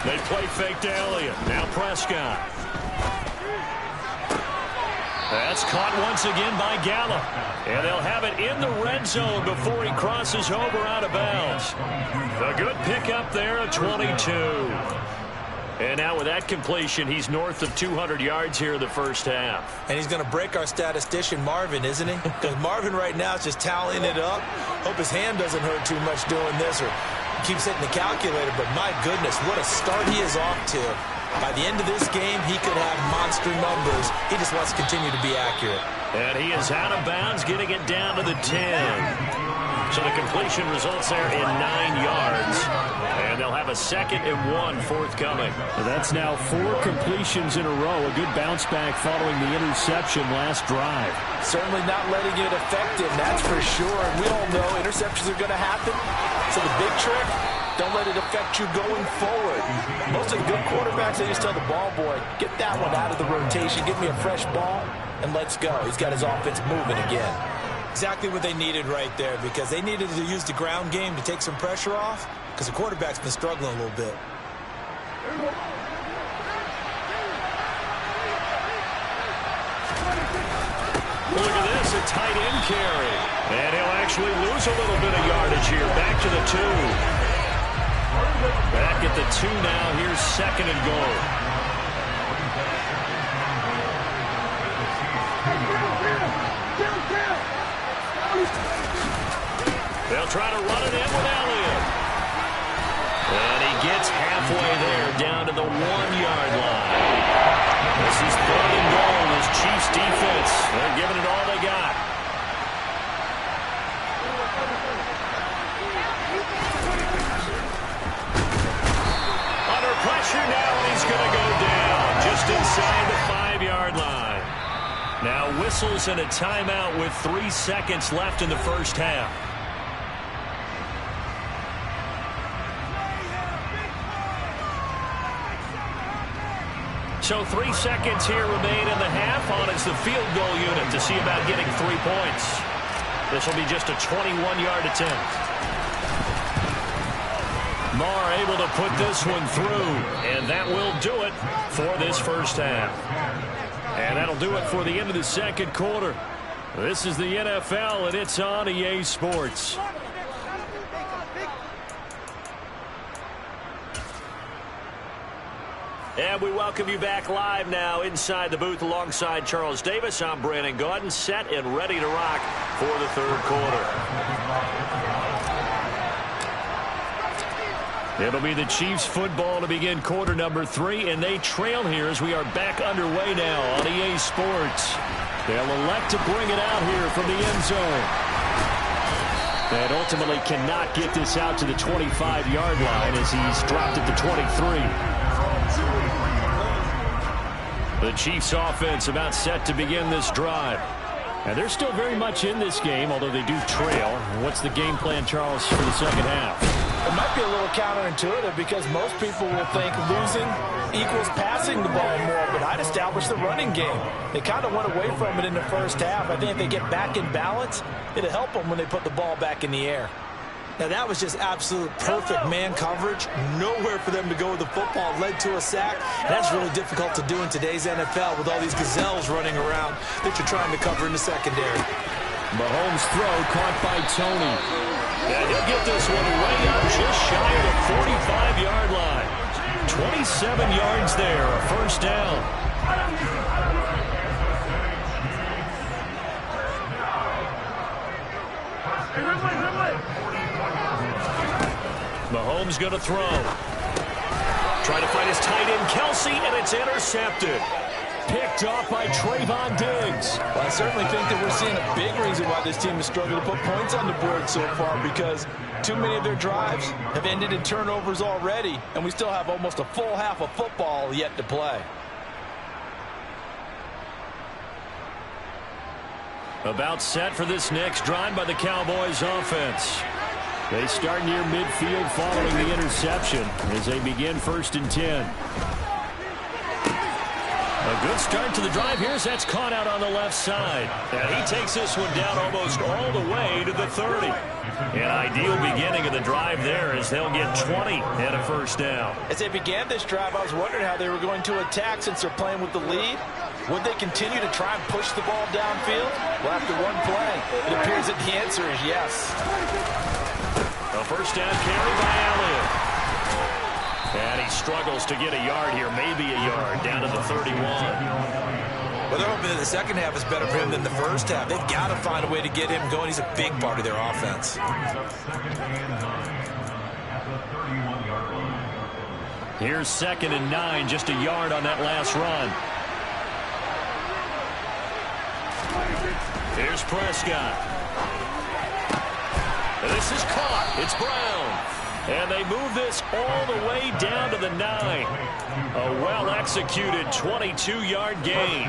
They play fake to Elliott. Now Prescott. That's caught once again by Gallup. And they'll have it in the red zone before he crosses over out of bounds. A good pickup there at 22. And now with that completion, he's north of 200 yards here in the first half. And he's going to break our statistician, Marvin, isn't he? Because Marvin right now is just tallying it up. Hope his hand doesn't hurt too much doing this or keeps hitting the calculator. But my goodness, what a start he is off to. By the end of this game, he could have monster numbers. He just wants to continue to be accurate. And he is out of bounds, getting it down to the 10. So the completion results there in 9 yards. And they'll have a 2nd and 1 forthcoming. Well, that's now 4 completions in a row. A good bounce back following the interception last drive. Certainly not letting it affect him, that's for sure. And we all know interceptions are going to happen. So the big trick, don't let it affect you going forward. Most of the good quarterbacks, they just tell the ball boy, get that one out of the rotation, give me a fresh ball, and let's go. He's got his offense moving again. Exactly what they needed right there, because they needed to use the ground game to take some pressure off, because the quarterback's been struggling a little bit. Look at this, a tight end carry. And he'll actually lose a little bit of yardage here. Back to the 2. Back at the 2 now. Here's 2nd and goal. They'll try to run it in with Elliott. And he gets halfway there, down to the 1-yard line. This is 3rd and goal. This Chiefs defense, they're giving it all they got. Under pressure now, and he's going to go down just inside the 5-yard line. Now whistles and a timeout with 3 seconds left in the first half. So 3 seconds here remain in the half. On is the field goal unit to see about getting 3 points. This will be just a 21-yard attempt. Marr able to put this one through, and that will do it for this first half. And that'll do it for the end of the second quarter. This is the NFL, and it's on EA Sports. And we welcome you back live now inside the booth alongside Charles Davis. I'm Brandon Gaudin, set and ready to rock for the third quarter. It'll be the Chiefs football to begin quarter number 3, and they trail here as we are back underway now on EA Sports. They'll elect to bring it out here from the end zone. And ultimately cannot get this out to the 25-yard line as he's dropped at the 23. The Chiefs offense about set to begin this drive. And they're still very much in this game, although they do trail. What's the game plan, Charles, for the second half? It might be a little counterintuitive because most people will think losing equals passing the ball more, but I'd establish the running game. They kind of went away from it in the first half. I think if they get back in balance, it'll help them when they put the ball back in the air. Now, that was just absolute perfect man coverage. Nowhere for them to go with the football. Led to a sack. And that's really difficult to do in today's NFL with all these gazelles running around that you're trying to cover in the secondary. Mahomes' throw caught by Tony. And he'll get this one way up just shy of the 45-yard line. 27 yards there, a first down. Mahomes going to throw. Trying to find his tight end, Kelsey, and it's intercepted. Picked off by Trayvon Diggs. Well, I certainly think that we're seeing a big reason why this team has struggled to put points on the board so far, because too many of their drives have ended in turnovers already, and we still have almost a full half of football yet to play. About set for this next drive by the Cowboys offense. They start near midfield following the interception as they begin 1st and 10. A good start to the drive here as that's caught out on the left side. And he takes this one down almost all the way to the 30. An ideal beginning of the drive there as they'll get 20 and a first down. As they began this drive, I was wondering how they were going to attack since they're playing with the lead. Would they continue to try and push the ball downfield? Well, after one play, it appears that the answer is yes. A first down carry by Elliott. And he struggles to get a yard here, maybe a yard, down to the 31. Well, they're hoping that the second half is better for him than the first half. They've got to find a way to get him going. He's a big part of their offense. Here's 2nd and 9, just a yard on that last run. Here's Prescott. And this is caught. It's Brown. And they move this all the way down to the 9. A well-executed 22-yard gain.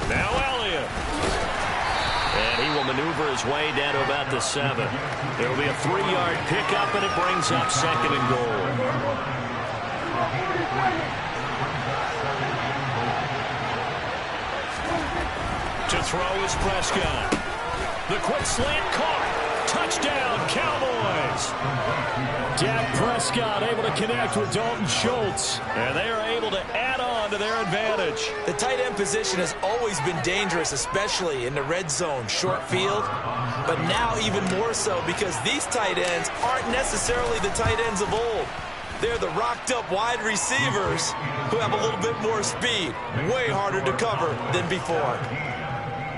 Now Elliott. And he will maneuver his way down to about the 7. It'll be a 3-yard pickup, and it brings up 2nd and goal. To throw is Prescott. The quick slant caught. Touchdown, Cowboys. Dak Prescott able to connect with Dalton Schultz. And they are able to add on to their advantage. The tight end position has always been dangerous, especially in the red zone, short field. But now even more so because these tight ends aren't necessarily the tight ends of old. They're the rocked-up wide receivers who have a little bit more speed. Way harder to cover than before.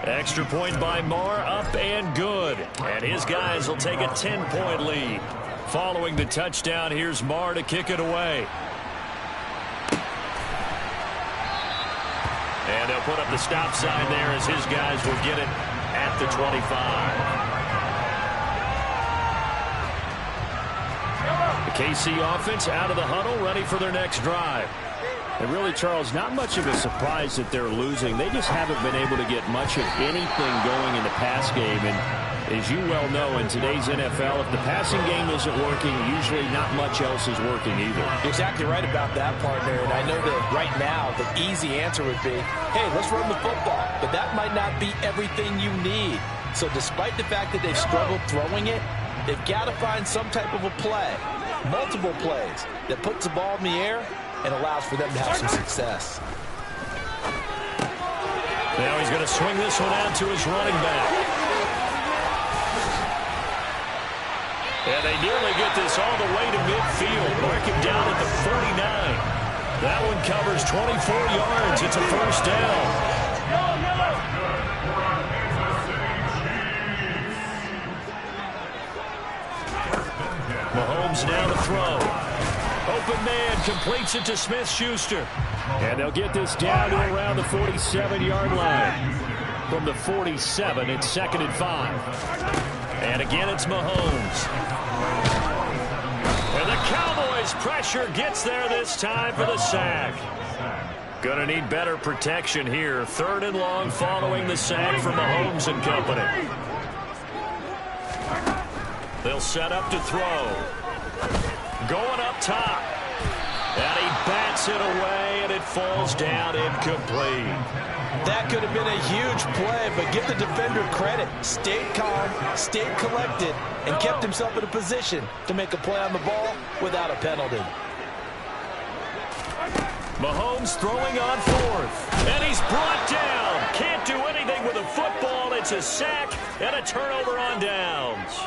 Extra point by Marr, up and good. And his guys will take a 10-point lead. Following the touchdown, here's Marr to kick it away. And they'll put up the stop sign there as his guys will get it at the 25. The KC offense out of the huddle, ready for their next drive. And really, Charles, not much of a surprise that they're losing. They just haven't been able to get much of anything going in the pass game. And as you well know, in today's NFL, if the passing game isn't working, usually not much else is working either. You're exactly right about that, partner. And I know that right now the easy answer would be, hey, let's run the football. But that might not be everything you need. So despite the fact that they've struggled throwing it, they've got to find some type of a play, multiple plays, that puts the ball in the air and allows for them to have some success. Now he's going to swing this one out to his running back. And they nearly get this all the way to midfield. Mark him down at the 49. That one covers 24 yards. It's a first down. Mahomes now to throw. Open man completes it to Smith-Schuster. And they'll get this down to around the 47-yard line. From the 47, it's 2nd and 5. And again, it's Mahomes. And the Cowboys' pressure gets there this time for the sack. Gonna need better protection here. 3rd and long following the sack from Mahomes and company. They'll set up to throw. Going up top. And he bats it away, and it falls down incomplete. That could have been a huge play, but give the defender credit. Stayed calm, stayed collected, and kept himself in a position to make a play on the ball without a penalty. Mahomes throwing on 4th. And he's brought down. Can't do anything with a football. It's a sack and a turnover on downs.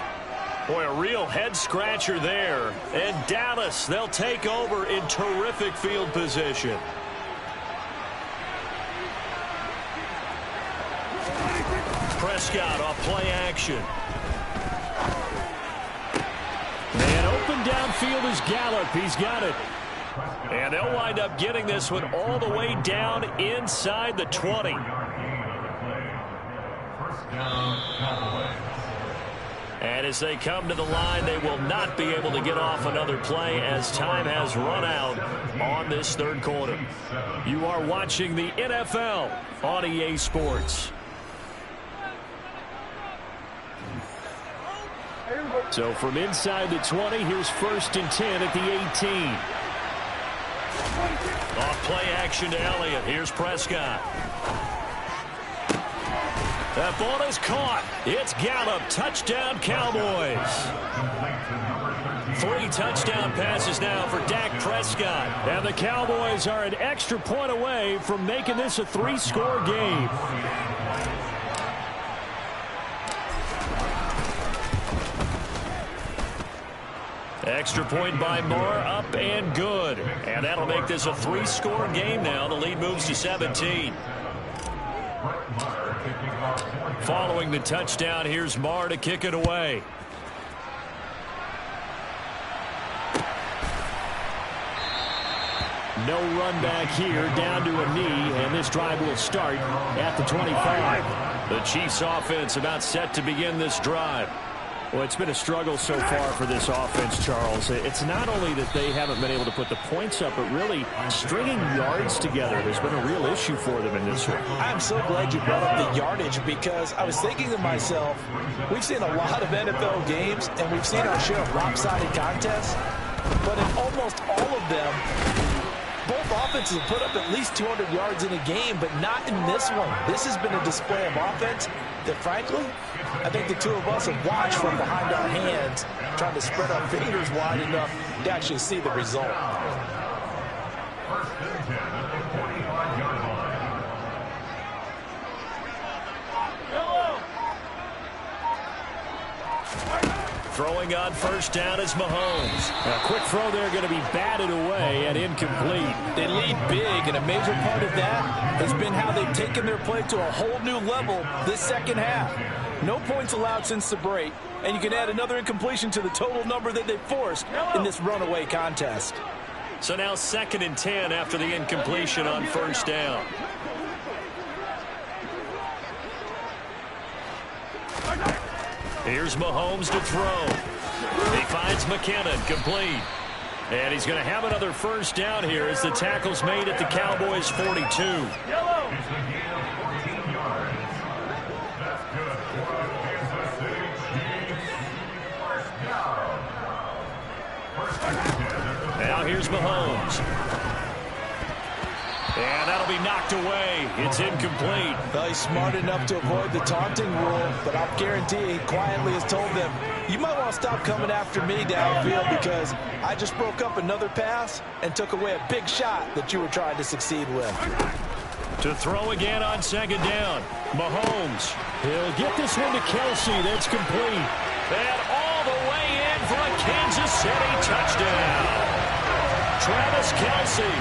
Boy, a real head-scratcher there. And Dallas, they'll take over in terrific field position. Prescott off play action. Man open downfield is Gallup. He's got it. And they'll wind up getting this one all the way down inside the 20. And as they come to the line, they will not be able to get off another play as time has run out on this 3rd quarter. You are watching the NFL on EA Sports. So from inside the 20, here's 1st and 10 at the 18. Off play action to Elliott. Here's Prescott. That ball is caught. It's Gallup. Touchdown, Cowboys. 3 touchdown passes now for Dak Prescott. And the Cowboys are an extra point away from making this a 3-score game. Extra point by Marr, up and good. And that'll make this a 3-score game now. The lead moves to 17. Following the touchdown, here's Marr to kick it away. No run back here, down to a knee, and this drive will start at the 25. The Chiefs offense about set to begin this drive. Well, it's been a struggle so far for this offense, Charles. It's not only that they haven't been able to put the points up, but really stringing yards together has been a real issue for them in this one. I'm so glad you brought up the yardage, because I was thinking to myself, we've seen a lot of NFL games, and we've seen our share of lopsided contests, but in almost all of them, both offenses have put up at least 200 yards in a game, but not in this one. This has been a display of offense that, frankly, I think the two of us have watched from behind our hands, trying to spread our fingers wide enough to actually see the result. First and 10 at the 45-yard line. Throwing on first down is Mahomes. A quick throw there going to be batted away and incomplete. They lead big, and a major part of that has been how they've taken their play to a whole new level this second half. No points allowed since the break, and you can add another incompletion to the total number that they forced in this runaway contest. So now 2nd and 10 after the incompletion on first down. Here's Mahomes to throw. He finds McKinnon, complete. And he's going to have another first down here as the tackle's made at the Cowboys' 42. It's a gain of 14 yards. That's good for the Kansas City Chiefs. First down. First and 10 at the Now here's Mahomes. And that'll be knocked away. It's incomplete. Well, he's smart enough to avoid the taunting rule, but I'll guarantee he quietly has told them, you might want to stop coming after me downfield, because I just broke up another pass and took away a big shot that you were trying to succeed with. To throw again on 2nd down. Mahomes. He'll get this one to Kelsey. That's complete. And all the way in for a Kansas City touchdown. Travis Kelsey.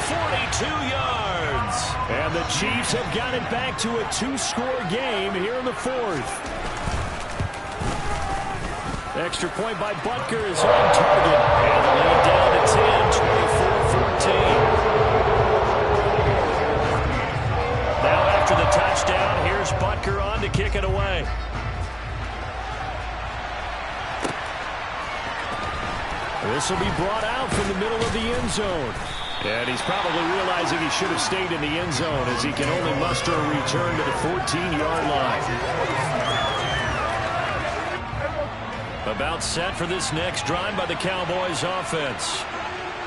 42 yards. And the Chiefs have got it back to a 2-score game here in the 4th. Extra point by Butker is on target. And the lead down to 10, 24-14. Now after the touchdown, here's Butker on to kick it away. This will be brought out from the middle of the end zone. And he's probably realizing he should have stayed in the end zone, as he can only muster a return to the 14-yard line. About set for this next drive by the Cowboys offense.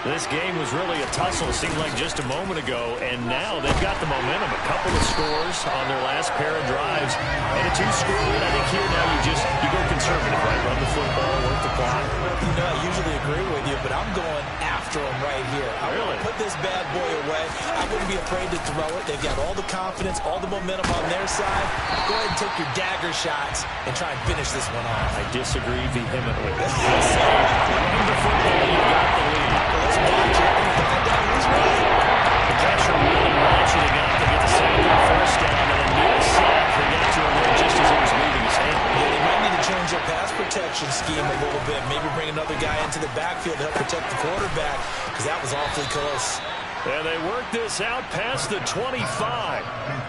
This game was really a tussle, seemed like just a moment ago, and now they've got the momentum. A couple of scores on their last pair of drives, and a 2-score lead. I think here now you go conservative, right? Run the football, work the clock. You know, I usually agree with you, but I'm going after him right here. I really want to put this bad boy away. I wouldn't be afraid to throw it. They've got all the confidence, all the momentum on their side. Go ahead and take your dagger shots and try and finish this one off. I disagree vehemently. Running the football, you got the lead. Let's watch it and find out who's right. The pressure really ratcheting up to get the second and first down, and a near sack they got to him there just as he was leaving his hand. Yeah, they might need to change their pass protection scheme a little bit. Maybe bring another guy into the backfield to help protect the quarterback, because that was awfully close. And they work this out past the 25.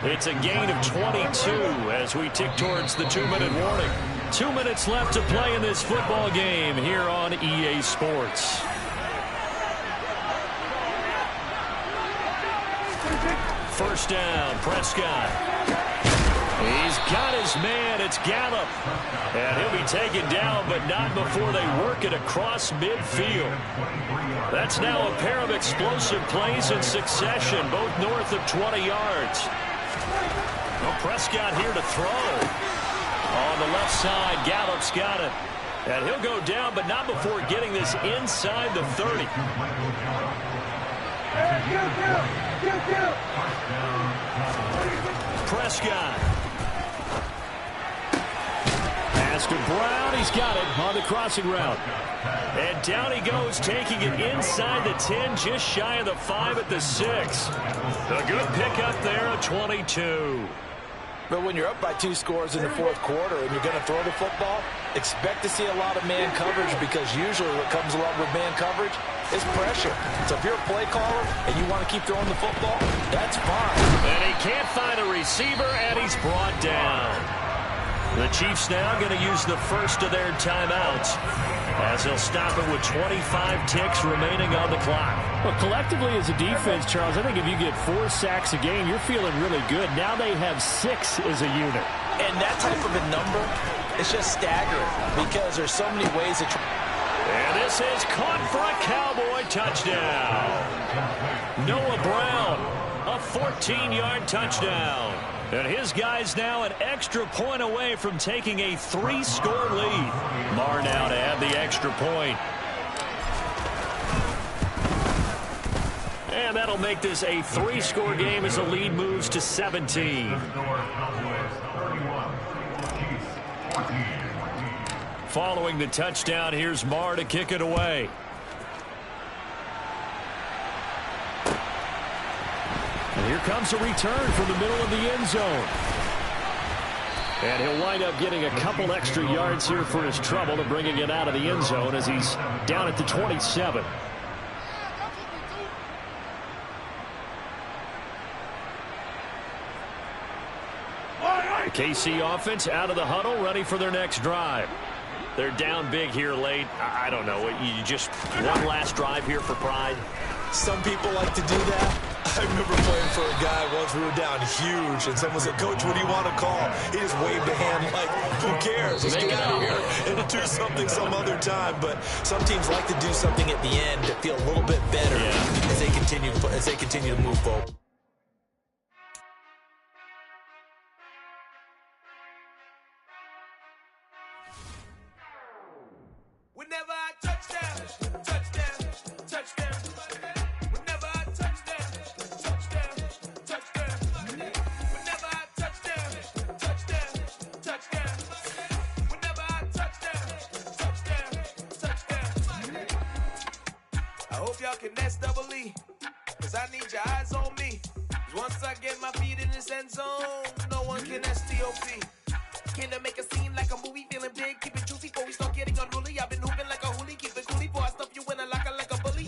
It's a gain of 22 as we tick towards the 2-minute warning. 2 minutes left to play in this football game here on EA Sports. First down, Prescott. He's got his man. It's Gallup. And he'll be taken down, but not before they work it across midfield. That's now a pair of explosive plays in succession, both north of 20 yards. Well, Prescott here to throw. On the left side, Gallup's got it. And he'll go down, but not before getting this inside the 30. Prescott. Pass to Brown. He's got it on the crossing route. And down he goes, taking it inside the 10, just shy of the 5 at the 6. A good pickup there, a 22. But when you're up by 2 scores in the fourth quarter and you're going to throw the football, expect to see a lot of man coverage, because usually what comes along with man coverage is pressure. So if you're a play caller and you want to keep throwing the football, that's fine. And he can't find a receiver, and he's brought down. The Chiefs now going to use the first of their timeouts, as they'll stop it with 25 ticks remaining on the clock. Well, collectively as a defense, Charles, I think if you get 4 sacks a game, you're feeling really good. Now they have 6 as a unit. And that type of a number is just staggering, because there's so many ways to try. And this is caught for a Cowboy touchdown. Noah Brown, a 14-yard touchdown. And his guys now an extra point away from taking a 3-score lead. Marr now to add the extra point. And that'll make this a 3-score game as the lead moves to 17. Following the touchdown, here's Marr to kick it away. And here comes a return from the middle of the end zone. And he'll wind up getting a couple extra yards here for his trouble to bringing it out of the end zone as he's down at the 27. The KC offense out of the huddle, ready for their next drive. They're down big here late. I don't know. You just one last drive here for pride. Some people like to do that. I remember playing for a guy once. We were down huge, and someone said, "Coach, what do you want to call?" He just waved a hand like, "Who cares? Let's get out of here and do something some other time." But some teams like to do something at the end to feel a little bit better as they continue to move forward. Whenever I touchdown, touchdown, touchdown. Whenever I touchdown, touchdown, touchdown. Whenever I touchdown, touchdown, touchdown. Whenever I touchdown, touchdown, touchdown. I hope y'all can nest double E, cause I need your eyes on me. Cause once I get my feet in this end zone, no one can STOP. Can I make a scene like a movie, feeling big, keep it juicy before we start getting unruly. I've been hooping like a hoolie, keep it coolie before I stuff you in a locker like a bully.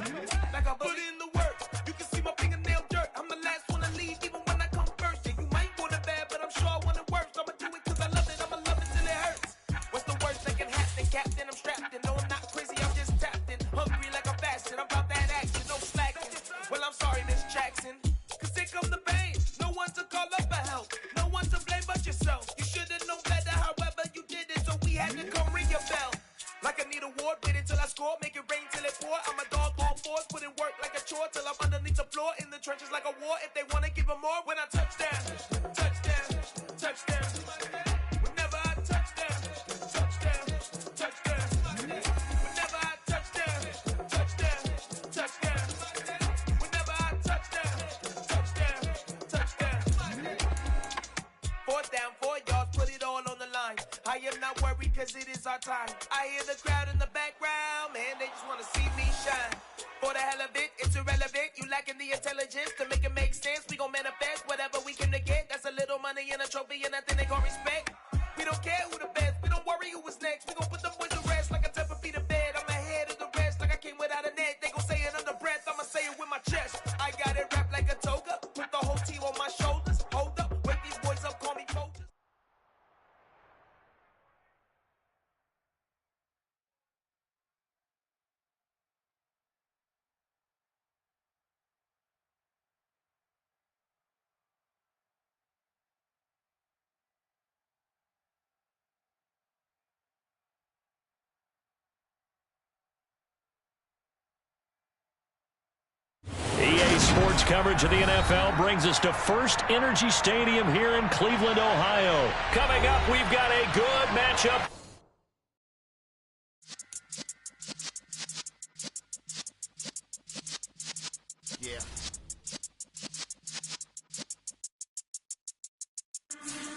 Like a bully in the work, you can see my fingernail dirt. I'm the last one to leave, even when I come first. Yeah, you might want it bad, but I'm sure I want it worse. I'ma do it cause I love it, I'ma love it till it hurts. What's the worst that can happen, Captain? I'm strapped in, no I'm not crazy, I'm just tapped in. Hungry like I'm fasting, I'm about that action, no slacking. Well, I'm sorry, Miss Jackson, cause here come the pain. No one to call up for help, no one to blame but yourself. You should've known better, however you did it, so we had to come ring your bell. Like I need a ward, wait until I score, make it rain till it pour. I'm a dog on fours, put in work like a chore till I'm underneath the floor, in the trenches like a war. If they wanna give them more, when I touchdown, touchdown, touchdown. Whenever I touchdown, touchdown, touchdown. Whenever I touchdown, touchdown, touchdown. Whenever I touchdown, touchdown, touchdown. 4th down, 4 yards, put it all on the line. I am not worried cause it is our time. I hear the crowd in the background, man, they just wanna see me shine. For the hell of it, it's irrelevant. You lacking the intelligence to make it make sense. We gon' manifest whatever we came to get. That's a little money and a trophy and nothing they call respect. We don't care who the best, we don't worry who was next. We gon' put the boys to rest like a temper feet of bed. I'm ahead of the rest like I came without a net. They gon' say it under breath, I'ma say it with my chest. I got it wrapped like a toga, put the whole team on my shoulders. Hold up, wake these boys up, call me Folgers. EA Sports coverage of the NFL brings us to First Energy Stadium here in Cleveland, Ohio. Coming up, we've got a good matchup. Yeah.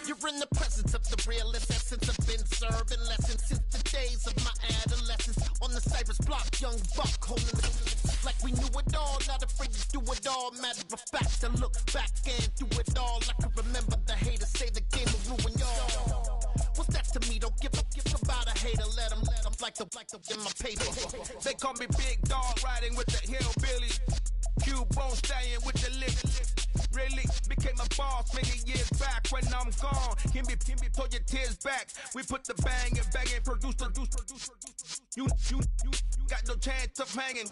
You're in the presence of the realest essence. I've been serving lessons since the days of my adolescence. On the Cypress block, young buck holding the like we knew it all, not afraid to do it all. Matter of fact, I look back and do it all. I can remember the haters say the game the in my paper. They call me Big Dog, riding with the hillbilly. Q-Bone stallion with the lick. Really became a boss many years back. When I'm gone, Kimby, pull your tears back. We put the bang and produce. You got no chance of hanging.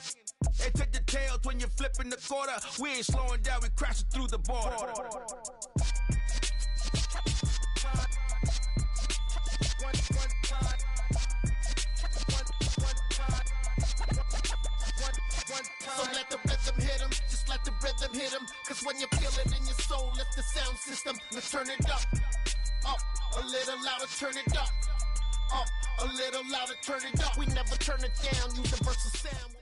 They take the tails when you're flipping the quarter. We ain't slowing down, we crashing through the border. So let the rhythm hit him, just let the rhythm hit him. Cause when you feel it in your soul, lift the sound system. Let's turn it up, a little louder, turn it up, a little louder, turn it up. We never turn it down, universal sound.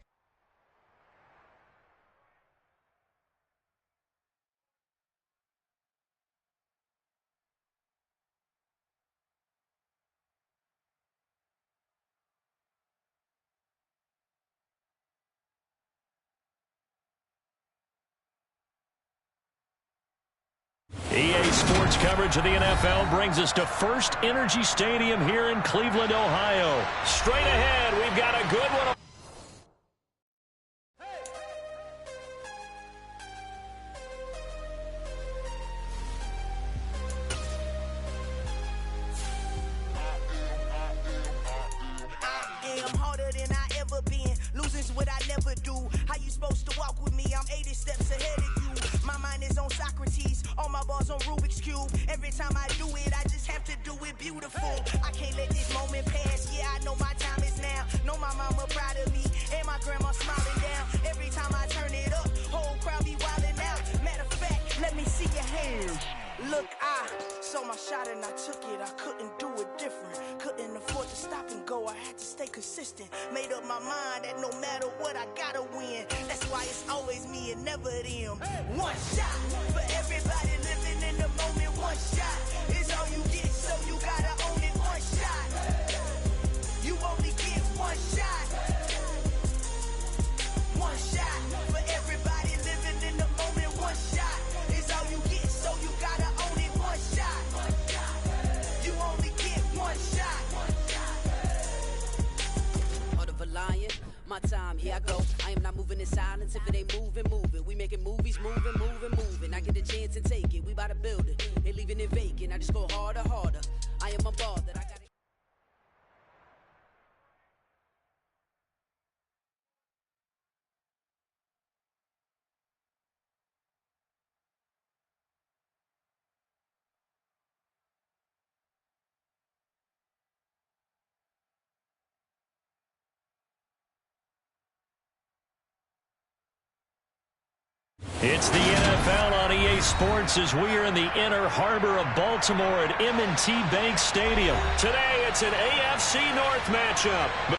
EA Sports coverage of the NFL brings us to First Energy Stadium here in Cleveland, Ohio. Straight ahead, we've got a good one. I'm harder than I ever been. Losing's what I never do. How you supposed to walk with me? I'm 80 steps ahead of you. My mind is on Socrates, all my bars on Rubik's Cube. Every time I do it, I just have to do it beautiful. I can't let this moment pass. Yeah, I know my time is now. Know my mama proud of me, and my grandma smiling down. Every time I turn it up, whole crowd be wildin' out. Matter of fact, let me see your hands. Look, I saw my shot and I took it. I couldn't do it different. Couldn't afford to stop and go. I had to stay consistent. Made up my mind that no matter what, I gotta win. That's why it's always me and never them. One shot for everybody living in the moment. One shot is all you get, so you gotta own it. One shot. You only get one shot. One shot for everybody living in the moment. One shot is all you get, so you gotta own it. One shot. You only get one shot. Heart of a lion, my time, here I go. I am not moving in silence. If it ain't moving, move it. We making movies, moving. I get a chance and take it. We bout to build it. They leaving it vacant. I just go harder. I am a ball that I got. It's the NFL on EA Sports as we are in the inner harbor of Baltimore at M&T Bank Stadium. Today, it's an AFC North matchup.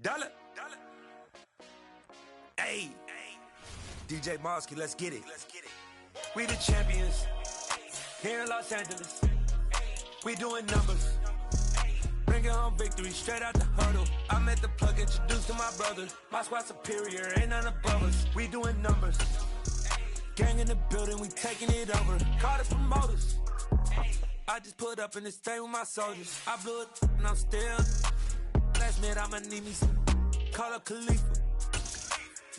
Dollar. Hey. DJ Mosky, let's get it. We the champions here in Los Angeles. We doing numbers. Bringing home victory straight out the huddle. I'm at the plug, introduced to my brother. My squad superior, ain't none above us. We doing numbers. Gang in the building, we taking it over. Call the promoters. I just put up in this thing with my soldiers. I blew it and I'm still. Last minute, I'ma need me some. Call up Khalifa.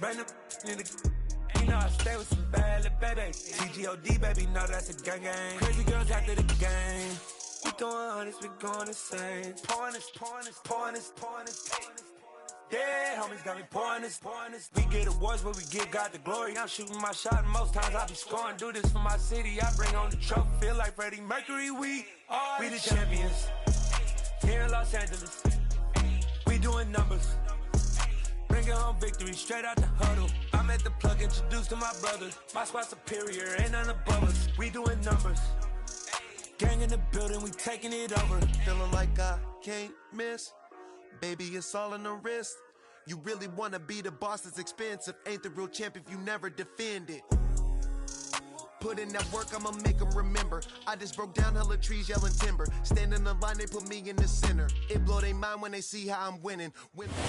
Bring them in the. You know I stay with some bad little baby. TGOD, baby, know that's a gang. Crazy girls after the game. We throwing hundreds, we going insane. Pouring this. Yeah, homies got me pouring this. We get awards, but we give God the glory. I'm shooting my shot, and most times I be scoring. Do this for my city, I bring on the trophy. Feel like Freddie Mercury, we the champions. Here in Los Angeles, we doing numbers. Bringing home victory straight out the huddle. I'm at the plug, introduced to my brother. My squad superior, ain't none above us. We doing numbers. Gang in the building, we taking it over. Feeling like I can't miss. Baby, it's all in the wrist. You really wanna be the boss, it's expensive. Ain't the real champ if you never defend it. Put in that work, I'ma make them remember. I just broke down hella trees, yelling timber. Stand in the line, they put me in the center. It blow their mind when they see how I'm winning.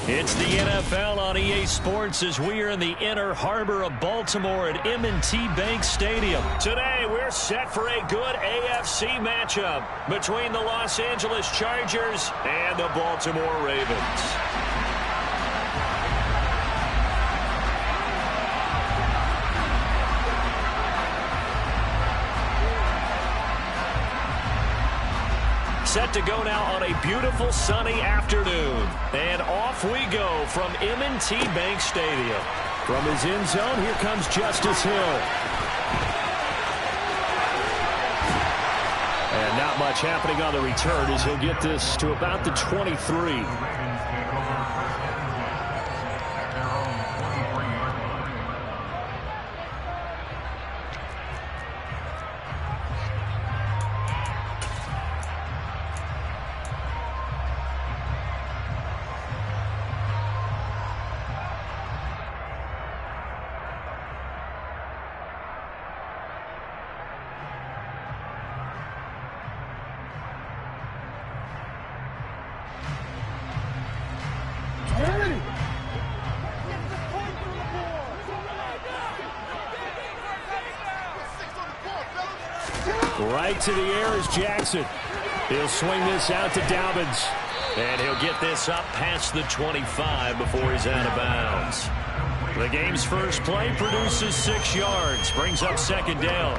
It's the NFL on EA Sports as we are in the inner harbor of Baltimore at M&T Bank Stadium. Today, we're set for a good AFC matchup between the Los Angeles Chargers and the Baltimore Ravens. Set to go now on a beautiful sunny afternoon. And off we go from M&T Bank Stadium. From his end zone, here comes Justice Hill. And not much happening on the return as he'll get this to about the 23. Right to the air is Jackson. He'll swing this out to Dobbins. And he'll get this up past the 25 before he's out of bounds. The game's first play produces 6 yards. Brings up second down.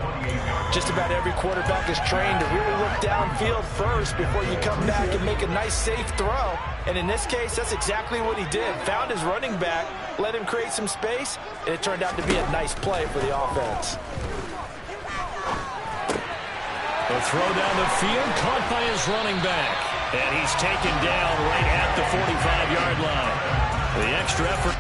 Just about every quarterback is trained to really look downfield first before you come back and make a nice, safe throw. And in this case, that's exactly what he did. Found his running back, let him create some space, and it turned out to be a nice play for the offense. A throw down the field, caught by his running back. And he's taken down right at the 45-yard line. The extra effort.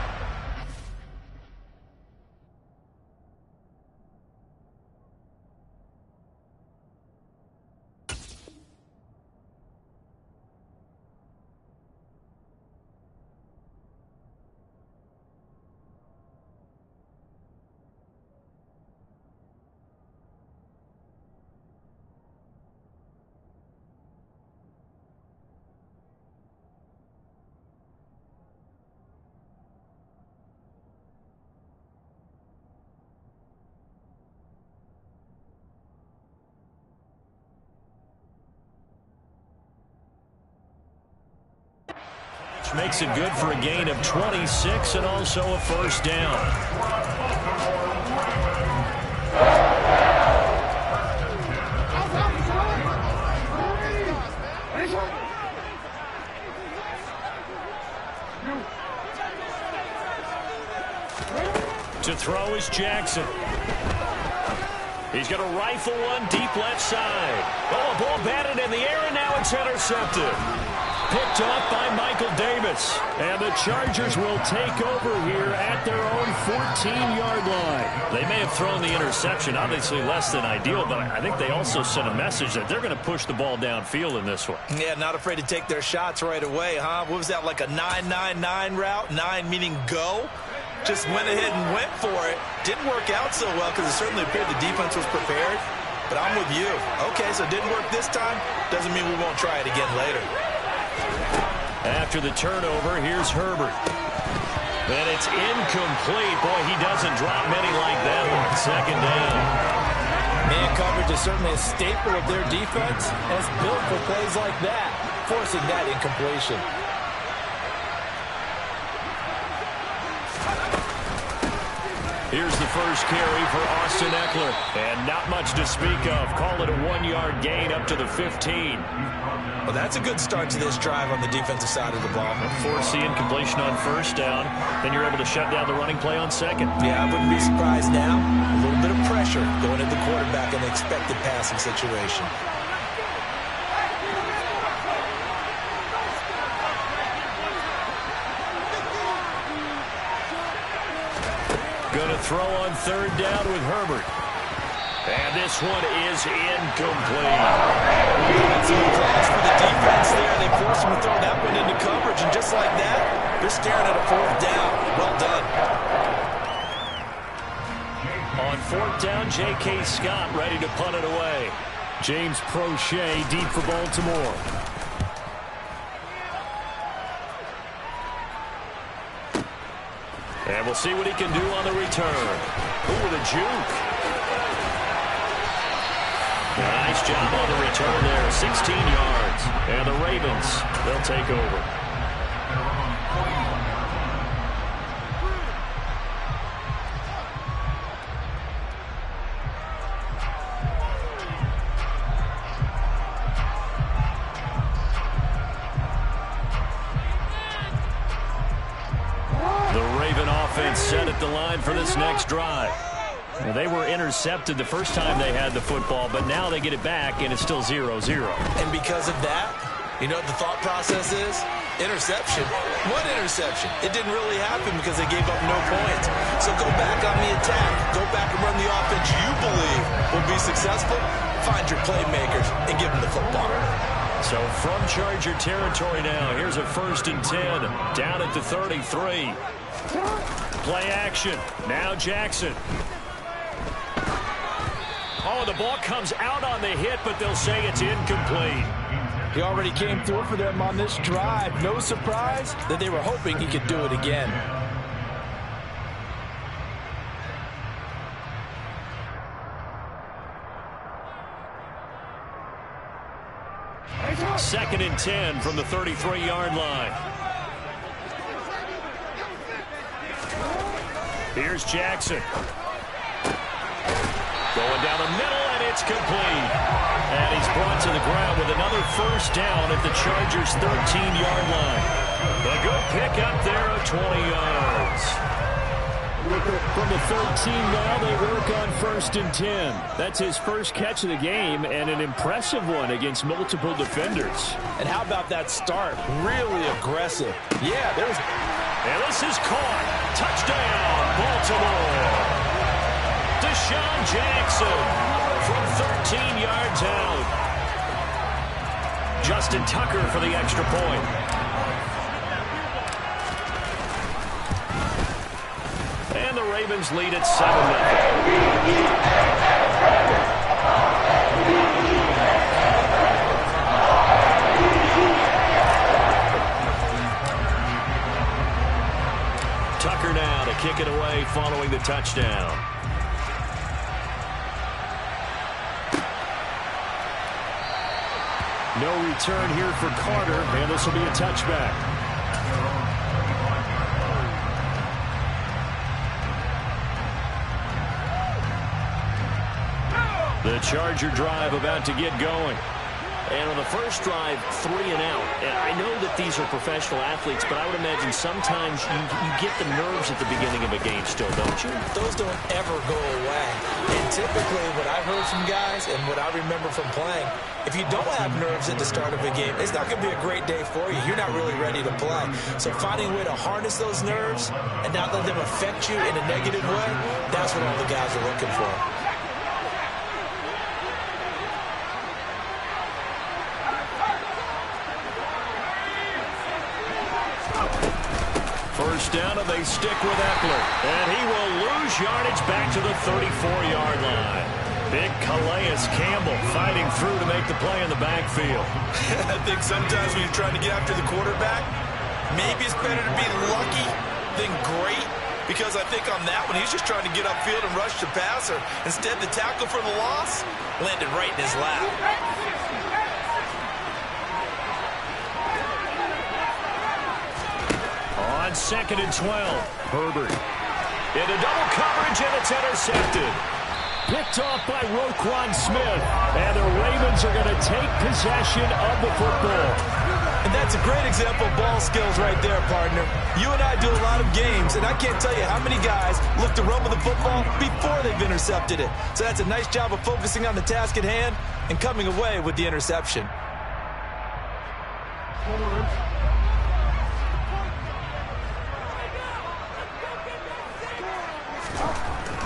Makes it good for a gain of 26 and also a first down. To throw is Jackson. He's going to rifle one deep left side. Oh, a ball batted in the air, and now it's intercepted. Picked off by Michael Davis. And the Chargers will take over here at their own 14-yard line. They may have thrown the interception, obviously less than ideal, but I think they also sent a message that they're going to push the ball downfield in this one. Yeah, not afraid to take their shots right away, huh? What was that, like a 9-9-9 route? 9 meaning go? Just went ahead and went for it. Didn't work out so well because it certainly appeared the defense was prepared. But I'm with you. Okay, so it didn't work this time. Doesn't mean we won't try it again later. After the turnover, here's Herbert. And it's incomplete. Boy, he doesn't drop many like that one. Second down. Man coverage is certainly a staple of their defense, and it's built for plays like that, forcing that incompletion. Here's the first carry for Austin Eckler. And not much to speak of. Call it a 1-yard gain up to the 15. Well, that's a good start to this drive on the defensive side of the ball. Force the incompletion on first down. Then you're able to shut down the running play on second. Yeah, I wouldn't be surprised now. A little bit of pressure going at the quarterback in the expected passing situation. Going to throw on third down with Herbert. And this one is incomplete. That's a class for the defense there. They forced him to throw that one into coverage, and just like that, they're staring at a fourth down. Well done. On fourth down, J.K. Scott ready to punt it away. James Prochet deep for Baltimore. And we'll see what he can do on the return. Ooh, with a juke. Nice job on the return there. 16 yards. And the Ravens, they'll take over. Set at the line for this next drive. Well, they were intercepted the first time they had the football, but now they get it back, and it's still 0-0. And because of that, you know what the thought process is? Interception. What interception? It didn't really happen because they gave up no points. So go back on the attack. Go back and run the offense you believe will be successful. Find your playmakers and give them the football. So from Charger territory now, here's a 1st and 10, down at the 33. Play action. Now Jackson. Oh, the ball comes out on the hit, but they'll say it's incomplete. He already came through for them on this drive. No surprise that they were hoping he could do it again. Second and 10 from the 33-yard line. Here's Jackson. Going down the middle, and it's complete. And he's brought to the ground with another 1st down at the Chargers' 13-yard line. A good pick up there of 20 yards. From the 13 now, they work on 1st and 10. That's his first catch of the game, and an impressive one against multiple defenders. And how about that start? Really aggressive. Yeah, there's... And this is caught. Touchdown, Baltimore. Deshaun Jackson from 13 yards out. Justin Tucker for the extra point. And the Ravens lead at 7-0. Tucker now to kick it away following the touchdown. No return here for Carter, and this will be a touchback. The Charger drive about to get going. And on the first drive, 3 and out. And I know that these are professional athletes, but I would imagine sometimes you get the nerves at the beginning of a game still, don't you? Those don't ever go away. And typically what I've heard from guys and what I remember from playing, if you don't have nerves at the start of a game, it's not going to be a great day for you. You're not really ready to play. So finding a way to harness those nerves and not let them affect you in a negative way, that's what all the guys are looking for. First down, and they stick with Eckler. And he will lose yardage back to the 34-yard line. Big Calais Campbell fighting through to make the play in the backfield. I think sometimes when you're trying to get after the quarterback, maybe it's better to be lucky than great. Because I think on that one, he's just trying to get upfield and rush the passer. Instead, the tackle for the loss landed right in his lap. On 2nd and 12, Herbert into double coverage, and it's intercepted. Picked off by Roquan Smith, and the Ravens are going to take possession of the football. And that's a great example of ball skills right there, partner. You and I do a lot of games, and I can't tell you how many guys look to run with the football before they've intercepted it. So that's a nice job of focusing on the task at hand and coming away with the interception.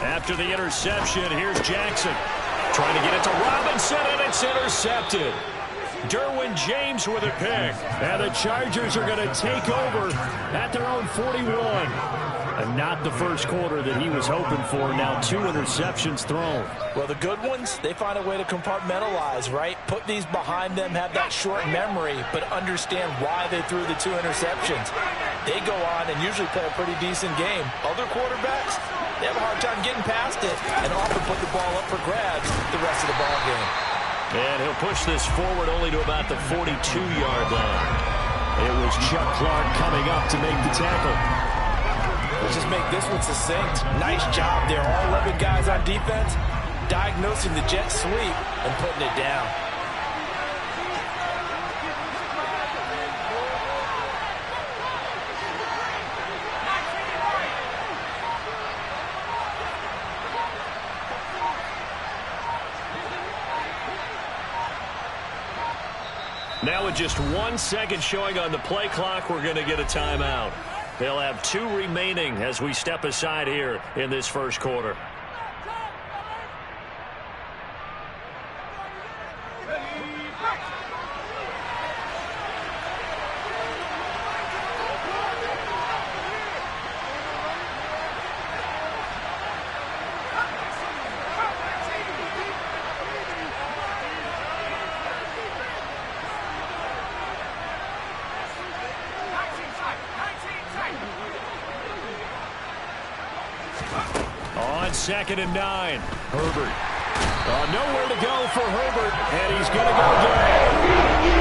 After the interception, here's Jackson. Trying to get it to Robinson, and it's intercepted. Derwin James with a pick. And the Chargers are going to take over at their own 41. And not the first quarter that he was hoping for. Now 2 interceptions thrown. Well, the good ones, they find a way to compartmentalize, right? Put these behind them, have that short memory, but understand why they threw the 2 interceptions. They go on and usually play a pretty decent game. Other quarterbacks, they have a hard time getting past it and often put the ball up for grabs the rest of the ball game. And he'll push this forward only to about the 42-yard line. It was Chuck Clark coming up to make the tackle. Let's just make this one succinct. Nice job there. All 11 guys on defense diagnosing the jet sweep and putting it down. Now with just 1 second showing on the play clock, we're going to get a timeout. They'll have 2 remaining as we step aside here in this first quarter. On 2nd and 9, Herbert. Nowhere to go for Herbert, and he's going to go down. He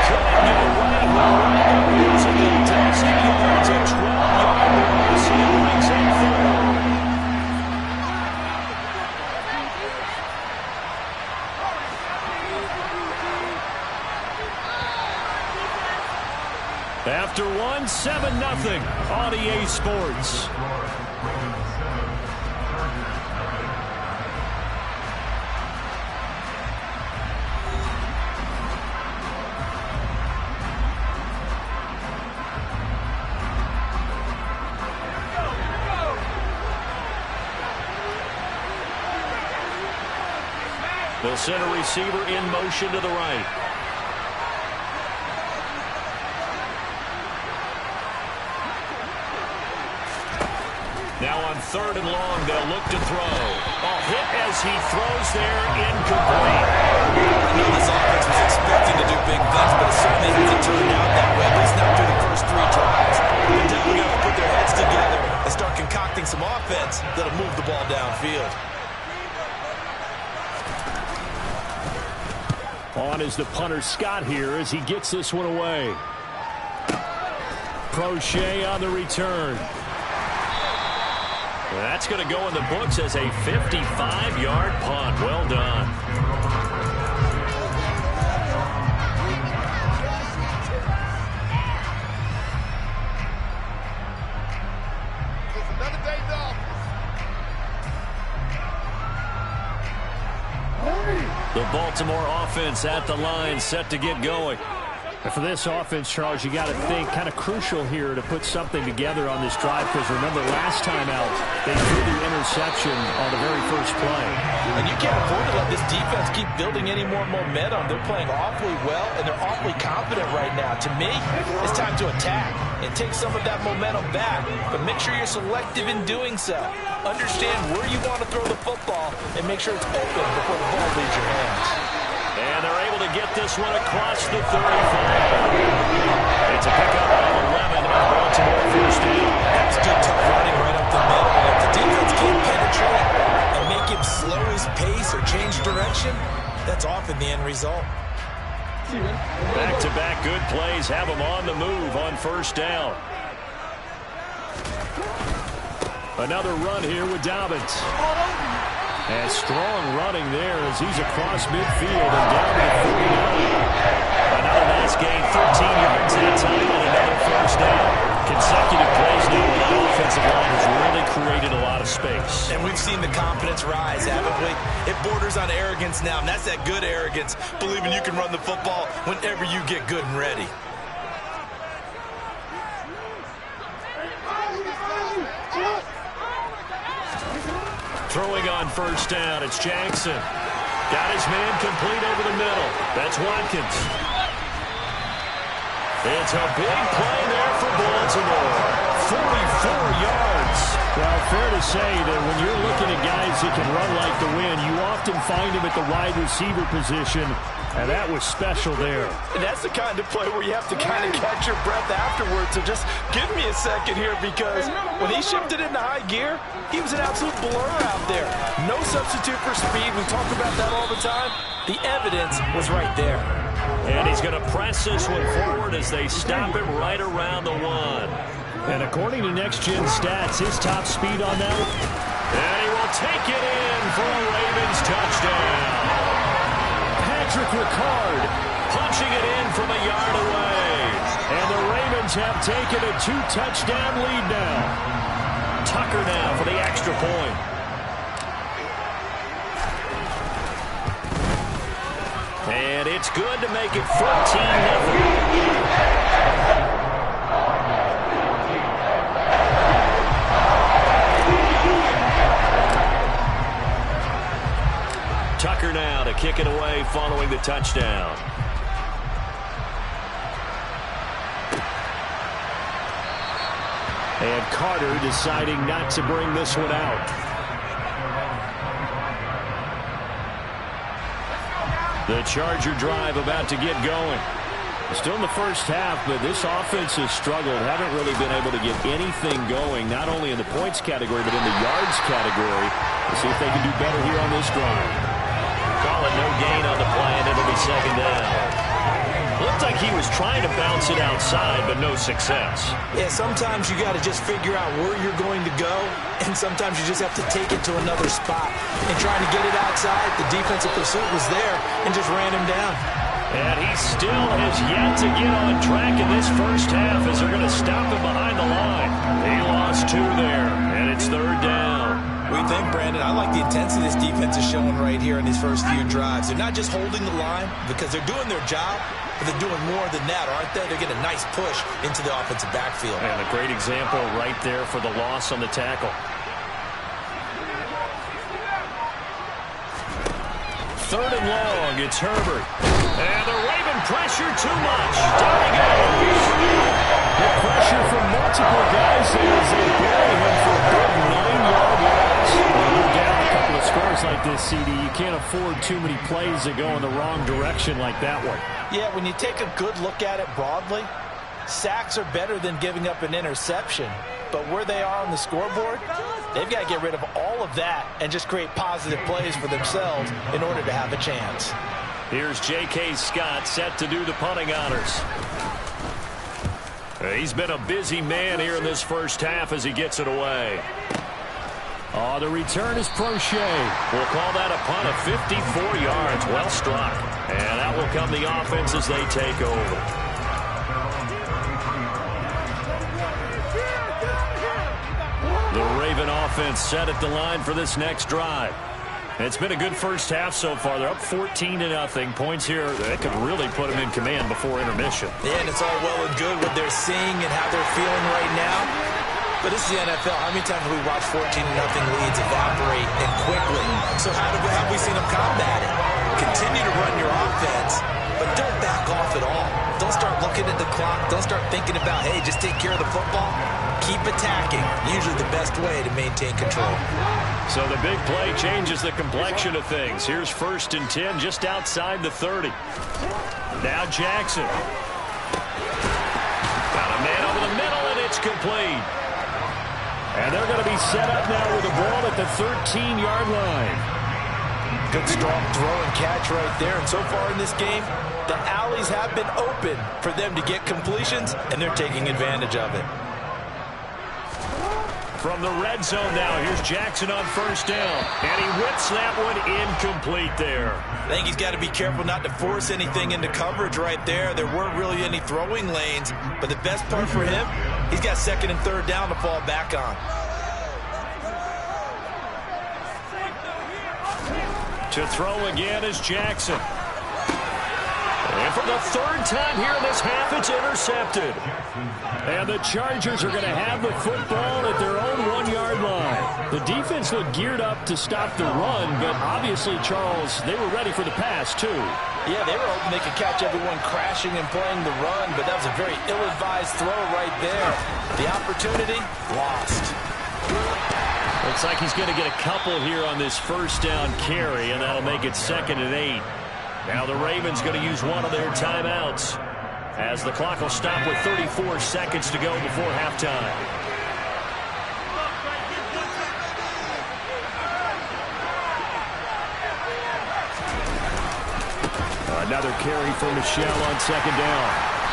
couldn't get away. Losing a dozen yards, a 12-yard loss. He brings up 4. After 1, 7-0 on EA Sports. They'll send a receiver in motion to the right. Now on 3rd and long, they'll look to throw. Hit as he throws there, incomplete. I know this offense was expecting to do big things, but it certainly hasn't turned out that way, at least not through the first 3 drives. They're definitely going to put their heads together and start concocting some offense that'll move the ball downfield. On is the punter Scott here as he gets this one away. Prochet on the return. That's going to go in the books as a 55-yard punt. Well done. The Baltimore offense at the line, set to get going. And for this offense, Charles, you got to think kind of crucial here to put something together on this drive, because remember last time out they threw the interception on the very first play. And you can't afford to let this defense keep building any more momentum. They're playing awfully well, and they're awfully confident right now. To me, it's time to attack and take some of that momentum back, but make sure you're selective in doing so. Understand where you want to throw the football and make sure it's open before the ball leaves your hands. And they're able to get this one across the 35. It's a pickup of 11 and Baltimore first down. That's good tough running right up the middle. And if the defense can't penetrate and make him slow his pace or change direction, that's often the end result. Back-to-back good plays have them on the move on first down. Another run here with Dobbins. And strong running there as he's across midfield and down to the 49. Another nice gain, 13 yards that time, and another first down. Consecutive plays now where the offensive line has really created a lot of space. And we've seen the confidence rise, haven't we? It borders on arrogance now, and that's that good arrogance, believing you can run the football whenever you get good and ready. Throwing on first down, it's Jackson. Got his man complete over the middle. That's Watkins. It's a big play there for Baltimore. yards. Well, fair to say that when you're looking at guys that can run like the wind, you often find them at the wide receiver position, and that was special there. And that's the kind of play where you have to kind of catch your breath afterwards. So just give me a second here, because when he shifted into high gear, he was an absolute blur out there. No substitute for speed. We talk about that all the time. The evidence was right there. And he's going to press this one forward as they stop it right around the 1. And according to Next Gen Stats, his top speed on that one. And he will take it in for a Ravens touchdown. Patrick Ricard punching it in from a yard away. And the Ravens have taken a 2-touchdown lead now. Tucker now for the extra point. And it's good to make it 14-0. Tucker now to kick it away following the touchdown. And Carter deciding not to bring this one out. The Charger drive about to get going. Still in the first half, but this offense has struggled. Haven't really been able to get anything going, not only in the points category, but in the yards category. Let's see if they can do better here on this drive. Call it no gain on the play, and it'll be second down. Looked like he was trying to bounce it outside, but no success. Yeah, sometimes you got to just figure out where you're going to go, and sometimes you just have to take it to another spot. And trying to get it outside, the defensive pursuit was there and just ran him down. And he still has yet to get on track in this first half as they're going to stop him behind the line. He lost 2 there, and it's third down. What do you think, Brandon? I like the intensity this defense is showing right here in these first few drives. They're not just holding the line because they're doing their job, but they're doing more than that, aren't they? They're getting a nice push into the offensive backfield. And a great example right there for the loss on the tackle. Third and long, it's Herbert. And the Raven pressure too much. Down he goes. The pressure from multiple guys as they bury him for a good 9-yard loss. When you're down a couple of scores like this, CD, you can't afford too many plays that go in the wrong direction like that one. Yeah, when you take a good look at it broadly, sacks are better than giving up an interception. But where they are on the scoreboard, they've got to get rid of all of that and just create positive plays for themselves in order to have a chance. Here's J.K. Scott set to do the punting honors. He's been a busy man here in this first half as he gets it away. Oh, the return is Prochet. We'll call that a punt of 54 yards. Well struck. And that will come the offense as they take over. The Raven offense set at the line for this next drive. It's been a good first half so far. They're up 14-0. Points here that could really put them in command before intermission. Yeah, and it's all well and good what they're seeing and how they're feeling right now. But this is the NFL. How many times have we watched 14-0 leads evaporate and quickly? So how have we seen them combat it? Continue to run your offense, but don't back off at all. Don't start looking at the clock. Don't start thinking about, hey, just take care of the football. Keep attacking. Usually the best way to maintain control. So the big play changes the complexion of things. Here's 1st and 10 just outside the 30. Now Jackson. Got a man over the middle, and it's complete. And they're going to be set up now with the ball at the 13-yard line. Good strong throw and catch right there. And so far in this game, the alleys have been open for them to get completions, and they're taking advantage of it. From the red zone now, here's Jackson on 1st down. And he whips that one incomplete there. I think he's got to be careful not to force anything into coverage right there. There weren't really any throwing lanes. But the best part for him, he's got 2nd and 3rd down to fall back on. To throw again is Jackson. And for the 3rd time here in this half, it's intercepted. And the Chargers are going to have the football at their own 1-yard line. The defense looked geared up to stop the run, but obviously, Charles, they were ready for the pass, too. Yeah, they were hoping they could catch everyone crashing and playing the run, but that was a very ill-advised throw right there. The opportunity, lost. Looks like he's going to get a couple here on this first down carry, and that'll make it 2nd and 8. Now the Ravens going to use one of their timeouts, as the clock will stop with 34 seconds to go before halftime. Another carry for Michelle on 2nd down.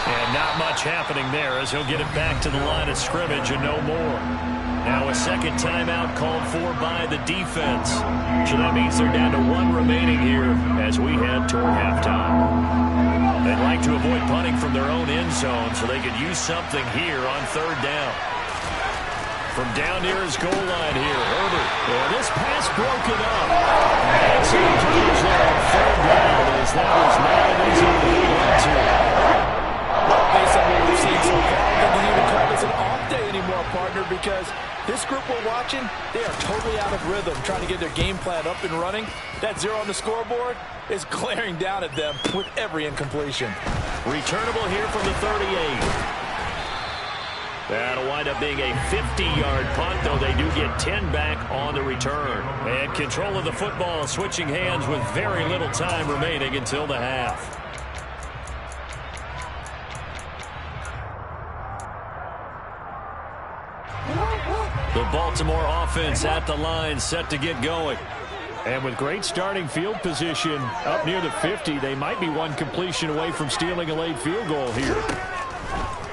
And not much happening there as he'll get it back to the line of scrimmage and no more. Now a second timeout called for by the defense. So that means they're down to 1 remaining here as we head toward halftime. They'd like to avoid punting from their own end zone so they could use something here on 3rd down. From down near his goal line here, Herbert. Yeah, this pass broken up. Excellent coverage there on 3rd down as that was not an easy to lead into. Well, based on what we've seen so far, I don't think you can call this an off day anymore, partner, because this group we're watching, they are totally out of rhythm, trying to get their game plan up and running. That 0 on the scoreboard is glaring down at them with every incompletion. Returnable here from the 38. That'll wind up being a 50-yard punt, though they do get 10 back on the return. And control of the football switching hands with very little time remaining until the half. The Baltimore offense at the line, set to get going. And with great starting field position up near the 50, they might be one completion away from stealing a late field goal here.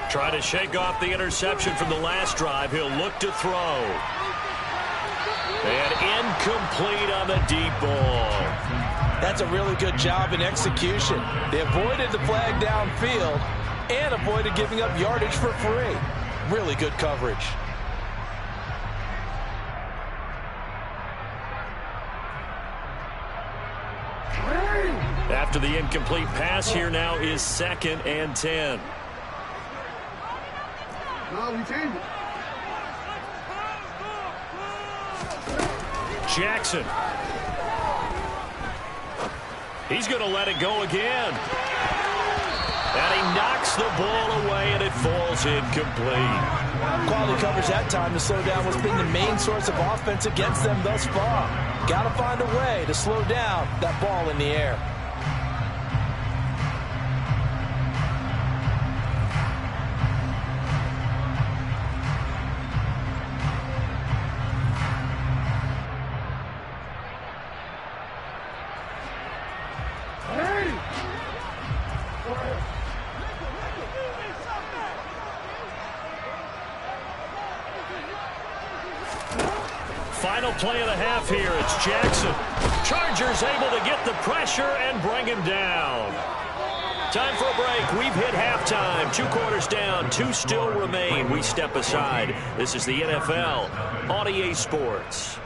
Trying to shake off the interception from the last drive. He'll look to throw. And incomplete on the deep ball. That's a really good job in execution. They avoided the flag downfield and avoided giving up yardage for free. Really good coverage. After the incomplete pass, here now is 2nd and 10. Jackson. He's going to let it go again. And he knocks the ball away, and it falls incomplete. Quality coverage that time to slow down what's been the main source of offense against them thus far. Got to find a way to slow down that ball in the air. Final play of the half here. It's Jackson. Chargers able to get the pressure and bring him down. Time for a break. We've hit halftime. 2 quarters down. 2 still remain. We step aside. This is the NFL on EA Sports.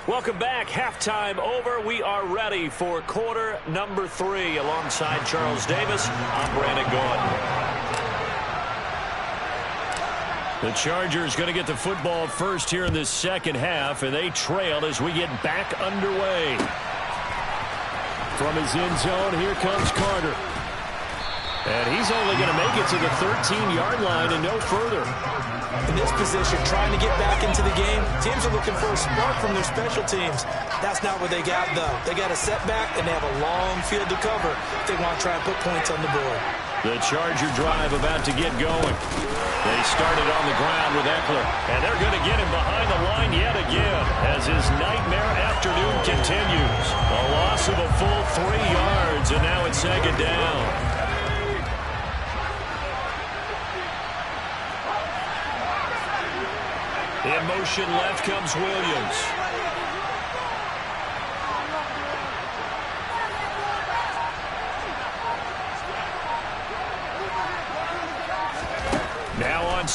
Welcome back. Halftime over. We are ready for quarter number 3. Alongside Charles Davis, I'm Brandon Gordon. The Chargers going to get the football first here in this second half, and they trail as we get back underway. From his end zone, here comes Carter. And he's only going to make it to the 13-yard line and no further. In this position, trying to get back into the game, teams are looking for a spark from their special teams. That's not what they got, though. They got a setback, and they have a long field to cover if they want to try and put points on the board. The Charger drive about to get going. They started on the ground with Eckler, and they're going to get him behind the line yet again as his nightmare afternoon continues. A loss of a full 3 yards, and now it's 2nd down. In motion left comes Williams.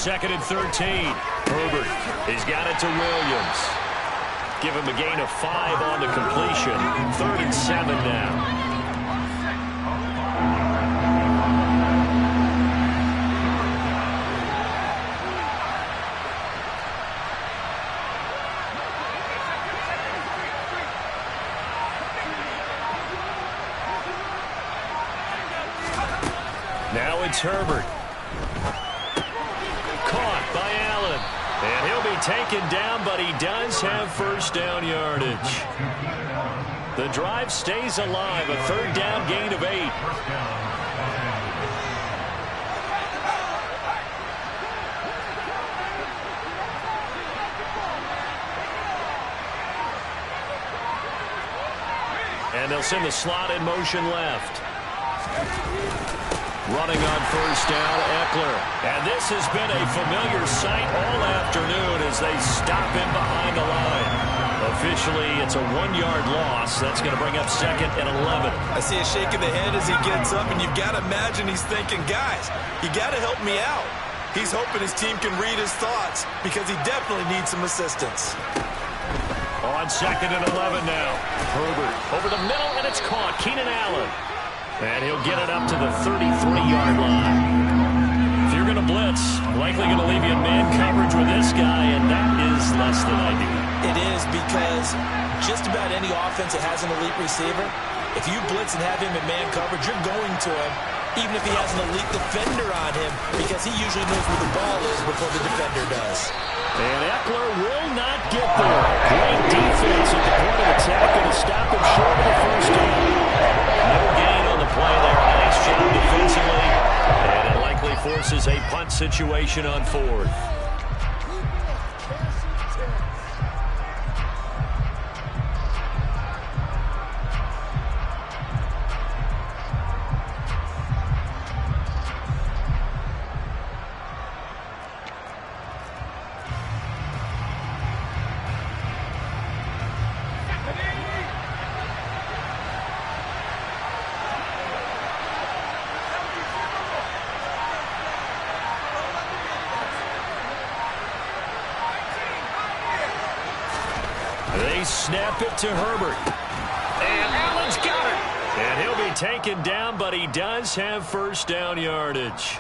2nd and 13. Herbert, he's got it to Williams. Give him a gain of 5 on the completion. 3rd and 7 now. Now it's Herbert. Caught by Allen. And he'll be taken down, but he does have first down yardage. The drive stays alive. A 3rd down gain of 8. And they'll send the slot in motion left. Running on first down, Eckler. And this has been a familiar sight all afternoon as they stop him behind the line. Officially, it's a 1-yard loss. That's going to bring up 2nd and 11. I see a shake of the head as he gets up, and you've got to imagine he's thinking, guys, you got to help me out. He's hoping his team can read his thoughts because he definitely needs some assistance. On 2nd and 11 now. Herbert over the middle, and it's caught. Keenan Allen. And he'll get it up to the 33-yard line. If you're going to blitz, likely going to leave you in man coverage with this guy, and that is less than ideal. It is, because just about any offense that has an elite receiver, if you blitz and have him in man coverage, you're going to him, even if he has an elite defender on him, because he usually knows where the ball is before the defender does. And Eckler will not get there. Great defense at the point of attack, and to stop him short of the first down. No gain on the play there. Nice job defensively. And it likely forces a punt situation on 4th. They snap it to Herbert. And Allen's got it. And he'll be taken down, but he does have first down yardage.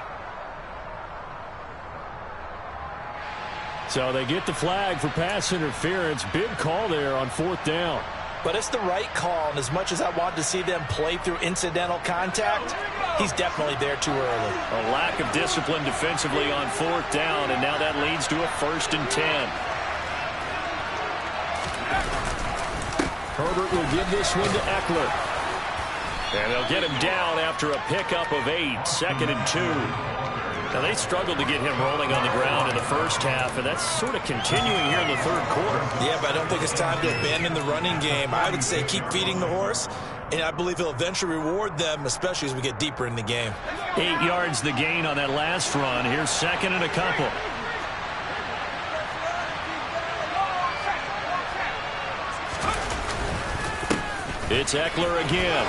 So they get the flag for pass interference. Big call there on 4th down. But it's the right call, and as much as I want to see them play through incidental contact, he's definitely there too early. A lack of discipline defensively on 4th down, and now that leads to a 1st and 10. Herbert will give this one to Eckler. And they'll get him down after a pickup of 8, 2nd and 2. Now, they struggled to get him rolling on the ground in the first half, and that's sort of continuing here in the 3rd quarter. Yeah, but I don't think it's time to abandon the running game. I would say keep feeding the horse, and I believe he'll eventually reward them, especially as we get deeper in the game. 8 yards the gain on that last run. Here's 2nd and a couple. It's Eckler again.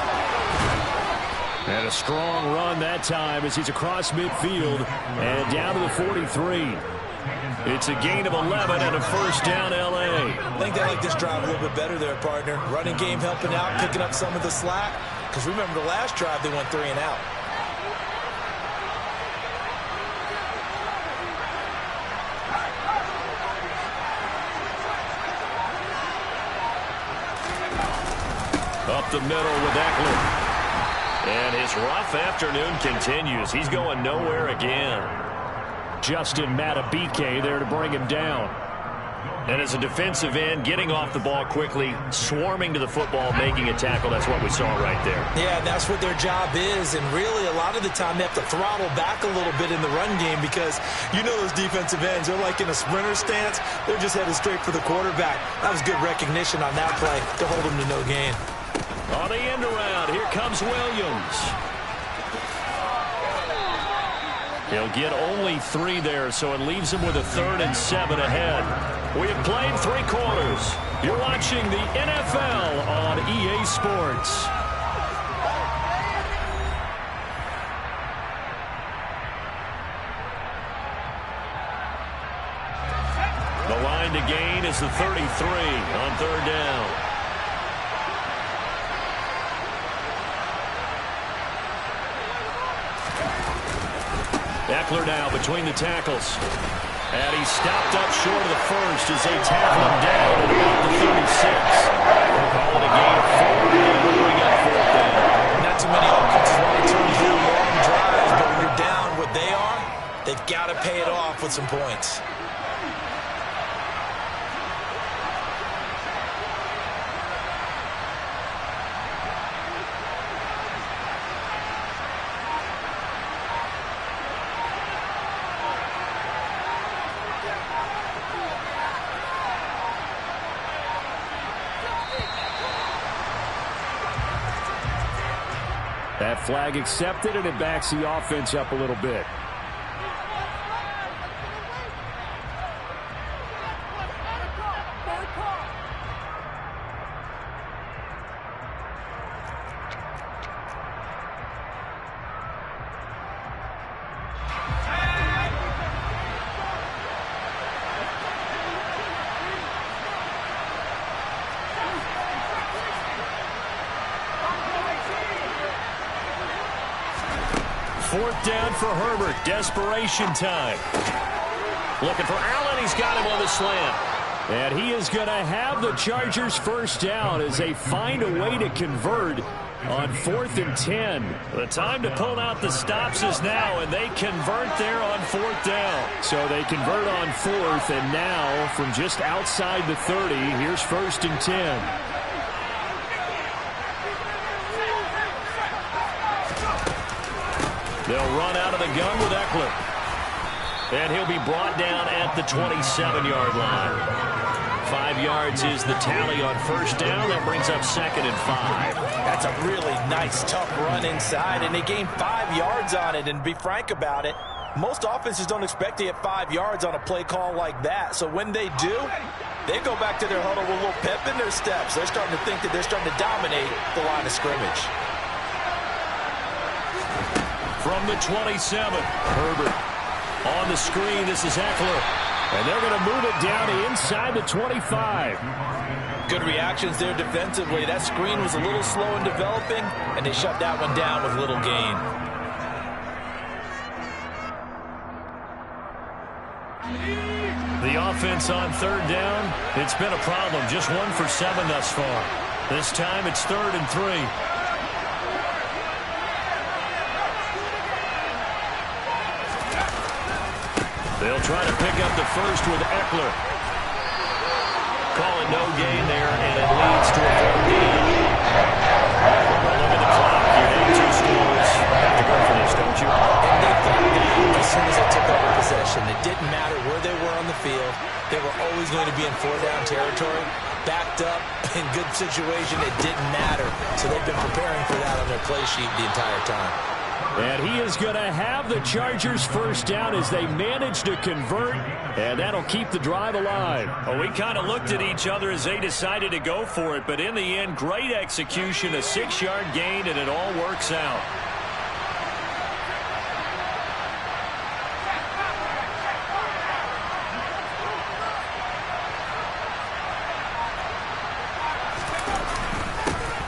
And a strong run that time as he's across midfield and down to the 43. It's a gain of 11 and a first down, L.A. I think they like this drive a little bit better there, partner. Running game helping out, picking up some of the slack. Because remember the last drive, they went 3 and out. Up the middle with Eckler. And his rough afternoon continues. He's going nowhere again. Justin Matabike there to bring him down. And as a defensive end, getting off the ball quickly, swarming to the football, making a tackle. That's what we saw right there. Yeah, that's what their job is. And really, a lot of the time, they have to throttle back a little bit in the run game because you know those defensive ends, they're like in a sprinter stance. They're just headed straight for the quarterback. That was good recognition on that play to hold him to no gain. On the end around, here comes Williams. He'll get only 3 there, so it leaves him with a 3rd and 7 ahead. We have played 3 quarters. You're watching the NFL on EA Sports. line to gain is the 33 on third down. Eckler now between the tackles. And he's stopped up short of the first as they tackle him down at about the 36. They'll call it a gain of 4, and it'll bring up fourth down. Not too many offenses want to turn through long drives, but when you're down what they are, they've got to pay it off with some points. That flag accepted, and it backs the offense up a little bit. Fourth down for Herbert. Desperation time. Looking for Allen. He's got him on the slant. And he is going to have the Chargers first down as they find a way to convert on 4th and 10. The time to pull out the stops is now, and they convert there on 4th down. So they convert on 4th, and now from just outside the 30, here's 1st and 10. They'll run out of the gun with Eckler. And he'll be brought down at the 27-yard line. 5 yards is the tally on first down. That brings up 2nd and 5. That's a really nice, tough run inside, and they gained 5 yards on it. And to be frank about it, most offenses don't expect to get 5 yards on a play call like that. So when they do, they go back to their huddle with a little pep in their steps. They're starting to think that they're starting to dominate the line of scrimmage. From the 27, Herbert on the screen. This is Eckler. And they're going to move it down to inside the 25. Good reactions there defensively. That screen was a little slow in developing, and they shut that one down with little gain. The offense on third down, it's been a problem. Just 1 for 7 thus far. This time it's 3rd and 3. They'll try to pick up the first with Eckler. Call it no gain there, and it leads to a 4th down. Well, look at the clock. You have 2 scores. Have to go for this, don't you? And they thought that as soon as they took over possession. It didn't matter where they were on the field. They were always going to be in 4th-down territory. Backed up, in good situation, it didn't matter. So they've been preparing for that on their play sheet the entire time. And he is going to have the Chargers first down as they manage to convert, and that'll keep the drive alive. Well, we kind of looked at each other as they decided to go for it, but in the end, great execution, a 6-yard gain, and it all works out.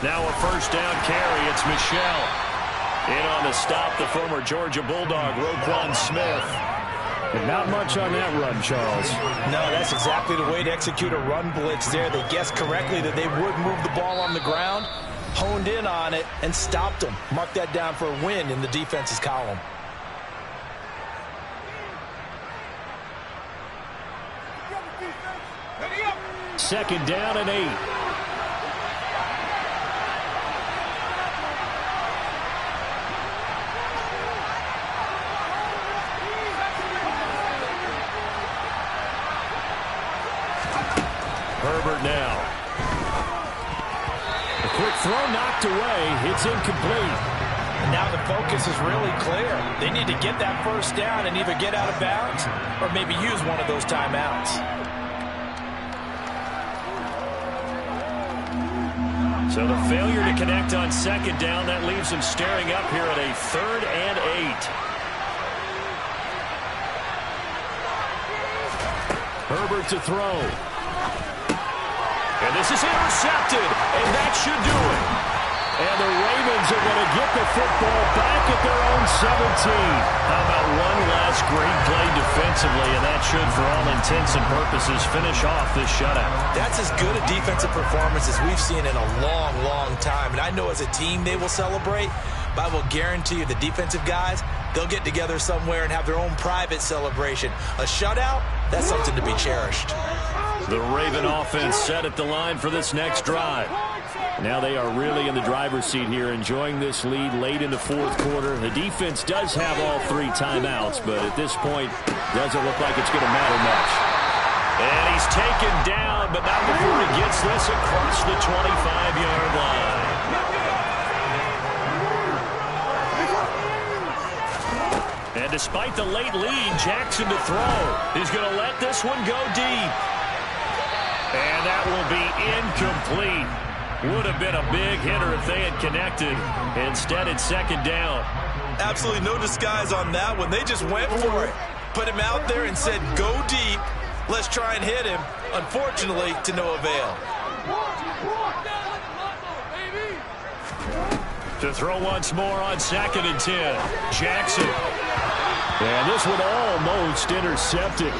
Now a first down carry. It's Michel. In on the stop, the former Georgia Bulldog, Roquan Smith. And not much on that run, Charles. No, that's exactly the way to execute a run blitz there. They guessed correctly that they would move the ball on the ground, honed in on it, and stopped them. Mark that down for a win in the defense's column. Second down and 8. Herbert now. A quick throw knocked away. It's incomplete. And now the focus is really clear. They need to get that first down and either get out of bounds or maybe use one of those timeouts. So the failure to connect on second down, that leaves them staring up here at a 3rd and 8. Herbert to throw. And this is intercepted, and that should do it. And the Ravens are going to get the football back at their own 17. How about one last great play defensively, and that should, for all intents and purposes, finish off this shutout. That's as good a defensive performance as we've seen in a long, long time. And I know as a team they will celebrate, but I will guarantee you the defensive guys, they'll get together somewhere and have their own private celebration. A shutout, that's something to be cherished. The Raven offense set at the line for this next drive. Now they are really in the driver's seat here, enjoying this lead late in the fourth quarter. The defense does have all 3 timeouts, but at this point, doesn't look like it's going to matter much. And he's taken down, but not before he gets this across the 25-yard line. And despite the late lead, Jackson to throw. He's going to let this one go deep. And that will be incomplete. Would have been a big hitter if they had connected. Instead, it's second down. Absolutely no disguise on that one. They just went for it. Put him out there and said, go deep. Let's try and hit him. Unfortunately, to no avail. To throw once more on 2nd and 10. Jackson. And this one almost intercepted.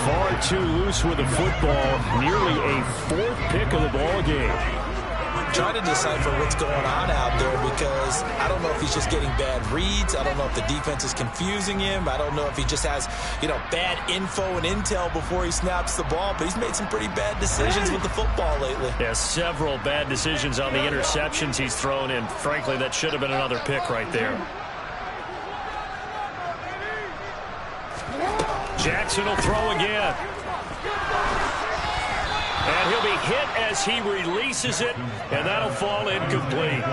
Far too loose with the football. Nearly a 4th pick of the ball game. Trying to decipher what's going on out there because I don't know if he's just getting bad reads. I don't know if the defense is confusing him. I don't know if he just has, bad info and intel before he snaps the ball. But he's made some pretty bad decisions with the football lately. Yeah, several bad decisions on the interceptions he's thrown in. Frankly, that should have been another pick right there. Jackson will throw again. And he'll be hit as he releases it, and that'll fall incomplete.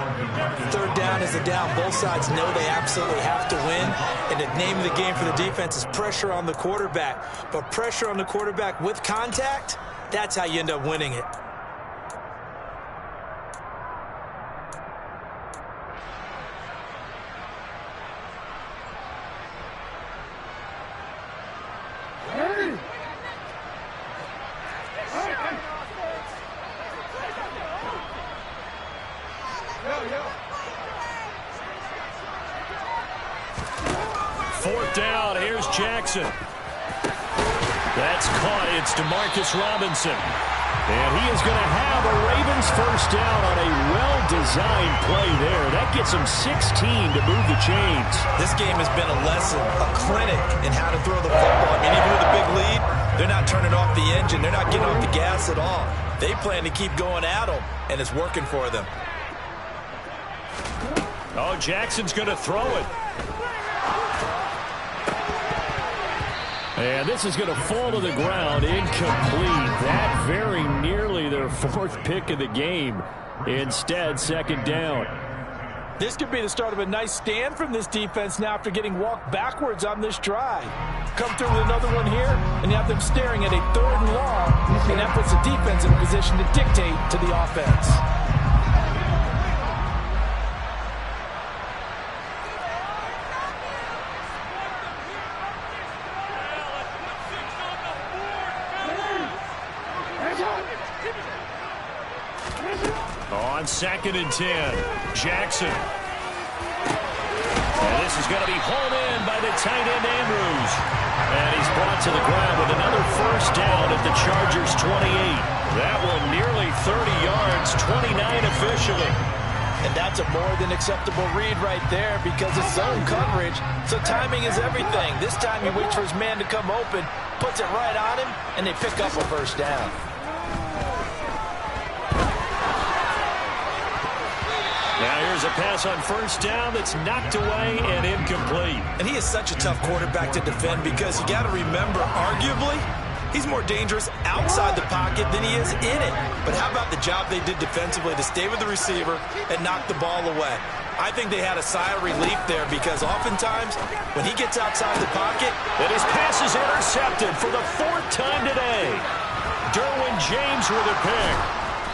3rd down is a down. Both sides know they absolutely have to win. And the name of the game for the defense is pressure on the quarterback. But pressure on the quarterback with contact, that's how you end up winning it. Jackson. That's caught. It's DeMarcus Robinson. And he is going to have a Ravens first down on a well-designed play there. That gets him 16 to move the chains. This game has been a lesson, a clinic in how to throw the football. I mean, even with a big lead, they're not turning off the engine. They're not getting off the gas at all. They plan to keep going at them, and it's working for them. Oh, Jackson's going to throw it. And this is going to fall to the ground, incomplete. That very nearly their 4th pick of the game. Instead, 2nd down. This could be the start of a nice stand from this defense now after getting walked backwards on this drive. Come through with another one here, and you have them staring at a 3rd and long, and that puts the defense in a position to dictate to the offense. On 2nd and 10, Jackson. And this is going to be hauled in by the tight end Andrews. And he's brought to the ground with another first down at the Chargers' 28. That one nearly 30 yards, 29 officially. And that's a more than acceptable read right there because it's zone coverage, so timing is everything. This time he waits for his man to come open, puts it right on him, and they pick up a first down. Now here's a pass on first down that's knocked away and incomplete. And he is such a tough quarterback to defend because you got to remember, arguably, he's more dangerous outside the pocket than he is in it. But how about the job they did defensively to stay with the receiver and knock the ball away? I think they had a sigh of relief there because oftentimes when he gets outside the pocket, and his pass is intercepted for the 4th time today. Derwin James with a pick.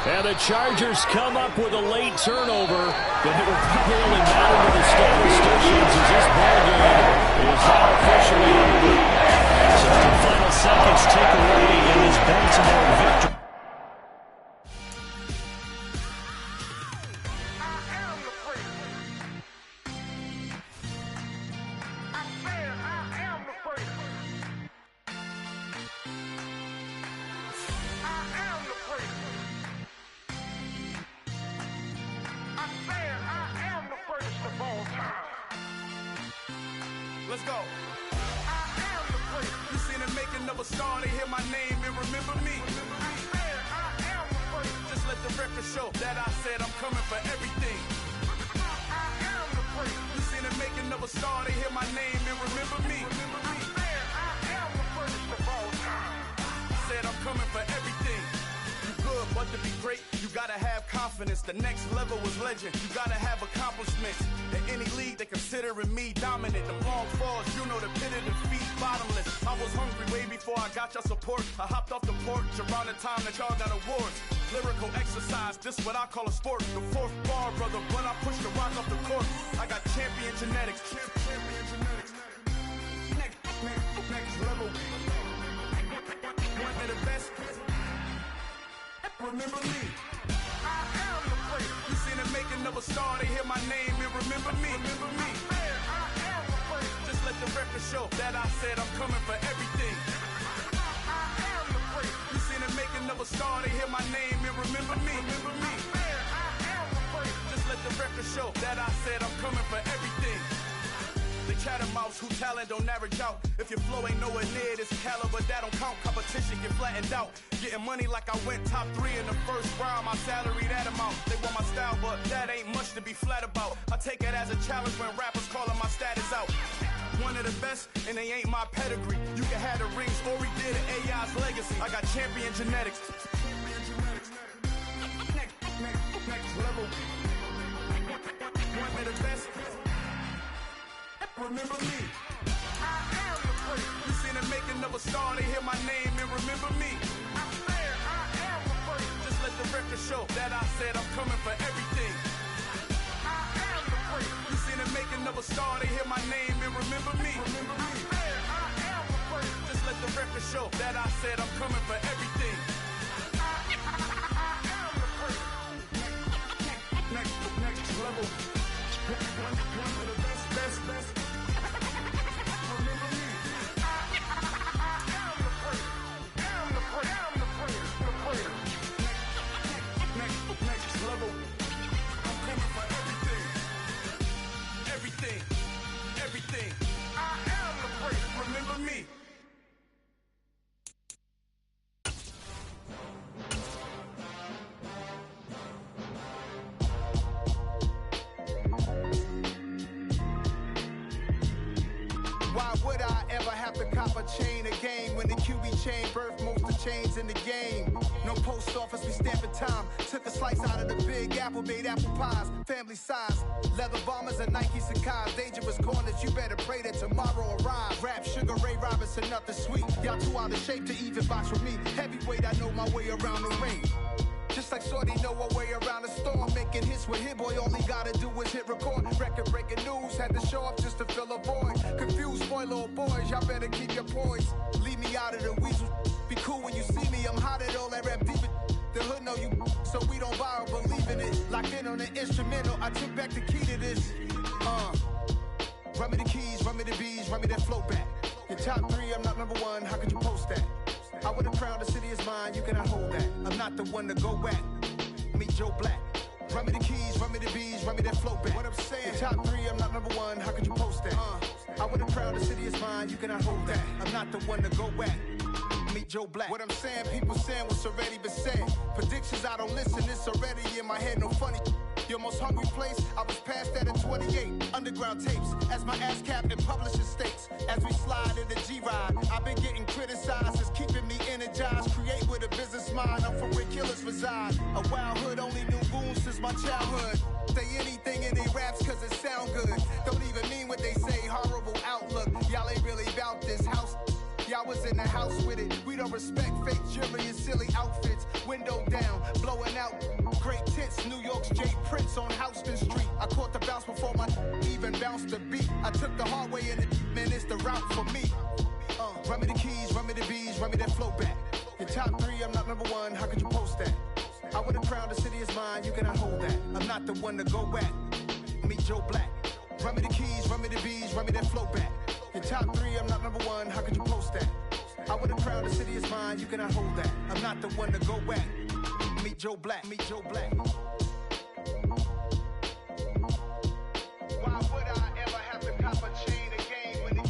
And the Chargers come up with a late turnover, but it will probably only matter to the statisticians as this ballgame is now officially over. So the final seconds tick away. let's go. I am the place. You seen the making of a star, they hear my name and remember me. I am the place. Just let the record show that I said I'm coming for everything. I am the place. You seen the making of a star, they hear my name and remember me. I am the first of all time. Said I'm coming for everything. You good, but to be great, you gotta have confidence. The next level was legend. You gotta have accomplishments. In any league, they considering me dominant. The long falls, you know the pit of defeat, bottomless. I was hungry way before I got your support. I hopped off the porch around the time that y'all got awards. Lyrical exercise, this what I call a sport. The fourth bar, brother, when I push the rock off the court. I got champion genetics. Champion genetics. Next level. One of the best. Remember me. I am the place. You seen the making of a star, they hear my name and remember me. Remember me. I am the place. Just let the record show that I said I'm coming for everything. I am the place. You seen the making of a star, they hear my name and remember me. Remember me. I am the place. Just let the record show that I said I'm coming for everything. The chattermouths who talent don't average out. If your flow ain't nowhere near this caliber, that don't count. Competition get flattened out. Getting money like I went top 3 in the first round. My salary that amount. They want my style, but that ain't much to be flat about. I take it as a challenge when rappers calling my status out. One of the best, and they ain't my pedigree. You can have the rings, or we did it, AI's legacy. I got champion genetics. Next level. One of the best. Remember me. I am the place. You seen the making of a star, they hear my name and remember me. I am the place. Just let the record show that I said I'm coming for everything. I am the place. You seen the making of a star, they hear my name and remember me. Remember me. I am the place. Just let the record show that I said I'm coming for everything. I am the place. Next level. One of the best. Next level. I'm coming for everything. Everything. I am the place. Remember me. Why would I ever have to cop a chain a game when the QB chain birthed most of chains in the game? No post office, we stamping time. Took a slice out of the big apple, made apple pies, family size. Leather bombers and Nike Sacai's. Dangerous corners, you better pray that tomorrow arrives. Rap, Sugar Ray Robinson, nothing sweet. Y'all too out of shape to even box with me. Heavyweight, I know my way around the ring. Just like Shorty know her way around the storm. Making hits with Hit Boy, all he gotta do is hit record. Record-breaking news, had to show up just to fill a void. Confused, boy, little boys, y'all better keep your poise. Leave me out of the weasel. Be cool when you see me, I'm hot at all that rap deep. The hood know you, so we don't borrow, believe in it. Locked in on the instrumental, I took back the key to this. Run me the keys, run me the bees, run me that flow back. Your top 3, I'm not number 1, how could you post that? I would've crowned the city is mine, you cannot hold that. I'm not the one to go back. Meet Joe Black. Run me the keys, run me the bees, run me that flow back. What I'm saying, your top 3, I'm not number 1, how could you post that? I would've crowned the city is mine, you cannot hold that. I'm not the one to go back. Meet Joe Black. What I'm saying, people saying what's already been said. Predictions, I don't listen, it's already in my head, no funny. Your most hungry place, I was past that at 28. Underground tapes, as my ass capped in publishing states. As we slide in the G-Ride, I've been getting criticized, it's keeping me energized. Create with a business mind, I'm from where killers reside. A wild hood, only knew goons since my childhood. Say anything in they raps cause it sound good. Don't even mean what they say, horrible outlook. Y'all ain't really about this house. Y'all was in the house with it. We don't respect fake jewelry and silly outfits. Window down, blowing out. Great tits, New York's J. Prince on Houston Street. I caught the bounce before my even bounced the beat. I took the hard way in it, man, it's the route for me. Run me the keys, run me the bees, run me that flow back. Your top 3, I'm not number 1, how could you post that? I would've crowned the city is mine, you cannot hold that. I'm not the one to go back. Meet Joe Black. Run me the keys, run me the bees, run me that flow back. Your top 3, I'm not number 1, how could you post that? I would've crowned the city is mine, you cannot hold that. I'm not the one to go back. Meet Joe Black, meet Joe Black. Why would I ever have to cop a chain a game when the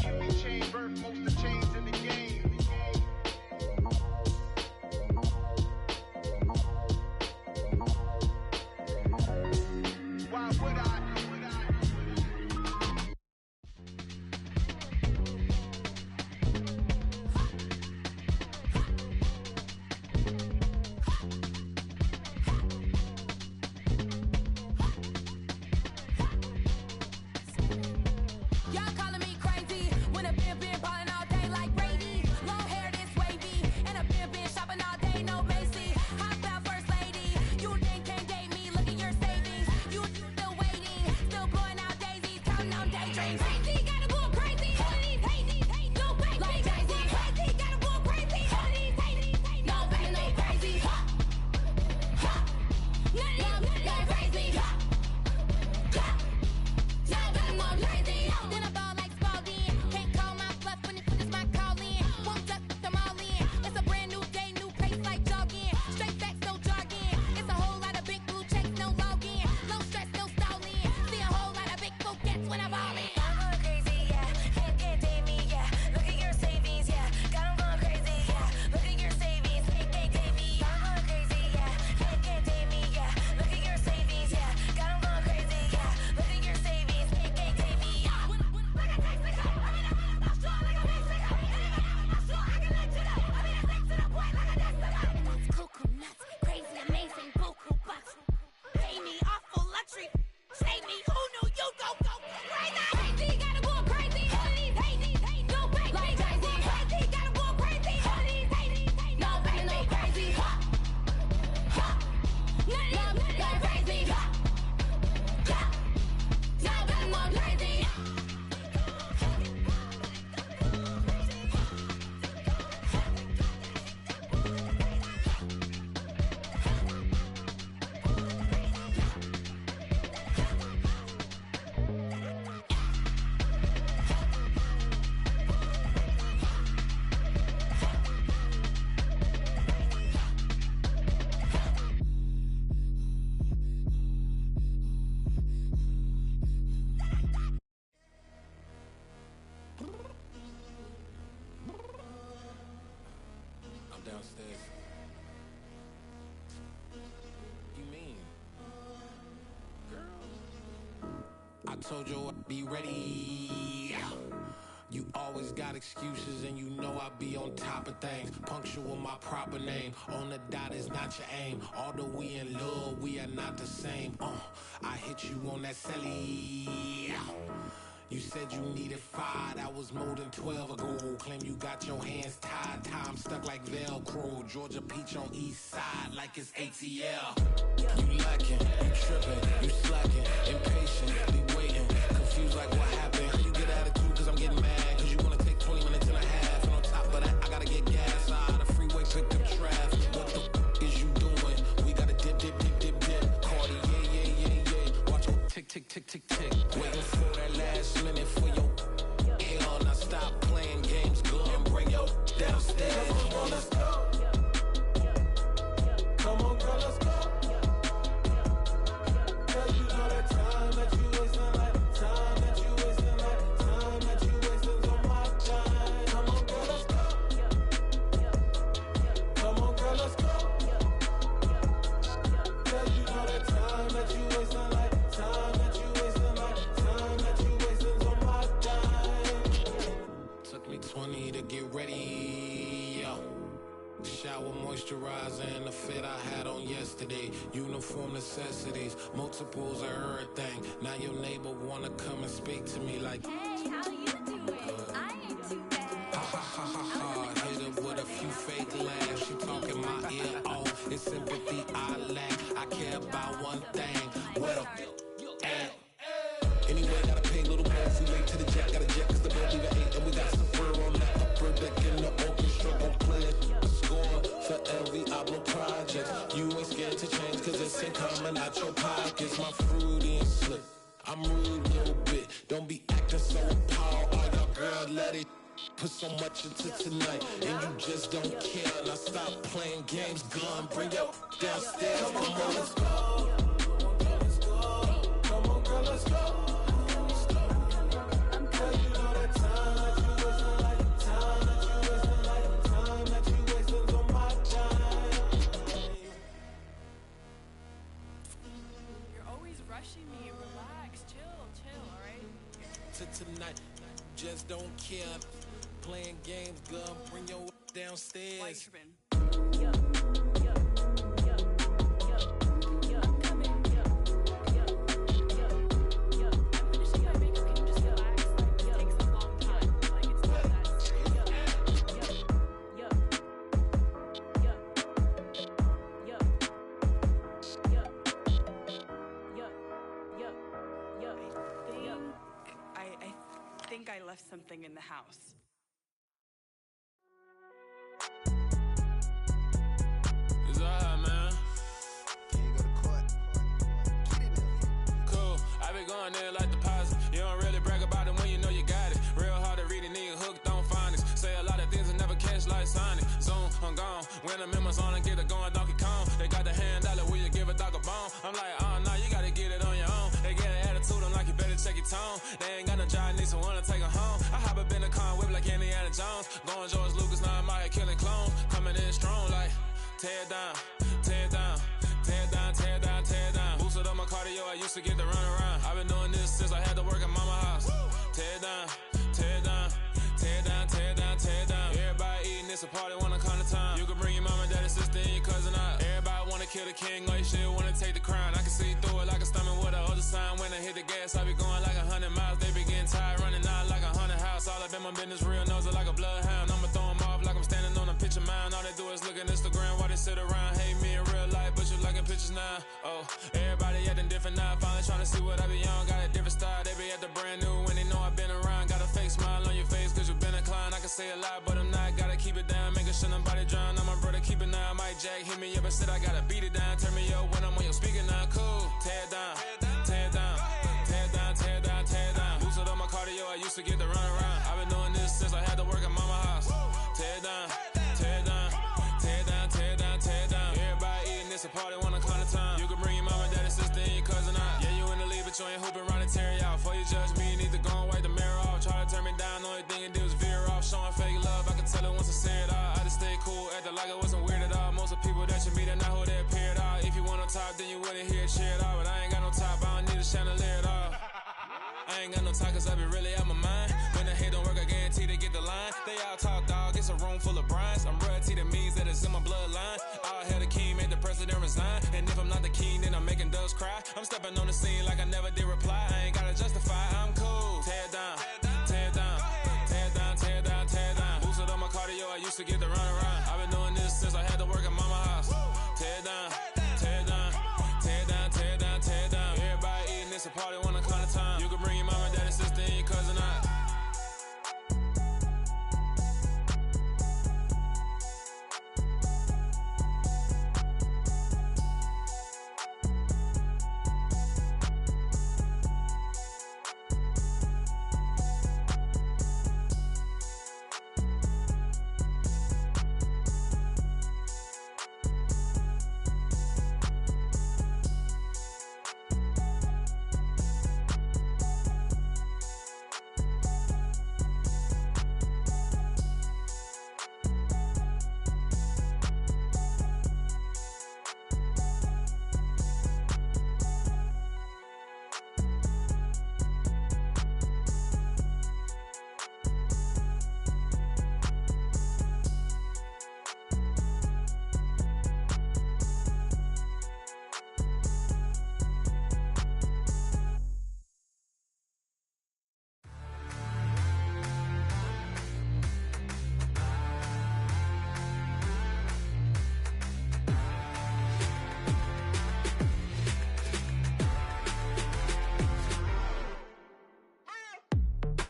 told you I'd be ready. You always got excuses and you know I be on top of things. Punctual my proper name. On the dot is not your aim. Although we in love, we are not the same. I hit you on that celly. You said you needed 5, that was more than 12 ago. Claim you got your hands tied, time stuck like Velcro. Georgia Peach on east side like it's ATL. You lacking, you tripping, you slacking, impatient, waiting, confused like what happened. How you get attitude cause I'm getting mad, cause you wanna take 20 minutes and a half. And on top of that, I gotta get gas out of the freeway, picked up traffic. What the f is you doing? We gotta dip, dip, dip, dip, dip. Cardi, yeah. Watch your tick, tick, tick, tick, tick. Waiting for that last minute for your hell. Now stop playing games, go and bring your downstairs. Come on, girl, let's go. Come on, girl, let's go. Cause you know that time that you wasting, like time that you wasting, like time that you wasting on my time. Come on, girl, let's go. Come on, girl, let's go. Cause you know that time that you wasting, like time that you wasting, like time that you wasting on my time. Took me 20 to get ready, shower, moisturizer, and the fit I had on yesterday. Uniform necessities, multiples of everything. Now your neighbor wanna come and speak to me like, hey, how you doing? I ain't too bad. Ha ha ha ha. Hit her with a few fake laughs. She talking my ear off. It's sympathy I lack. I care about one thing. Where the at? Anyway, gotta pay a little more. We late to the jet, got a jet cause the boat leave at 8. And we got some fur on that upper deck in the orchestra. Gon' play a score for every album project. You ain't scared to change cause it's ain't coming out your pockets. My fruity and slick, I'm rude a little bit. Don't be acting so appalled. All y'all girl, let it put so much into tonight. And you just don't care. Now stop playing games, gun, bring your downstairs. Come on, girl, let's go. Come on, girl, let's go. Tonight, just don't care. Playing games, girl, bring your downstairs. I left something in the house. It's alright, man. Cool, I been going there like deposit. You don't really brag about it when you know you got it. Real hard to read a nigga hooked on phonics. Say a lot of things and never catch like Sonic. Zoom, I'm gone. When the members on and get it going Donkey Kong. They got the $100, will you give a dog a bone? I'm like, oh no, you gotta get it on your own. They get an attitude, I'm like, you better check your tone. They ain't got no job, need someone to take her home. I hop up in the car, whip like Indiana Jones. Going George Lucas, now I'm out here killing clones. Coming in strong like, tear down, tear down, tear down, tear down, tear down. Boosted up my cardio, I used to get to run around. I've been doing this since I had to work at mama house. Tear down, tear down, tear down, tear down, tear down. Everybody eating, it's a party, wanna come to time. You can bring your mama, daddy, sister, and your cousin out. Everybody wanna kill the king, or you shit wanna take the crown. I can see through it like a stomach with a other sign. When I hit the gas, I be going like 100 miles. They be getting tired, running out like 100 house. All up in my business, real nose it like a bloodhound. I'ma throw 'em off like I'm standing on a picture mound. All they do is look at Instagram while they sit around. Hate me in real life, but you liking pictures now. Oh, everybody acting different now. Finally trying to see what I be on. Got a different style, they be at the brand new when they know I've been around. Got a fake smile on your face cause you been inclined. I can say a lot, but I'm not. Gotta keep it down, making sure nobody drown. I'm my brother, keep it now. Mike Jack hit me up and said I gotta beat it down. Turn me up when I'm on your speaker now. Cool, tear down, tear down, tear down, tear down, tear down. Boosted up my cardio, I used to get to run around. I've been doing this since I had to work at mama house. Tear down, tear down, tear down, tear down, tear down. Everybody eating, it's a party, wanna climb the time. You can bring your mama, daddy, sister, and your cousin out. Yeah, you in the lead, but you ain't hooping around and tear you out. Before you judge me, you need to go and wipe the mirror off. Try to turn me down, only thing it do is veer off. Showing fake love, I can tell it once I say it all. I just stay cool, acting like I wasn't weird at all. Most of the people that you meet are not who they appear at all. If you want on top, then you wouldn't hear it cheer at all. But I ain't got no top, I don't need a chandelier at all. I ain't got no time cause I be really out my mind. When the hate don't work, I guarantee they get the line. They all talk dog, it's a room full of brines. I'm royalty, that means that it's in my bloodline. All hail the king, made the president resign. And if I'm not the king, then I'm making doves cry. I'm stepping on the scene like I never did reply. I ain't gotta justify, I'm cool. Tear it down, tear it down, tear it down, tear it down, tear it down. Boosted on my cardio, I used to get the run around. I've been doing this since I had to work at mama house. Tear it down, tear it down, tear it down, tear it down, tear it down. Everybody eating, it's a party, one kind of time. You can bring your mama, daddy, sister, and your cousin out.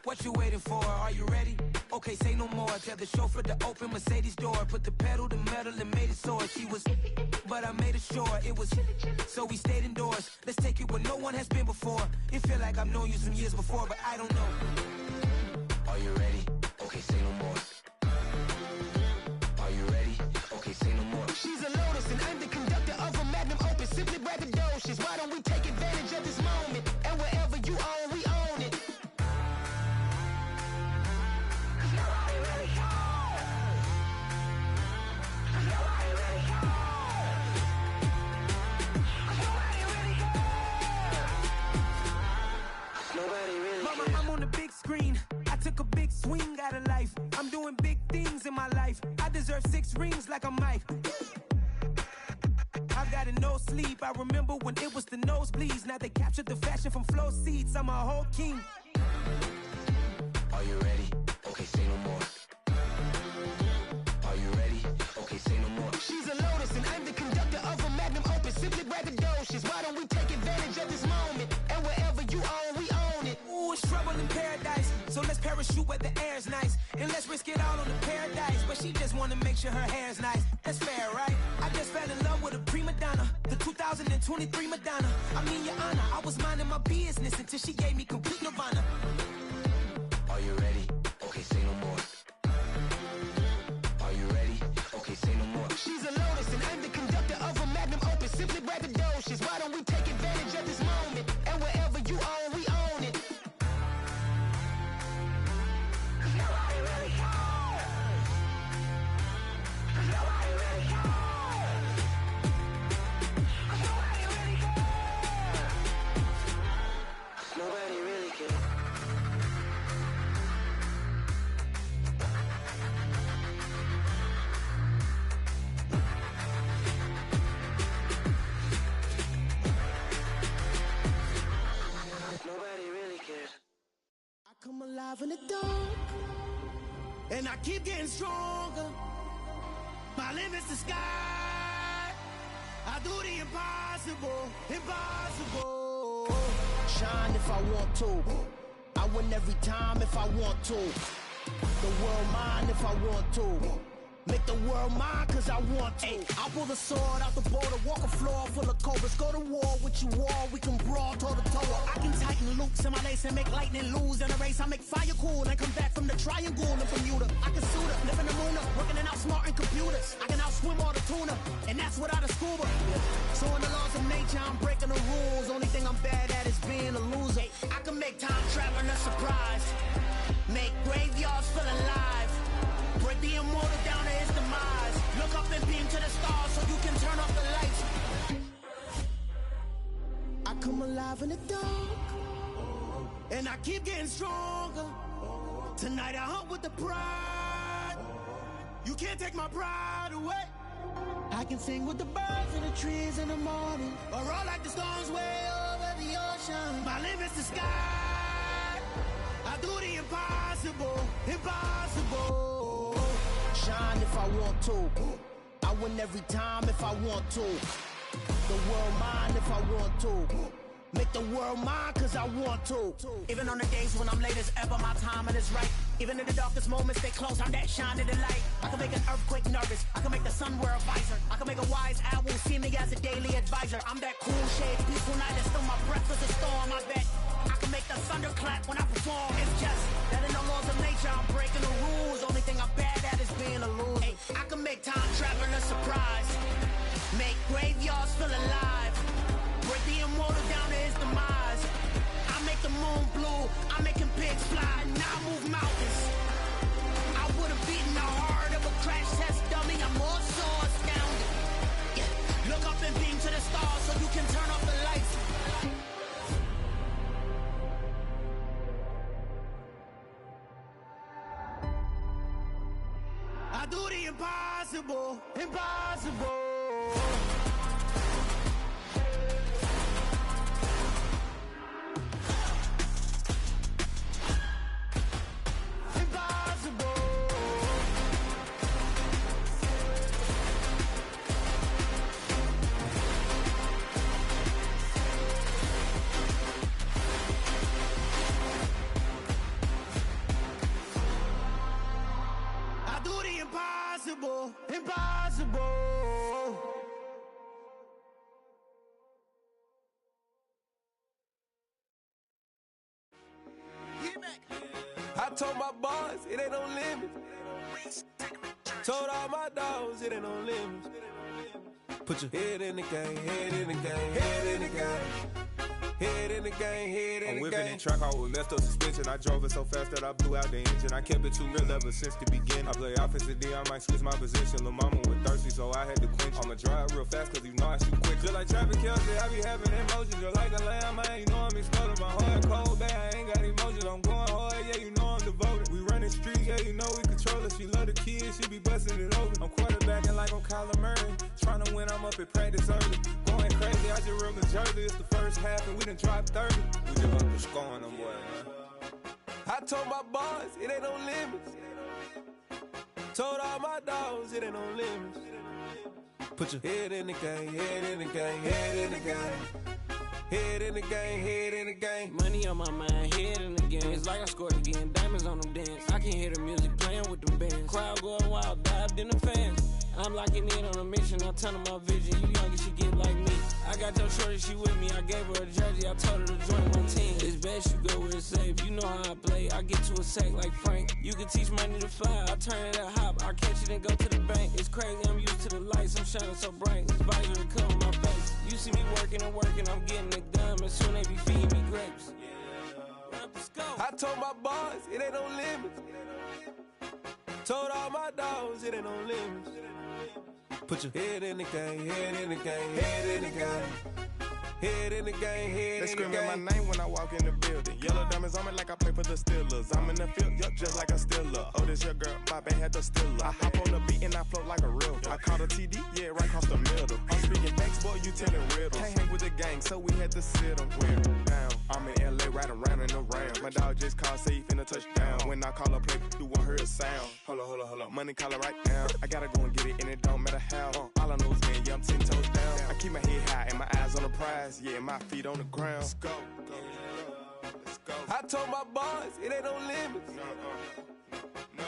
What you waiting for? Are you ready? Okay, say no more. Tell the chauffeur to open Mercedes door. Put the pedal to metal and made it soar. She was, but I made it sure it was. So we stayed indoors. Let's take it where no one has been before. It feel like I've known you some years before, but I don't know. Are you ready? Okay, say no more. Are you ready? Okay, say no more. She's a Lotus and I'm the conductor of a Magnum Opus. Simply braggadocious. Why don't we take advantage of this moment? And wherever you own, we own it. Mama, I'm on the big screen. I took a big swing out of life. I'm doing big things in my life. I deserve 6 rings like I'm Mike. I've got no sleep. I remember when it was the nosebleeds. Now they captured the fashion from flow seats. I'm a whole king. Are you ready? Okay, say no more. Are you ready? Okay, say no more. She's a Lotus and I'm the conductor of a Magnum Opus. Simply braggadocious. Why don't we take advantage of this moment? And wherever you own, we own it. Ooh, it's trouble in paradise. So let's parachute where the air's nice. And let's risk it all on the paradise. But she just wanna make sure her hair's nice. That's fair, right? I just fell in love with a prima donna. The 2023 Madonna. I mean, your honor, I was minding my business until she gave me complete nirvana. Are you ready? Okay, say no more. Are you ready? Okay, say no more. She's a Lotus and I'm the conductor of a Magnum Opus. Simply braggadocious. Why don't we take advantage of this moment? And wherever you own, we own it. Nobody really cares. Nobody really cares. I come alive in the dark, and I keep getting stronger. My limit's the sky. I do the impossible, impossible. Shine if I want to. I win every time if I want to. The world mine if I want to. Make the world mine cause I want to. I pull the sword out the border, walk a floor full of cobras. Go to war with you all, we can brawl toe to toe. I can tighten loops in my lace and make lightning lose in a race. I make fire cool and come back from the triangle in Bermuda. I can suit up, live in the moon up, working and outsmarting computers. I can outswim all the tuna, and that's without a scuba. So in the laws of nature, I'm breaking the rules. Only thing I'm bad at is being a loser. I can make time traveling a surprise. Make graveyards feel alive. Break the immortal down to his demise. Look up and beam to the stars so you can turn off the lights. I come alive in the dark, and I keep getting stronger. Tonight I hunt with the pride. You can't take my pride away. I can sing with the birds and the trees in the morning, or roll like the storms way over the ocean. My limit's the sky. I do the impossible, impossible. Shine if I want to. I win every time if I want to. The world mine if I want to. Make the world mine cause I want to. Even on the days when I'm late as ever, my timing is right. Even in the darkest moments, stay close, I'm that shining the light. I can make an earthquake nervous, I can make the sun wear a visor. I can make a wise owl see me as a daily advisor. I'm that cool shade, peaceful night, and still my breath is a storm, I bet. I can make the thunder clap when I perform. It's just that in the laws of nature, I'm breaking the rules. Only thing I'm bad at is being a loser. Hey, I can make time travel a surprise. Make graveyards feel alive. Break the immortal down to his demise. I make the moon blue, I'm making pigs fly, now I move mountains. I would've beaten the heart of a crash test dummy, I'm more so astounded. Yeah. Look up and beam to the stars so you can turn off the lights. I do the impossible, impossible. Impossible, impossible. I told my boys it ain't no limits. Told all my dogs it ain't no limits. Put your head in the game, head in the game, head in the game. Head in the game, head in the game. I'm whipping in track out with messed up suspension. I drove it so fast that I blew out the engine. I kept it too real ever since the beginning. I play offensive D, I might switch my position. Lil' mama was thirsty, so I had to quench. I'ma drive real fast, cause you know I shoot quick. Just like traffic Kelsey, I be having emotions. Just like a lamb, man, you know I'm exploding. My heart cold, bad, I ain't got emotions. I'm going hard, yeah, you know I'm devoted. We running streets, yeah, you know we control it. She love the kids, she be busting it over. I'm quarterbacking like I'm Kyler Murray. Trying to win, I'm up at practice early. Going crazy, I just rub the jersey. It's the first half and we done dropped 30. We just up to scoring them, boy, man. I told my boys it ain't no limits. Told all my dogs it ain't no limits. Put your head in the game, head in the game, head in the game. Head in the game, head in the game. Money on my mind, head in the game. It's like I scored again, diamonds on them dance. I can hear the music playing with them bands. Crowd going wild, dived in the fans. I'm locking in on a mission, I'm turning my vision. You young, you should get like me. I got your shorty, she with me. I gave her a jersey, I told her to join my team. It's best you go where it's safe. You know how I play, I get to a sack like Frank. You can teach money to fly, I turn it at hop. I catch it and go to the bank. It's crazy, I'm used to the lights, I'm shining so bright. This visor will cover my face. You see me working and working, I'm getting it done. And soon they be feeding me grapes. I told my boys it ain't no limits. Told all my dogs it ain't no limits. Put your head in the game, head in the game, head in the game. Head in the game, head in the game. They screaming my name when I walk in the building. Yellow diamonds on me like I play for the Steelers. I'm in the field, yup, just like a Steeler. Oh, this your girl, my band had the Steeler. I hop on the beat and I float like a real. I caught a TD, yeah, right across the middle. I'm speaking thanks, boy, you telling riddles. Can't hang with the gang, so we had to sit them down. I'm in LA, riding around in the round. My dog just called, say he finna touch down. When I call a play, you won't hear a sound. Hold up, money call it right now. I gotta go and get it, and it don't matter how. All I know is man, yeah, I'm 10 toes down. I keep my head high and my eyes on the prize. Yeah, my feet on the ground. Let's go. Let's go. I told my boys it ain't no limits.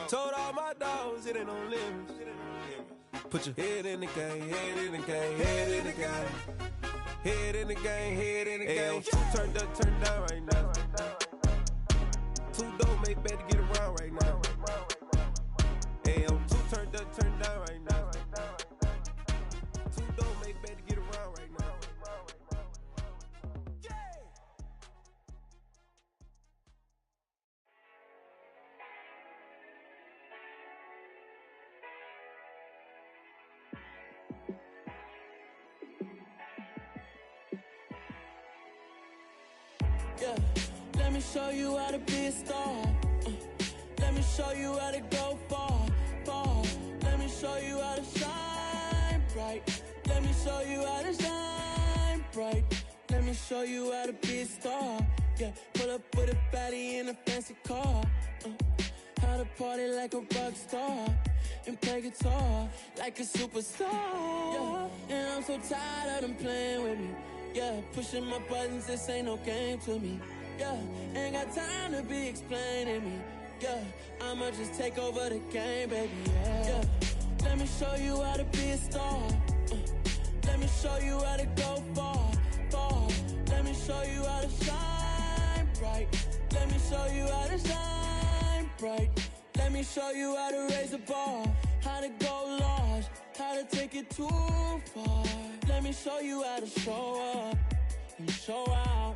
Told all my dogs it ain't no limits. Put your head in the game, head in the game, head in the game. Head in the game, head in the game. Turned up, turned down right now. Two dope make better get around right now. Hey, I'm two turned up, turned down right now. Two dope make better get around right now. Yeah, let Let me show you how to be a star. Let me show you how to go far, far. Let me show you how to shine bright. Let me show you how to shine bright. Let me show you how to be a star. Yeah, pull up with a baddie in a fancy car. How to party like a rock star and play guitar like a superstar. Yeah, and I'm so tired of them playing with me. Yeah, pushing my buttons, this ain't no game to me. Yeah, ain't got time to be explaining me. Yeah, I'ma just take over the game, baby. Yeah, let me show you how to be a star. Let me show you how to go far, far. Let me show you how to shine bright. Let me show you how to shine bright. Let me show you how to raise a bar, how to go large, how to take it too far. Let me show you how to show up and show out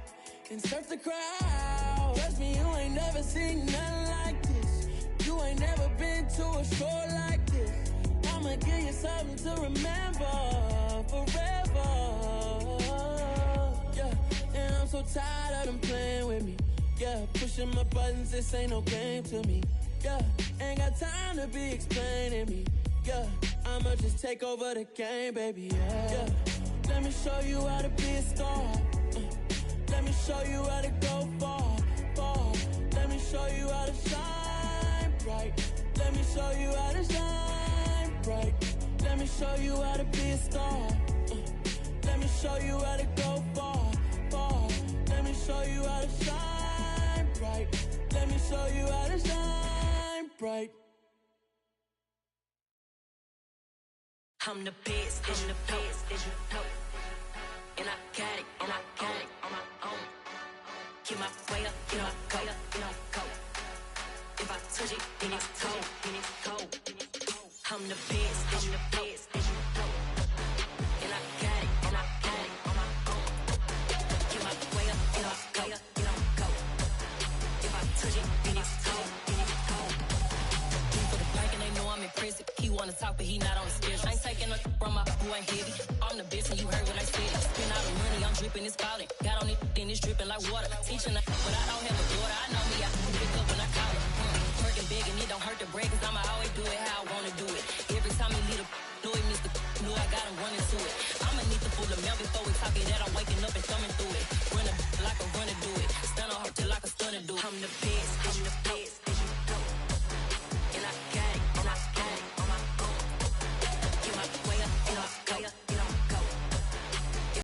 and surf the crowd. Trust me, you ain't never seen nothing like this. You ain't never been to a show like this. I'ma give you something to remember forever. Yeah, and I'm so tired of them playing with me. Yeah, pushing my buttons, this ain't no game to me. Yeah, ain't got time to be explaining me. Yeah, I'ma just take over the game, baby. Yeah, let me show you how to be a star. Let me show you how to go far, far. Let me show you how to shine bright. Let me show you how to shine bright. Let me show you how to be a star. Let me show you how to go far, far. Let me show you how to shine bright. Let me show you how to shine bright. I'm the best, I'm the best, and I got it, and I got it on my own. Get my way up, get my go, get my go. If I touch it, then it's cold, then it's cold. I'm the best, I'm the best, and I got it, and I got it on my own. Get my way up, get my go, get my go. If I touch it, then it's cold, then it's cold. He for the blank and they know I'm impressive. He wanna talk, but he not on the schedule. I ain't taking nothing from my boo, ain't heavy. I'm the best and you heard what I said. Spend all the money, I'm dripping, it's falling. Got on it, then it's dripping like water. Teaching her, but I don't have a daughter. I know me, I can pick up when I call it. Working big and it don't hurt to break, cause I'ma always do it how I wanna do it. Every time he lead a know it, Mr. Know I got him running to it. I'ma need to pull the mail before we talk it that I'm waking up and thumbing through it. Run a like a runner do it. Stun on her till like a stunner do it. I'm the best.